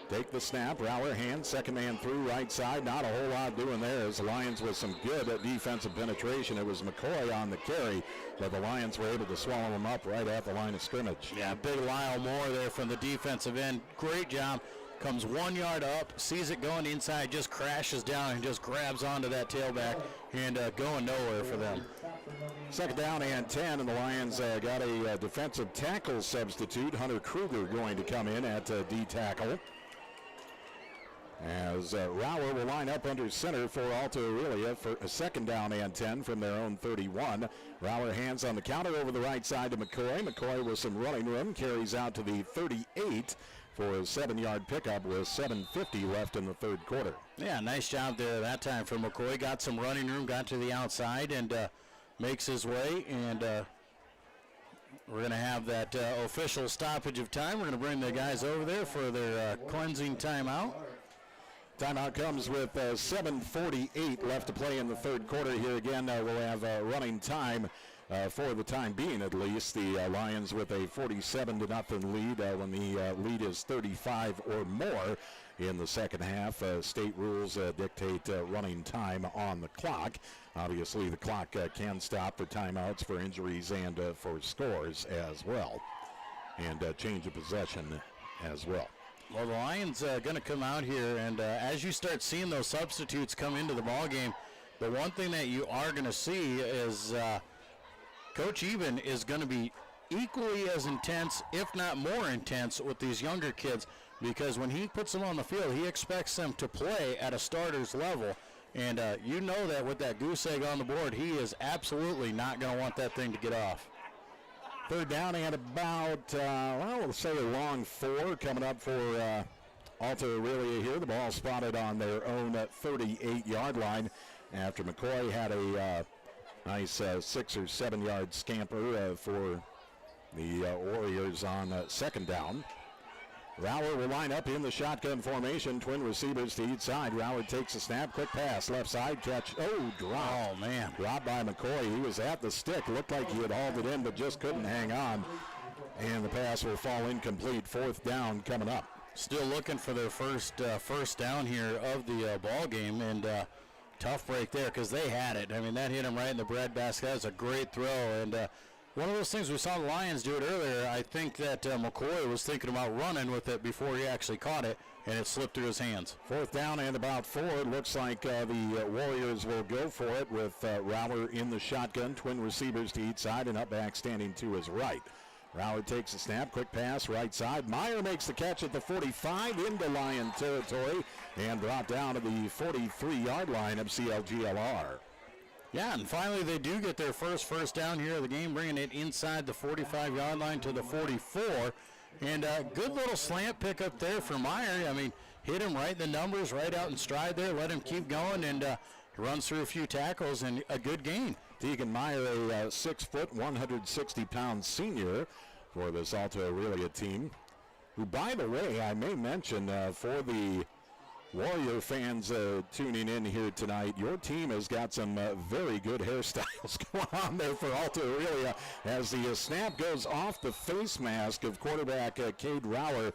Take the snap. Rauer hands, second man through, right side. Not a whole lot doing there as the Lions with some good defensive penetration. It was McCoy on the carry, but the Lions were able to swallow him up right at the line of scrimmage. Yeah, big Lyle Moore there from the defensive end. Great job. Comes 1 yard up, sees it going inside, just crashes down and just grabs onto that tailback and going nowhere for them. Second down and 10, and the Lions got a defensive tackle substitute. Hunter Kruger going to come in at D tackle. As Rauer will line up under center for Alta Aurelia for a second down and 10 from their own 31. Rauer hands on the counter over the right side to McCoy. McCoy with some running room carries out to the 38 for a 7-yard pickup with 7:50 left in the third quarter. Yeah, nice job there that time for McCoy. Got some running room, got to the outside, and makes his way. And we're going to have that official stoppage of time. We're going to bring the guys over there for their cleansing timeout. Timeout comes with 7:48 left to play in the third quarter. Here again, we'll have running time for the time being, at least. The Lions with a 47-0 lead when the lead is 35 or more in the second half. State rules dictate running time on the clock. Obviously, the clock can stop for timeouts, for injuries, and for scores as well, and change of possession as well. Well, the Lions going to come out here, and as you start seeing those substitutes come into the ball game, the one thing that you are going to see is Coach Eben is going to be equally as intense, if not more intense, with these younger kids, because when he puts them on the field, he expects them to play at a starter's level. And you know that with that goose egg on the board, he is absolutely not going to want that thing to get off. Third down and about, we'll say a long 4 coming up for Alta Aurelia here. The ball spotted on their own 38-yard line after McCoy had a nice 6 or 7 yard scamper for the Warriors on second down. Rauer will line up in the shotgun formation. Twin receivers to each side. Rauer takes a snap. Quick pass. Left side catch. Drop. Oh, man. Dropped by McCoy. He was at the stick. Looked like he had hauled it in, but just couldn't hang on. And the pass will fall incomplete. Fourth down coming up. Still looking for their first down here of the ball game. And tough break there because they had it. I mean, that hit him right in the breadbasket. That was a great throw. And one of those things, we saw the Lions do it earlier. I think that McCoy was thinking about running with it before he actually caught it, and it slipped through his hands. Fourth down and about 4. It looks like the Warriors will go for it with Rauer in the shotgun. Twin receivers to each side, and up back standing to his right. Rauer takes a snap. Quick pass right side. Meyer makes the catch at the 45 into Lion territory and brought down to the 43-yard line of CLGLR. Yeah, and finally they do get their first down here of the game, bringing it inside the 45-yard line to the 44. And a good little slant pickup there for Meyer. I mean, hit him right in the numbers, right out in stride there, let him keep going, and runs through a few tackles and a good gain. Deegan Meyer, a 6 foot, 160-pound senior for this Alta Aurelia team, who, by the way, I may mention for the Warrior fans tuning in here tonight, your team has got some very good hairstyles going on there for Alta Aurelia as the snap goes off the face mask of quarterback Cade Rauer.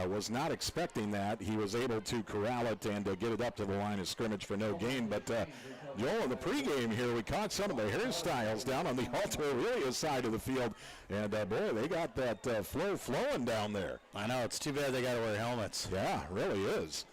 Was not expecting that. He was able to corral it and get it up to the line of scrimmage for no gain. But Joel, in the pregame here, we caught some of the hairstyles down on the Alta Aurelia side of the field. And, boy, they got that flow flowing down there. I know. It's too bad they got to wear helmets. Yeah, it really is.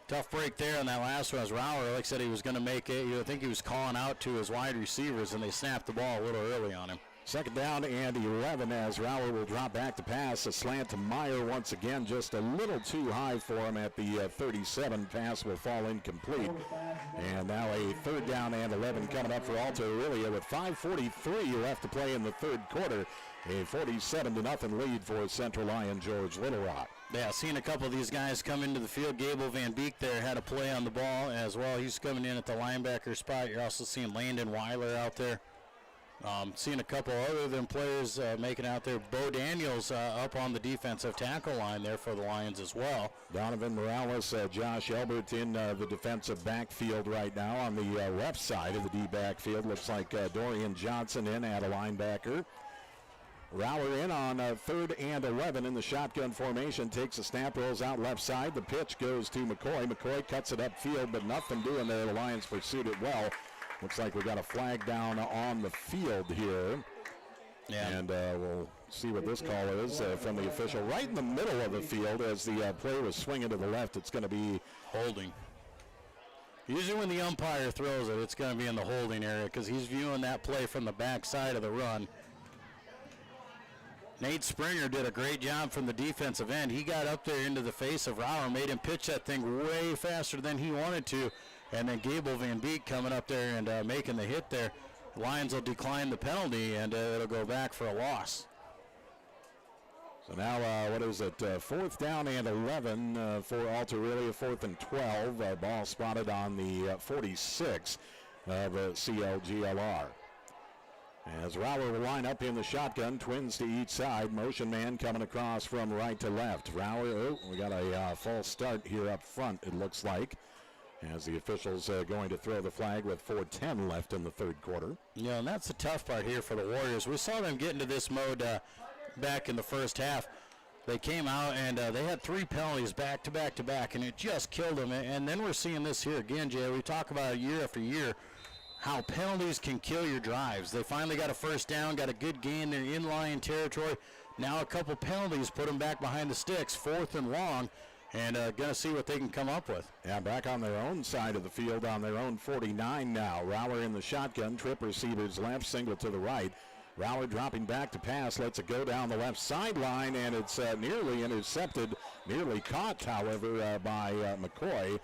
Tough break there on that last one as Rauer, like I said, he was going to make it. I think he was calling out to his wide receivers, and they snapped the ball a little early on him. Second down and 11 as Rauer will drop back to pass. A slant to Meyer once again, just a little too high for him at the 37. Pass will fall incomplete. And now a third down and 11 coming up for Alta Aurelia with 5:43 left to play in the third quarter. A 47-0 lead for Central Lion George Little Rock. Yeah, seeing a couple of these guys come into the field. Gable Van Beek there had a play on the ball as well. He's coming in at the linebacker spot. You're also seeing Landon Weiler out there. Seeing a couple other than players making out there. Bo Daniels up on the defensive tackle line there for the Lions as well. Donovan Morales, Josh Elbert in the defensive backfield right now on the left side of the D backfield. Looks like Dorian Johnson in at a linebacker. Rauer in on 3rd and 11 in the shotgun formation. Takes a snap, rolls out left side. The pitch goes to McCoy. McCoy cuts it upfield, but nothing doing there. The Lions pursued it well. Looks like we got a flag down on the field here. Yeah. And we'll see what this call is from the official. Right in the middle of the field as the play was swinging to the left. It's going to be holding. Usually when the umpire throws it, it's going to be in the holding area because he's viewing that play from the back side of the run. Nate Springer did a great job from the defensive end. He got up there into the face of Rauer, made him pitch that thing way faster than he wanted to. And then Gable Van Beek coming up there and making the hit there. Lions will decline the penalty, and it'll go back for a loss. So now, what is it? 4th down and 11 for Alta Aurelia, 4th and 12. Ball spotted on the 46 of CLGLR. As Rauer will line up in the shotgun, twins to each side. Motion man coming across from right to left. Rauer, we got a false start here up front, it looks like, as the officials going to throw the flag with 4:10 left in the 3rd quarter. Yeah, and that's the tough part here for the Warriors. We saw them get into this mode back in the first half. They came out and they had 3 penalties back to back to back, and it just killed them. And then we're seeing this here again, Jay. We talk about it year after year, how penalties can kill your drives. They finally got a first down, got a good gain in in-line territory. Now a couple penalties put them back behind the sticks, 4th and long, and going to see what they can come up with. Yeah, back on their own side of the field, on their own 49 now. Rauer in the shotgun, trip receivers left, single to the right. Rauer dropping back to pass, lets it go down the left sideline, and it's nearly intercepted, nearly caught, however, by McCoy.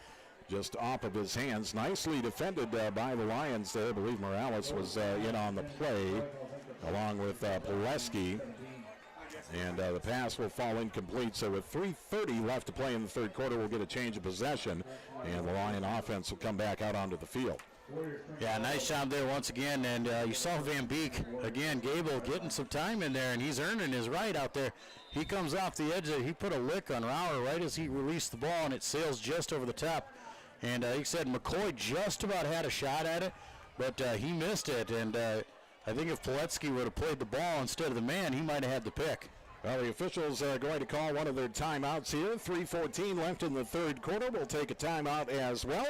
Just off of his hands. Nicely defended by the Lions there. I believe Morales was in on the play along with Pileski. And the pass will fall incomplete. So with 3:30 left to play in the 3rd quarter, we'll get a change of possession. And the Lion offense will come back out onto the field. Yeah, nice job there once again. And you saw Van Beek, again, Gable getting some time in there, and he's earning his right out there. He comes off the edge there. He put a lick on Rauer right as he released the ball, and it sails just over the top. And he said McCoy just about had a shot at it, but he missed it. And I think if Pileski would have played the ball instead of the man, he might have had the pick. Well, the officials are going to call one of their timeouts here. 3:14 left in the 3rd quarter. We'll take a timeout as well.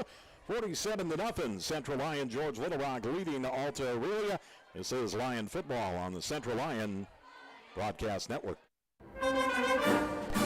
47-0. Central Lion George Little Rock leading Alta Aurelia. This is Lion football on the Central Lion Broadcast Network.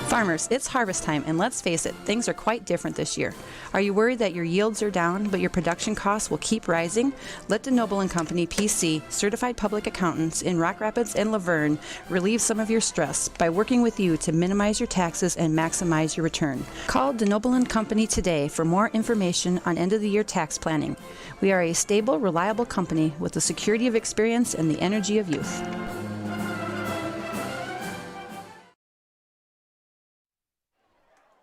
Farmers, it's harvest time, and let's face it, things are quite different this year. Are you worried that your yields are down, but your production costs will keep rising? Let DeNoble & Company, PC, certified public accountants in Rock Rapids and Laverne, relieve some of your stress by working with you to minimize your taxes and maximize your return. Call DeNoble & Company today for more information on end-of-the-year tax planning. We are a stable, reliable company with the security of experience and the energy of youth.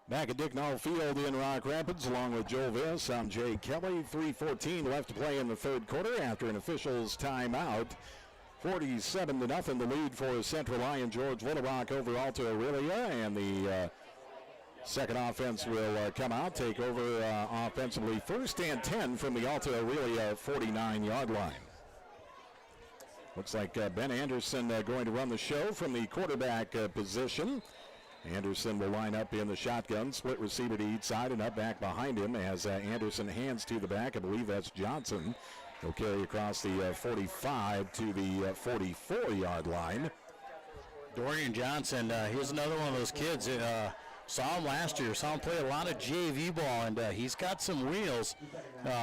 Back at Dick Knoll Field in Rock Rapids, along with Joel Viss, I'm Jay Kelly. 3:14 left to play in the 3rd quarter after an official's timeout. 47-0 the lead for Central Lion George Little Rock over Alta Aurelia, and the second offense will come out, take over offensively. 1st and 10 from the Alta Aurelia 49-yard line. Looks like Ben Anderson going to run the show from the quarterback position. Anderson will line up in the shotgun, split receiver to each side, and up back behind him as Anderson hands to the back. I believe that's Johnson. He'll carry across the 45 to the 44-yard line. Dorian Johnson, he's another one of those kids. Saw him last year, saw him play a lot of JV ball, and he's got some wheels.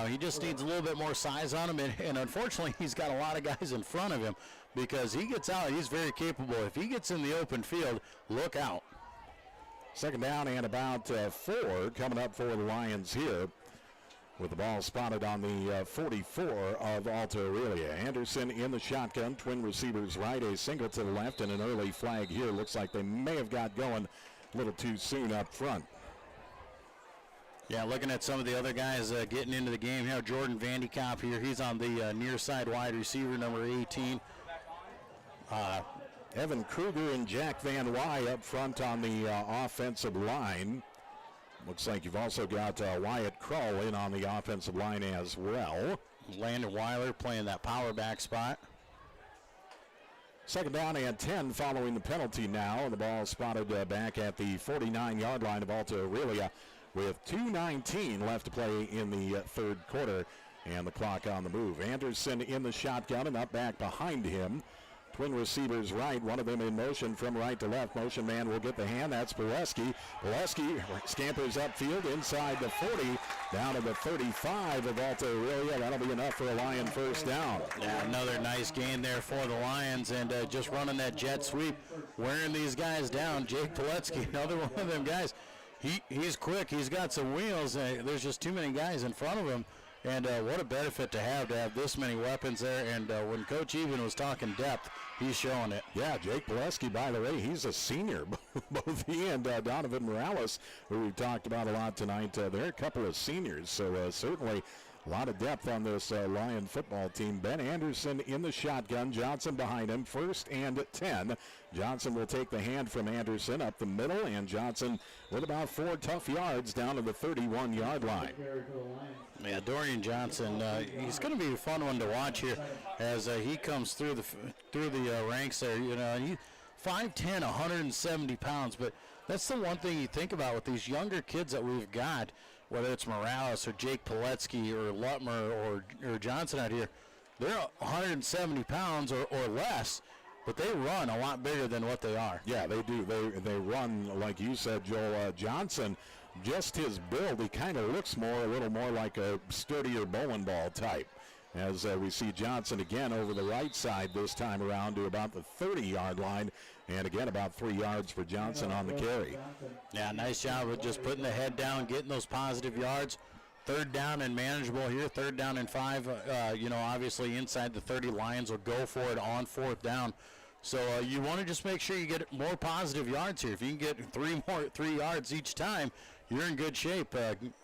He just needs a little bit more size on him, and unfortunately he's got a lot of guys in front of him because he gets out, he's very capable. If he gets in the open field, look out. 2nd down and about 4 coming up for the Lions here, with the ball spotted on the 44 of Alta Aurelia. Anderson in the shotgun, twin receivers right, a single to the left, and an early flag here. Looks like they may have got going a little too soon up front. Yeah, looking at some of the other guys getting into the game here. Jordan Vandekop here, he's on the near side wide receiver, number 18. Evan Kruger and Jack Van Wy up front on the offensive line. Looks like you've also got Wyatt Krull in on the offensive line as well. Landon Weiler playing that power back spot. Second down and 10 following the penalty now, and the ball spotted back at the 49-yard line of Alta Aurelia with 2:19 left to play in the third quarter, and the clock on the move. Anderson in the shotgun and up back behind him. Twin receivers right, one of them in motion from right to left. Motion man will get the hand. That's Pileski. Pileski scampers upfield inside the 40, down to the 35 of Alta Aurelia. That'll be enough for a Lion first down. Yeah, another nice gain there for the Lions, and just running that jet sweep, wearing these guys down. Jake Pileski, another one of them guys. He's quick. He's got some wheels. There's just too many guys in front of him. And what a benefit to have this many weapons there. And when Coach Even was talking depth, he's showing it. Yeah, Jake Pileski, by the way, he's a senior. Both he and Donovan Morales, who we've talked about a lot tonight, they're a couple of seniors. So certainly a lot of depth on this Lion football team. Ben Anderson in the shotgun, Johnson behind him, 1st and 10. Johnson will take the hand from Anderson up the middle, and Johnson with about 4 tough yards down to the 31-yard line. Yeah, Dorian Johnson, he's going to be a fun one to watch here as he comes through the ranks there. You know, he 5'10", 170 pounds, but that's the one thing you think about with these younger kids that we've got, whether it's Morales or Jake Pileski or Lutmer or Johnson out here. They're 170 pounds or less, but they run a lot bigger than what they are. Yeah, they do. They run, like you said, Joel. Johnson, just his build, he kind of looks a little more like a sturdier bowling ball type. As we see Johnson again over the right side this time around to about the 30-yard line. And again, about 3 yards for Johnson on the carry. Yeah, nice job with just putting the head down, getting those positive yards. Third down and manageable here. 3rd down and 5. Obviously inside the 30, Lions will go for it on 4th down. So you want to just make sure you get more positive yards here. If you can get 3 yards each time, you're in good shape.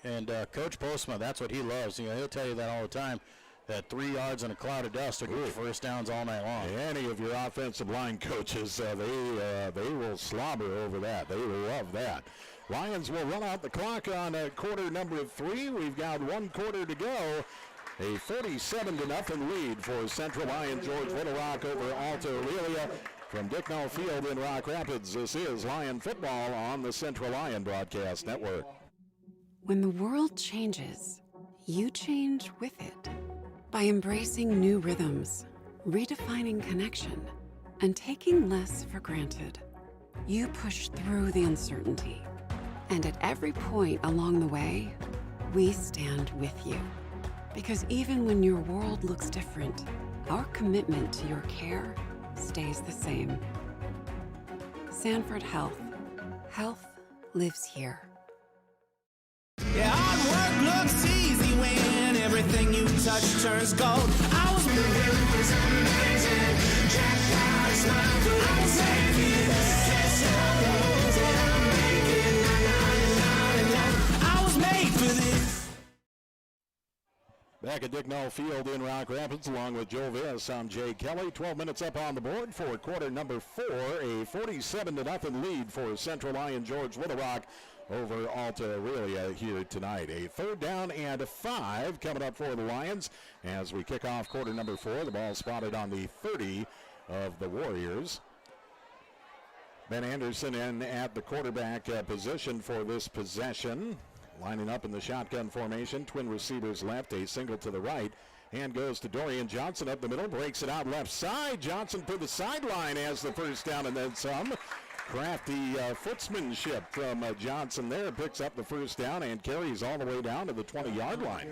And Coach Postma, that's what he loves. He'll tell you that all the time. That 3 yards in a cloud of dust will get first downs all night long. Any of your offensive line coaches, they will slobber over that. They love that. Lions will run out the clock on quarter number 3. We've got 1 quarter to go. A 47-0 lead for Central Lion George Little Rock over Alta Aurelia from Dicknall Field in Rock Rapids. This is Lion football on the Central Lion Broadcast Network. When the world changes, you change with it. By embracing new rhythms, redefining connection, and taking less for granted, you push through the uncertainty. And at every point along the way, we stand with you. Because even when your world looks different, our commitment to your care stays the same. Sanford Health. Health lives here. Yeah, hard work looks easy when everything you touch turns gold. I was made for this amazing. Check out a smile for I was made for this. Kiss your rose and I'm making I was made for this. Back at Dicknall Field in Rock Rapids, along with Joe Viss, I'm Jay Kelly. 12 minutes up on the board for quarter number 4. A 47-0 lead for Central Lion George Little Rock over Alta Aurelia here tonight. A 3rd down and 5 coming up for the Lions as we kick off quarter number 4. The ball spotted on the 30 of the Warriors. Ben Anderson in at the quarterback position for this possession. Lining up in the shotgun formation, twin receivers left, a single to the right. Hand goes to Dorian Johnson up the middle, breaks it out left side. Johnson to the sideline has the first down and then some. Crafty footsmanship from Johnson there, picks up the first down and carries all the way down to the 20-yard line.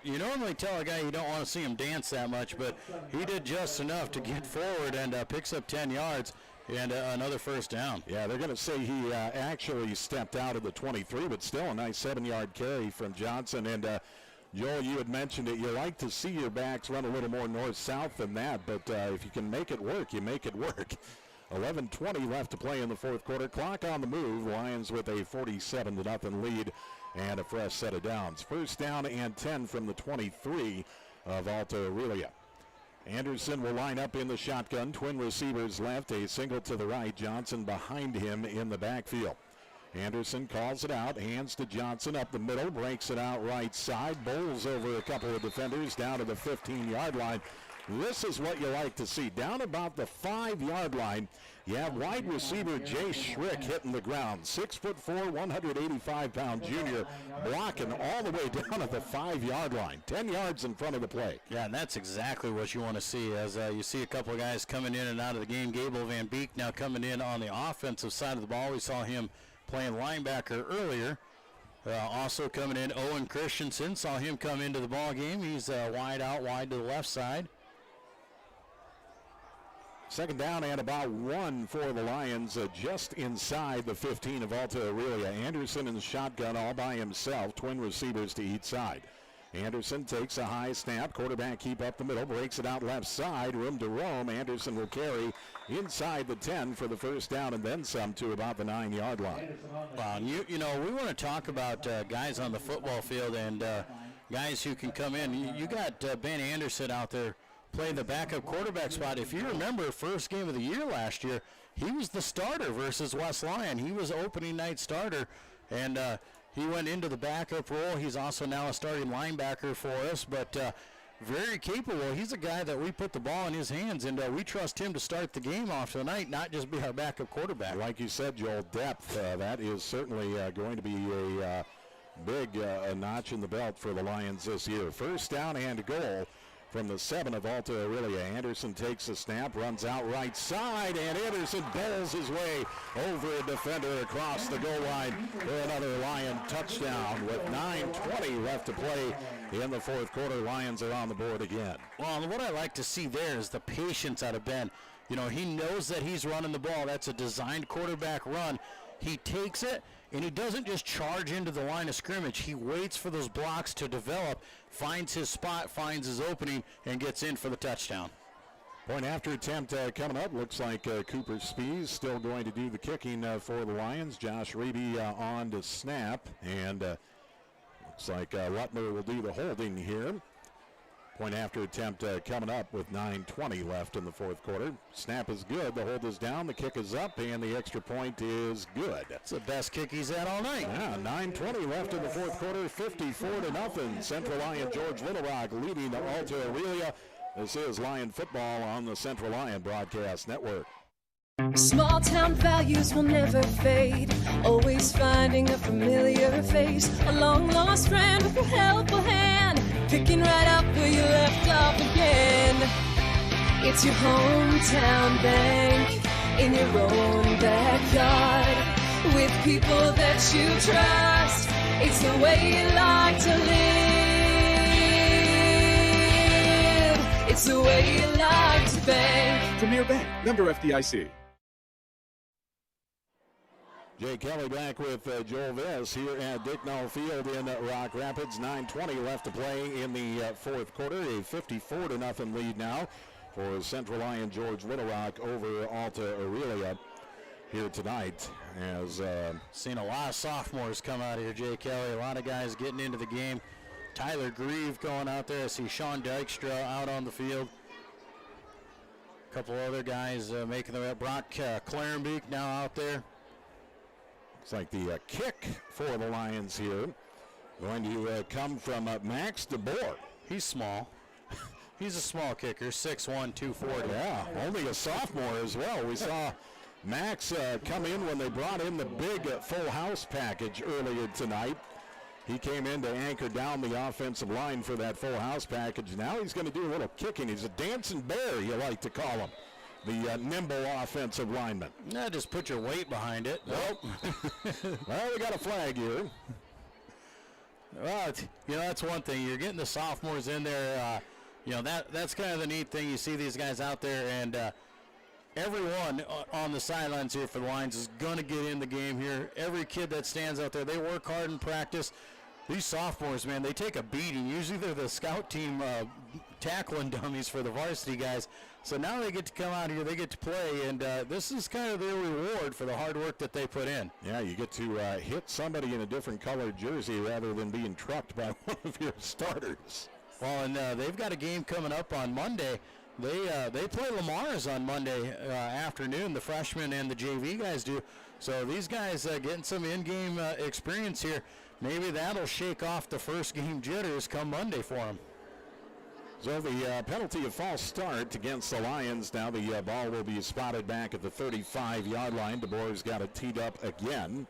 You normally tell a guy you don't want to see him dance that much, but he did just enough to get forward and picks up 10 yards. And another first down. Yeah, they're going to say he actually stepped out of the 23, but still a nice 7-yard carry from Johnson. And Joel, you had mentioned it. You like to see your backs run a little more north-south than that, but if you can make it work, you make it work. 11:20 left to play in the 4th quarter. Clock on the move. Lions with a 47-0 lead and a fresh set of downs. First down and 10 from the 23 of Alta Aurelia. Anderson will line up in the shotgun. Twin receivers left, a single to the right. Johnson behind him in the backfield. Anderson calls it out, hands to Johnson up the middle, breaks it out right side, bowls over a couple of defenders down to the 15-yard line. This is what you like to see. Down about the 5-yard line, you have wide receiver Jay Schrick hitting the ground. 6'4", 185-pound junior, blocking all the way down at the 5-yard line, 10 yards in front of the play. Yeah, and that's exactly what you want to see as you see a couple of guys coming in and out of the game. Gable Van Beek now coming in on the offensive side of the ball. We saw him playing linebacker earlier. Also coming in, Owen Christensen. Saw him come into the ball game. He's wide to the left side. Second down and about 1 for the Lions, just inside the 15 of Alta Aurelia. Anderson in the shotgun all by himself, twin receivers to each side. Anderson takes a high snap, quarterback keep up the middle, breaks it out left side, room to roam. Anderson will carry inside the 10 for the first down and then some to about the 9-yard line. Wow, you know, we want to talk about guys on the football field and guys who can come in. You got Ben Anderson out there playing the backup quarterback spot. If you remember, first game of the year last year, he was the starter versus West Lyon. He was opening night starter, and he went into the backup role. He's also now a starting linebacker for us, but very capable. He's a guy that we put the ball in his hands, and we trust him to start the game off tonight, not just be our backup quarterback. Like you said, Joel, depth, that is certainly going to be a big notch in the belt for the Lions this year. First down and goal from the 7 of Alta Aurelia. Anderson takes a snap, runs out right side, and Anderson bowls his way over a defender across the goal line for another Lion touchdown. With 9:20 left to play in the fourth quarter, Lions are on the board again. Well, and what I like to see there is the patience out of Ben. You know, he knows that he's running the ball. That's a designed quarterback run. He takes it, and he doesn't just charge into the line of scrimmage. He waits for those blocks to develop, finds his spot, finds his opening, and gets in for the touchdown. Point after attempt coming up. Looks like Cooper Spees still going to do the kicking for the Lions. Josh Raby on to snap, and looks like Lutmer will do the holding here. Point after attempt coming up with 9:20 left in the fourth quarter. Snap is good, the hold is down, the kick is up, and the extra point is good. That's the best kick he's had all night. Yeah, 9:20 left in the fourth quarter, 54-0. Central Lyon George Little Rock leading Alta Aurelia. This is Lion football on the Central Lyon Broadcast Network. Small town values will never fade. Always finding a familiar face. A long lost friend with a helpful hand. Picking right up where you left off again. It's your hometown bank in your own backyard. With people that you trust. It's the way you like to live. It's the way you like to bank. Premier Bank, member FDIC. Jay Kelly back with Joel Vess here at Dicknall Field in Rock Rapids. 9:20 left to play in the fourth quarter. A 54-0 lead now for Central Lyon George Little Rock over Alta Aurelia here tonight. As seen a lot of sophomores come out here, Jay Kelly. A lot of guys getting into the game. Tyler Grieve going out there. I see Sean Dykstra out on the field. A couple other guys making the Brock Clarenbeek now out there. Looks like the kick for the Lions here going to come from Max DeBoer. He's small. He's a small kicker, 6'1", 240. Yeah, only a sophomore as well. We saw Max come in when they brought in the big full house package earlier tonight. He came in to anchor down the offensive line for that full house package. Now he's going to do a little kicking. He's a dancing bear, you like to call him. The nimble offensive lineman. Yeah, just put your weight behind it. Nope. Well, we got a flag here. Well, you know, that's one thing. You're getting the sophomores in there. You know, that's kind of the neat thing. You see these guys out there, and everyone on the sidelines here for the Lions is going to get in the game here. Every kid that stands out there, they work hard in practice. These sophomores, man, they take a beating. Usually they're the scout team tackling dummies for the varsity guys. So now they get to come out here, they get to play, and this is kind of their reward for the hard work that they put in. Yeah, you get to hit somebody in a different colored jersey rather than being trucked by one of your starters. Well, and they've got a game coming up on Monday. They play Lamar's on Monday afternoon, the freshmen and the JV guys do. So these guys getting some in-game experience here. Maybe that'll shake off the first game jitters come Monday for them. So the penalty of false start against the Lions. Now the ball will be spotted back at the 35-yard line. DeBoer's got it teed up again.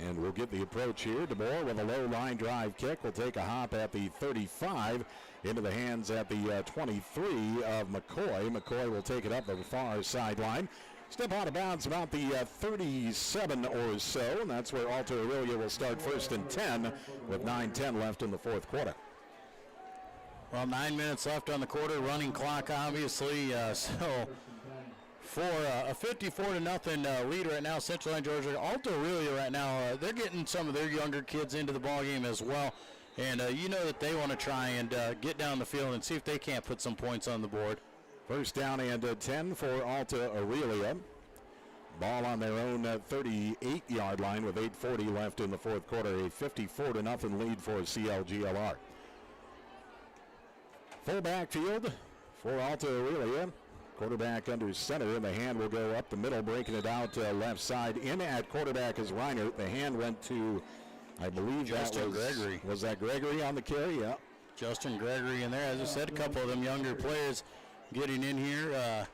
And we'll get the approach here. DeBoer with a low line drive kick will take a hop at the 35 into the hands at the 23 of McCoy. McCoy will take it up the far sideline. Step out of bounds about the 37 or so, and that's where Alta Aurelia will start first and 10 with 9:10 left in the fourth quarter. Well, 9 minutes left on the quarter, running clock obviously, so for a 54-0 lead right now, Central Line Georgia. Alta Aurelia right now, they're getting some of their younger kids into the ballgame as well, and you know that they want to try and get down the field and see if they can't put some points on the board. First down and 10 for Alta Aurelia. Ball on their own 38-yard line with 8:40 left in the fourth quarter. A 54-0 lead for CLGLR. Full backfield for Alta Aurelia. Quarterback under center, and the hand will go up the middle, breaking it out left side. In at quarterback is Reiner. The hand went to, I believe, Justin Gregory. Was that Gregory on the carry? Yeah. Justin Gregory in there. As I said, a couple of them younger players getting in here.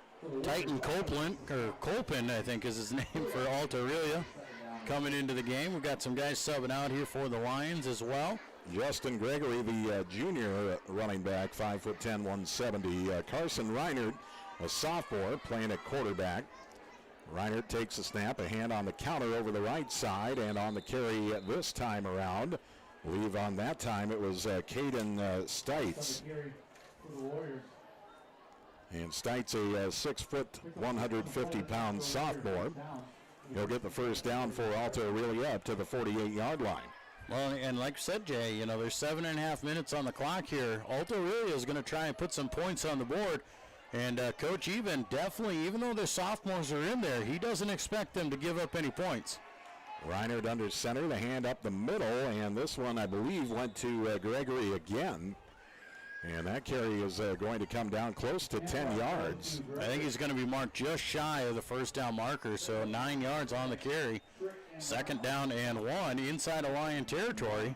Titan Colpin, I think is his name for Alta Aurelia, coming into the game. We've got some guys subbing out here for the Lions as well. Justin Gregory, the junior running back, 5'10", 170. Carson Reinert, a sophomore, playing at quarterback. Reinert takes a snap, a hand on the counter over the right side, and on the carry this time around. I believe on that time it was Caden Stites. And Stites, a 6', 150-pound sophomore. He'll get the first down for Alta Aurelia up to the 48-yard line. Well, and like I said, Jay, you know, there's 7.5 minutes on the clock here. Alta Aurelia is going to try and put some points on the board. And Coach Eben definitely, even though their sophomores are in there, he doesn't expect them to give up any points. Reinert under center, the hand up the middle, and this one, I believe, went to Gregory again. And that carry is going to come down close to 10 yards. I think he's going to be marked just shy of the first down marker, so 9 yards on the carry. Second down and 1 inside of Lion territory.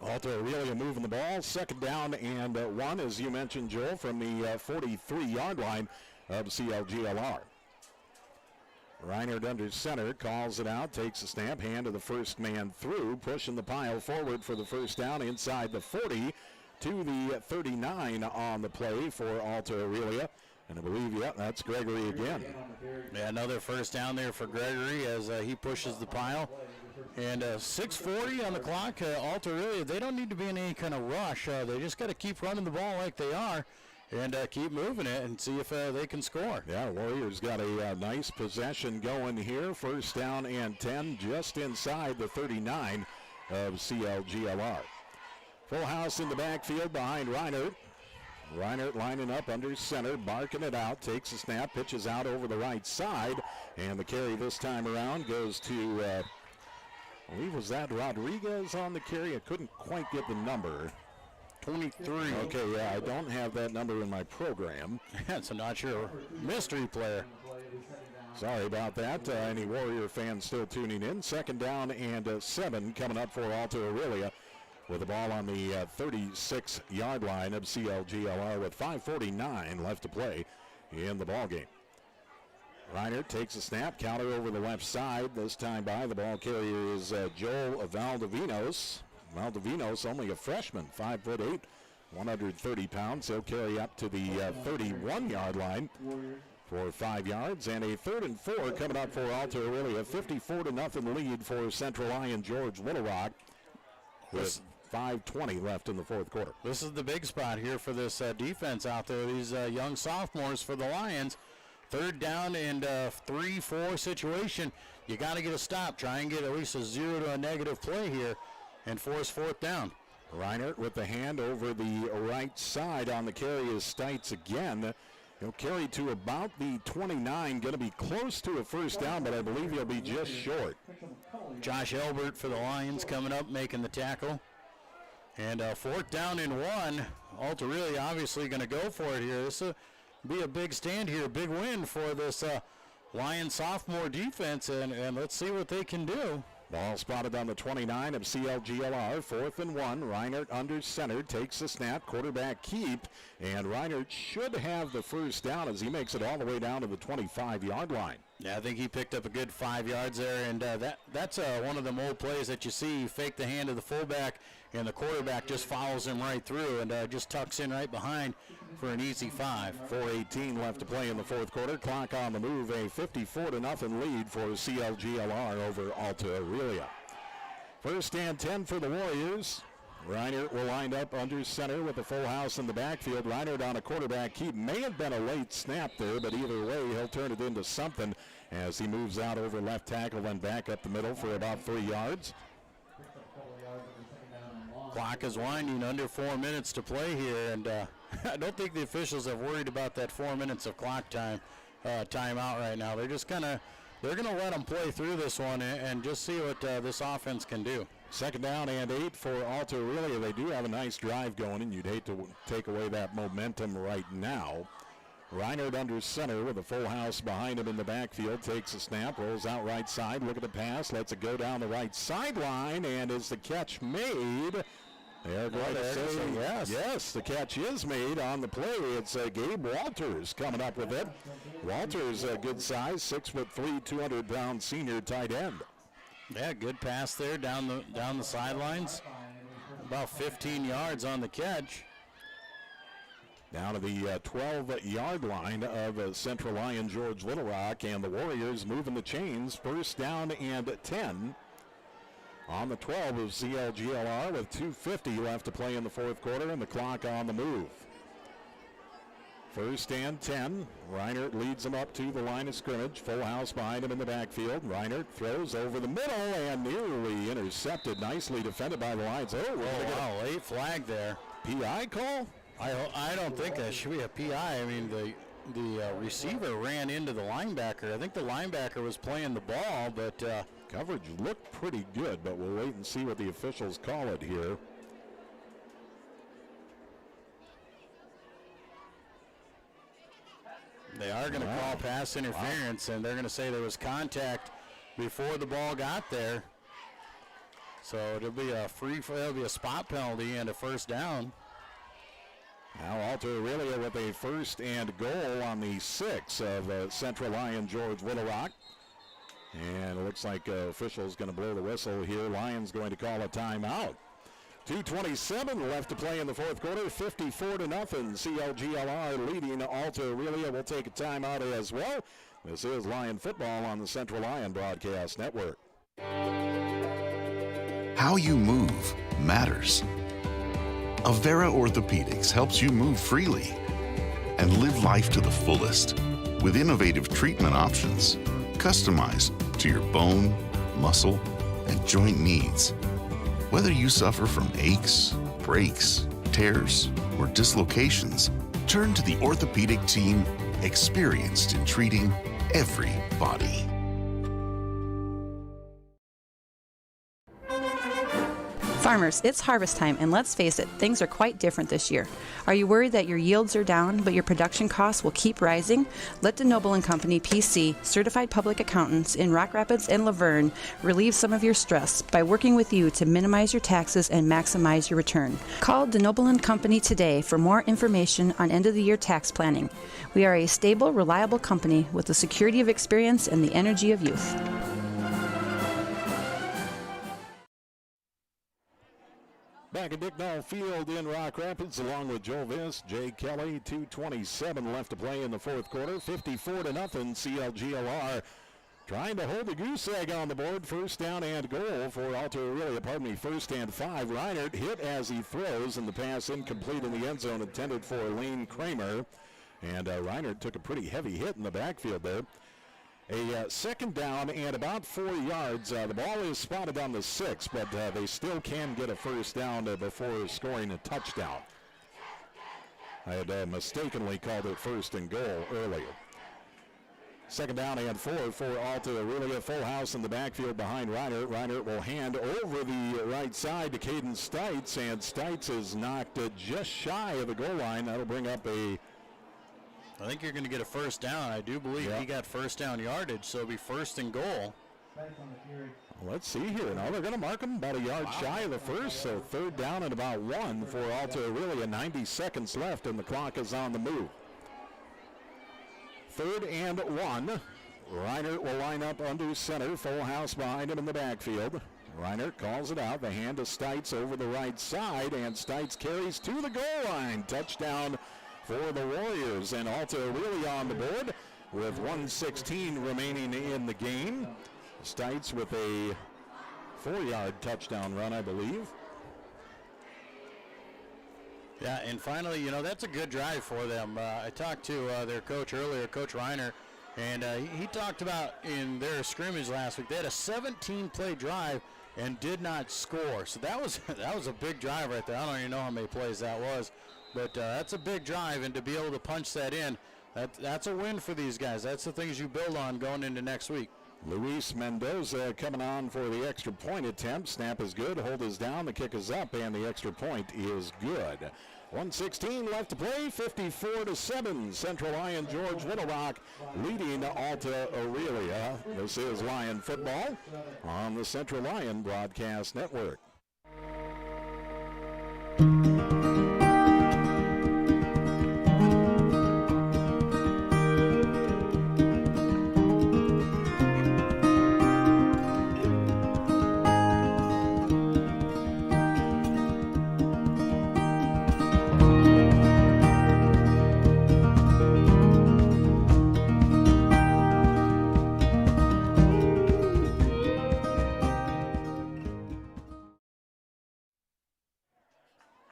Alta Aurelia moving the ball. Second down and 1, as you mentioned, Joel, from the 43-yard line of CLGLR. Reinert under center, calls it out, takes a snap, hand to the first man through, pushing the pile forward for the first down inside the 40 to the 39 on the play for Alta Aurelia. And I believe, yeah, that's Gregory again. Yeah, another first down there for Gregory as he pushes the pile. And 6:40 on the clock. Alta Aurelia, they don't need to be in any kind of rush. They just got to keep running the ball like they are and keep moving it and see if they can score. Yeah, Warriors got a nice possession going here. First down and 10 just inside the 39 of CLGLR. Full house in the backfield behind Reinert. Reinert lining up under center, barking it out, takes a snap, pitches out over the right side, and the carry this time around goes to, I believe, was that Rodriguez on the carry? I couldn't quite get the number. 23. Okay, yeah, I don't have that number in my program. That's a not sure mystery player. Sorry about that. Any Warrior fans still tuning in? Second down and 7 coming up for Alta Aurelia, with the ball on the 36-yard line of CLGLR with 5:49 left to play in the ballgame. Reinert takes a snap, counter over the left side. This time by the ball carrier is Joel Valdivinos. Valdivinos, only a freshman, 5'8", 130 pounds. He'll carry up to the 31-yard line for 5 yards. And a 3rd and 4 coming up for Alta Aurelia. 54-0 lead for Central Lion George Little Rock, with 5:20 left in the fourth quarter. This is the big spot here for this defense out there. These young sophomores for the Lions. Third down and 3-4 situation. You got to get a stop. Try and get at least a 0 to a negative play here and force fourth down. Reinert with the hand over the right side on the carry is Stites again. He'll carry to about the 29, going to be close to a first down, but I believe he'll be just short. Josh Elbert for the Lions coming up, making the tackle. And fourth down and 1. Alta Aurelia obviously going to go for it here. This will be a big stand here, a big win for this Lion sophomore defense, and let's see what they can do. Ball spotted on the 29 of CLGLR, 4th and 1. Reinert under center, takes the snap, quarterback keep, and Reinert should have the first down as he makes it all the way down to the 25-yard line. Yeah, I think he picked up a good 5 yards there, and that's one of the old plays that you see. You fake the hand of the fullback, and the quarterback just follows him right through and just tucks in right behind for an easy 5. 4:18 left to play in the fourth quarter. Clock on the move, a 54-0 lead for CLGLR over Alta Aurelia. First and 10 for the Warriors. Reinert will wind up under center with a full house in the backfield. Reinert on a quarterback keep. May have been a late snap there, but either way, he'll turn it into something as he moves out over left tackle and back up the middle for about 3 yards. Clock is winding, under 4 minutes to play here, and I don't think the officials have worried about that 4 minutes of clock timeout right now. They're just they're gonna let them play through this one and just see what this offense can do. Second down and 8 for Alta Aurelia. They do have a nice drive going, and you'd hate to take away that momentum right now. Reinert under center with a full house behind him in the backfield. Takes a snap, rolls out right side. Look at the pass, lets it go down the right sideline, and is the catch made? They're going to say yes, the catch is made on the play. It's Gabe Walters coming up with it. Walters, a good size, 6'3", 200-pound senior tight end. Yeah, good pass there down the sidelines. About 15 yards on the catch. Down to the 12-yard line of Central Lyon George Little Rock, and the Warriors moving the chains. First down and 10 on the 12 of CLGLR with 2:50 left to play in the fourth quarter and the clock on the move. First and 10. Reinert leads them up to the line of scrimmage. Full house behind him in the backfield. Reinert throws over the middle and nearly intercepted. Nicely defended by the Lions. Wow, late flag there. PI call? I don't think that should be a PI. I mean, the receiver ran into the linebacker. I think the linebacker was playing the ball, but coverage looked pretty good, but we'll wait and see what the officials call it here. They are going to call pass interference, and they're going to say there was contact before the ball got there. So it'll be a spot penalty and a first down. Now Alta Aurelia with a first and goal on the 6 of Central Lyon George Little Rock. And it looks like officials going to blow the whistle here. Lions going to call a timeout. 2:27 left to play in the fourth quarter. 54-0. CLGLR leading Alta Aurelia. Will take a timeout as well. This is Lion Football on the Central Lyon Broadcast Network. How you move matters. Avera Orthopedics helps you move freely and live life to the fullest with innovative treatment options customized to your bone, muscle, and joint needs. Whether you suffer from aches, breaks, tears, or dislocations, turn to the orthopedic team experienced in treating every body. Farmers, it's harvest time, and let's face it, things are quite different this year. Are you worried that your yields are down, but your production costs will keep rising? Let DeNoble & Company PC, certified public accountants in Rock Rapids and Laverne, relieve some of your stress by working with you to minimize your taxes and maximize your return. Call DeNoble & Company today for more information on end-of-the-year tax planning. We are a stable, reliable company with the security of experience and the energy of youth. Back at Dicknall Field in Rock Rapids, along with Joe Viss, Jay Kelly. 2:27 left to play in the fourth quarter. 54-0 CLGLR. Trying to hold the goose egg on the board. First down and goal for Alta Aurelia. First and 5. Reinert hit as he throws, and the pass incomplete in the end zone intended for Lane Kramer. And Reinert took a pretty heavy hit in the backfield there. A second down and about 4 yards. The ball is spotted on the 6, but they still can get a first down before scoring a touchdown. I had mistakenly called it first and goal earlier. Second down and 4 for Alta Aurelia. Full house in the backfield behind Reinert. Reinert will hand over the right side to Caden Stites, and Stites is knocked just shy of the goal line. That'll bring up I think you're going to get a first down. I do believe he got first down yardage, so it'll be first and goal. Let's see here. Now they're going to mark him about a yard shy of the first, so third down and about 1 for Alta Aurelia. 90 seconds left, and the clock is on the move. 3rd and 1. Reiner will line up under center, full house behind him in the backfield. Reiner calls it out. The hand to Stites over the right side, and Stites carries to the goal line. Touchdown for the Warriors, and Alta Aurelia on the board with 1:16 remaining in the game. Stites with a 4-yard touchdown run, I believe. Yeah, and finally, that's a good drive for them. I talked to their coach earlier, Coach Reiner, and he talked about in their scrimmage last week, they had a 17-play drive and did not score. So that was a big drive right there. I don't even know how many plays that was, but that's a big drive, and to be able to punch that in, that's a win for these guys. That's the things you build on going into next week. Luis Mendoza coming on for the extra point attempt. Snap is good, hold is down, the kick is up, and the extra point is good. 1:16 left to play, 54-7. Central Lion George Little Rock leading Alta Aurelia. This is Lion football on the Central Lion Broadcast Network.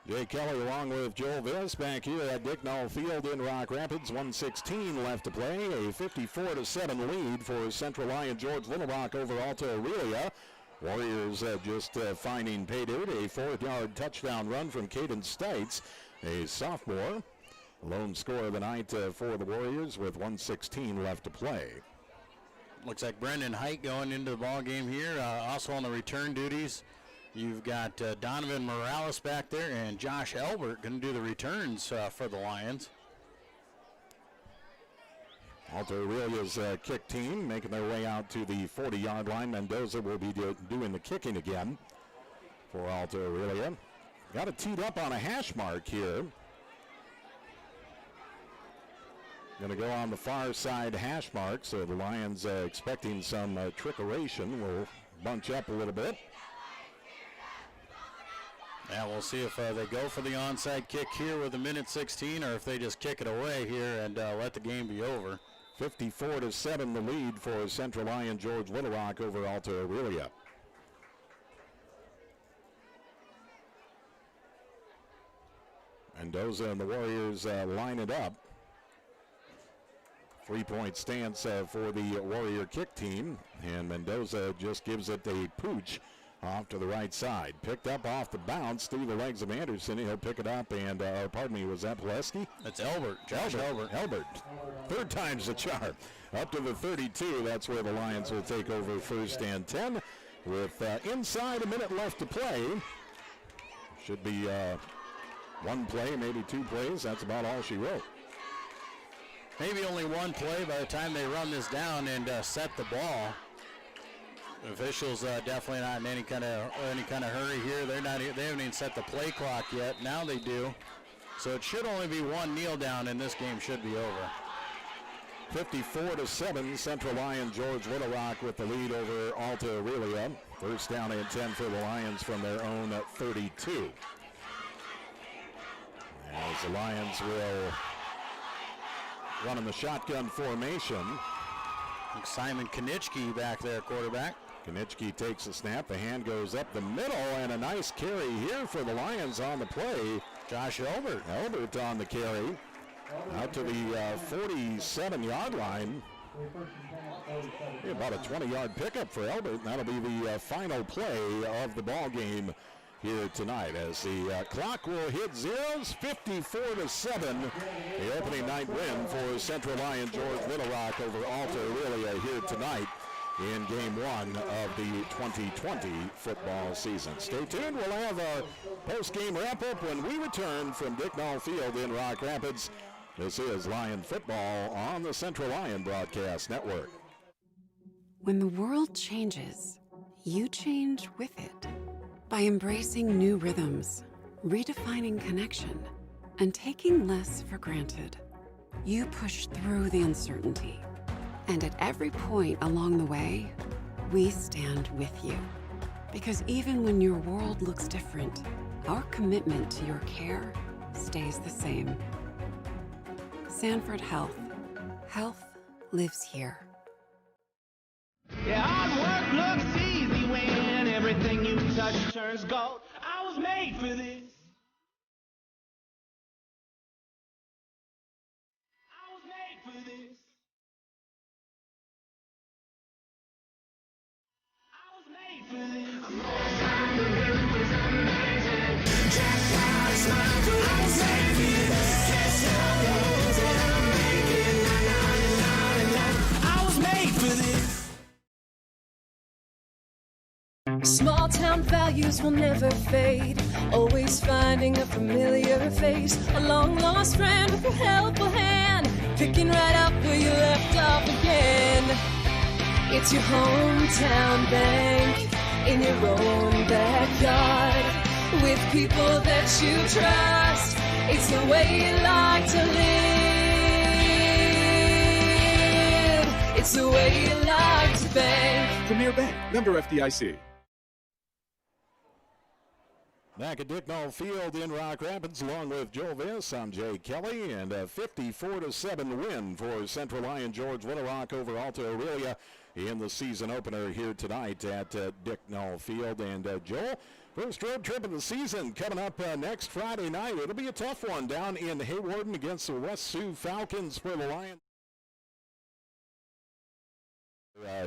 Jay Kelly along with Joel Viss back here at Dicknall Field in Rock Rapids. 1:16 left to play. A 54-7 lead for Central Lion George Little Rock over Alta Aurelia. Warriors just finding pay dirt. A 4-yard touchdown run from Caden Stites, a sophomore. Lone score of the night for the Warriors with 1:16 left to play. Looks like Brendan Height going into the ball game here, also on the return duties. You've got Donovan Morales back there, and Josh Elbert going to do the returns for the Lions. Alta Aurelia's kick team making their way out to the 40-yard line. Mendoza will be doing the kicking again for Alta Aurelia. Got it teed up on a hash mark here. Going to go on the far side hash mark, so the Lions expecting some trickeration will bunch up a little bit. Yeah, we'll see if they go for the onside kick here with a minute 16, or if they just kick it away here and let the game be over. 54-7 the lead for Central Lion George Little Rock over Alta Aurelia. Mendoza and the Warriors line it up. 3-point stance for the Warrior kick team, and Mendoza just gives it a pooch off to the right side. Picked up off the bounce through the legs of Anderson. He'll pick it up, and pardon me, was that Pileski? That's Elbert. Josh Elbert. Elbert. Third time's the charm. Up to the 32. That's where the Lions will take over 1st and 10 with inside a minute left to play. Should be one play, maybe 2 plays. That's about all she wrote. Maybe only one play by the time they run this down and set the ball. Officials definitely not in any kind of hurry here. They haven't even set the play clock yet. Now they do. So it should only be one kneel down, and this game should be over. 54-7, Central Lion George Little Rock with the lead over Alta Aurelia. 1st down and 10 for the Lions from their own 32. As the Lions will run in the shotgun formation. Simon Konitschke back there, quarterback. Konitschke takes the snap. The hand goes up the middle, and a nice carry here for the Lions on the play. Josh Elbert. Elbert on the carry. Out to the 47-yard line. About a 20-yard pickup for Elbert. That'll be the final play of the ball game here tonight as the clock will hit zeros. 54-7, the opening night win for Central Lion George Little Rock over Alta Aurelia here tonight in game 1 of the 2020 football season. Stay tuned. We'll have a post-game wrap-up when we return from Dicknall Field in Rock Rapids. This is Lion football on the Central Lion Broadcast Network. When the world changes, you change with it. By embracing new rhythms, redefining connection, and taking less for granted, you push through the uncertainty. And at every point along the way, we stand with you. Because even when your world looks different, our commitment to your care stays the same. Sanford Health. Health lives here. Yeah, hard work looks easy when everything you touch turns gold. I was made for this. I was made for this. I was made for this. Check out a smile, I was made for this. Can't stop the moves that I'm making. I was made for this. Small town values will never fade. Always finding a familiar face. A long lost friend with a helpful hand. Picking right up where you left off again. It's your hometown bank. In your own backyard. With people that you trust. It's the way you like to live. It's the way you like to bank. Premier Bank, member FDIC. Back at Dicknall Field in Rock Rapids, along with Joe Viss, I'm Jay Kelly, and a 54-7 win for Central Lyon George Little Rock over Alta Aurelia in the season opener here tonight at Dicknall Field. And Joel, first road trip of the season coming up next Friday night. It'll be a tough one down in Haywarden against the West Sioux Falcons for the Lions.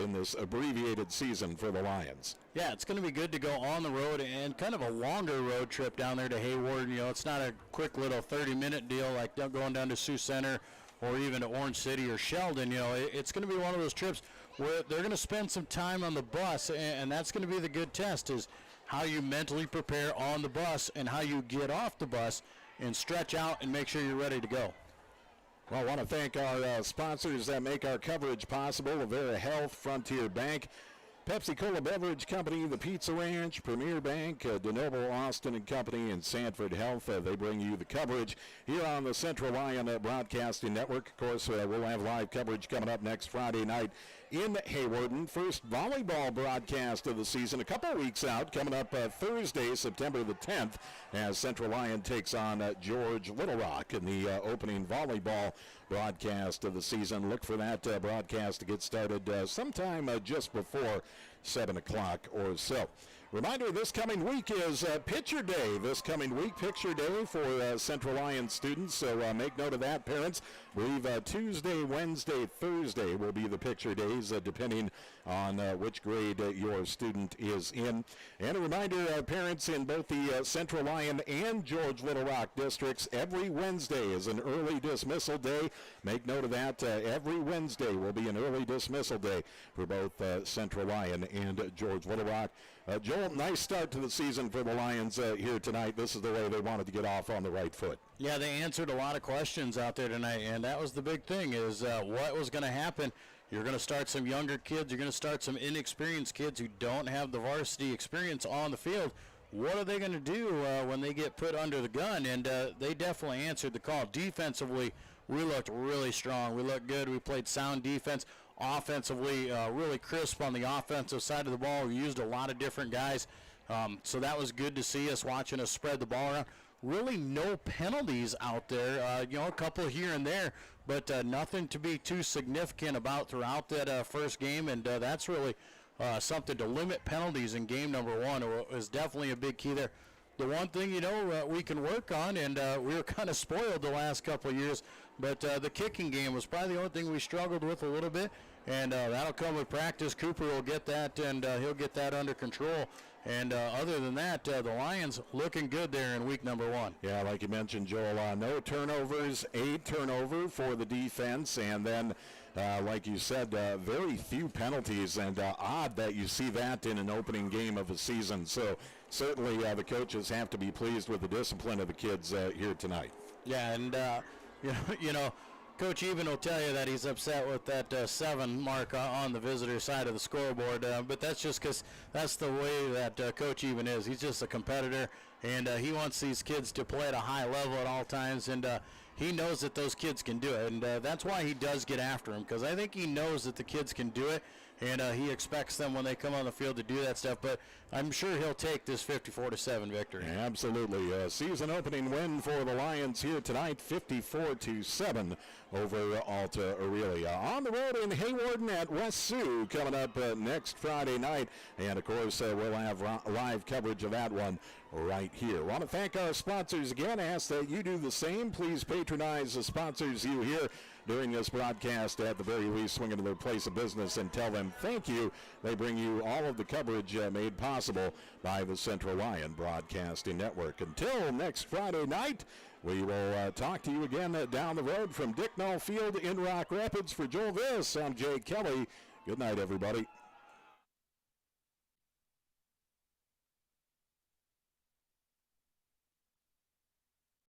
In this abbreviated season for the Lions. Yeah, it's going to be good to go on the road and kind of a longer road trip down there to Hayward. You know, it's not a quick little 30-minute deal like going down to Sioux Center or even to Orange City or Sheldon. You know, it's going to be one of those trips where they're going to spend some time on the bus, and that's going to be the good test, is how you mentally prepare on the bus and how you get off the bus and stretch out and make sure you're ready to go. Well, I want to thank our sponsors that make our coverage possible: Avera Health, Frontier Bank, Pepsi-Cola Beverage Company, the Pizza Ranch, Premier Bank, DeNoble Austin and Company, and Sanford Health. They bring you the coverage here on the Central Lyon Broadcasting Network. Of course, we'll have live coverage coming up next Friday night in Haywarden. First volleyball broadcast of the season, a couple of weeks out, coming up Thursday, September the 10th, as Central Lyon takes on George Little Rock in the opening volleyball broadcast of the season. Look for that broadcast to get started sometime just before 7 o'clock or so. Reminder, this coming week is Picture Day. This coming week, Picture Day for Central Lyon students, so make note of that, parents. I believe Tuesday, Wednesday, Thursday will be the picture days, depending on which grade your student is in. And a reminder, parents in both the Central Lyon and George Little Rock districts, every Wednesday is an early dismissal day. Make note of that. Every Wednesday will be an early dismissal day for both Central Lyon and George Little Rock. Joel, nice start to the season for the Lions here tonight. This is the way they wanted to get off on the right foot. Yeah, they answered a lot of questions out there tonight, and that was the big thing, is what was going to happen. You're going to start some younger kids. You're going to start some inexperienced kids who don't have the varsity experience on the field. What are they going to do when they get put under the gun? And they definitely answered the call. Defensively, we looked really strong. We looked good. We played sound defense. Offensively, really crisp on the offensive side of the ball. We used a lot of different guys. So that was good to see us, watching us spread the ball around. Really no penalties out there, a couple here and there, but nothing to be too significant about throughout that first game, and that's really something to limit penalties in game number one. It was definitely a big key there. The one thing, we can work on, and we were kind of spoiled the last couple of years, but the kicking game was probably the only thing we struggled with a little bit, and that'll come with practice. Cooper will get that, and he'll get that under control. And other than that, the Lions looking good there in week number one. Yeah, like you mentioned, Joel, no turnovers, a turnover for the defense, and then, like you said, very few penalties, and odd that you see that in an opening game of a season. So certainly the coaches have to be pleased with the discipline of the kids here tonight. Yeah, and, Coach Even will tell you that he's upset with that 7 mark on the visitor side of the scoreboard, but that's just because that's the way that Coach Even is. He's just a competitor, and he wants these kids to play at a high level at all times, and he knows that those kids can do it, and that's why he does get after them, because I think he knows that the kids can do it, and he expects them when they come on the field to do that stuff. But I'm sure he'll take this 54-7 victory. Absolutely. A season opening win for the Lions here tonight, 54-7 over Alta Aurelia. On the road in Haywarden at West Sioux coming up next Friday night. And, of course, we'll have live coverage of that one right here. Want to thank our sponsors again. Ask that you do the same. Please patronize the sponsors you hear during this broadcast. At the very least, swing into their place of business and tell them thank you. They bring you all of the coverage made possible by the Central Lyon Broadcasting Network. Until next Friday night, we will talk to you again down the road from Dicknall Field in Rock Rapids. For Joel Viss, I'm Jay Kelly. Good night, everybody.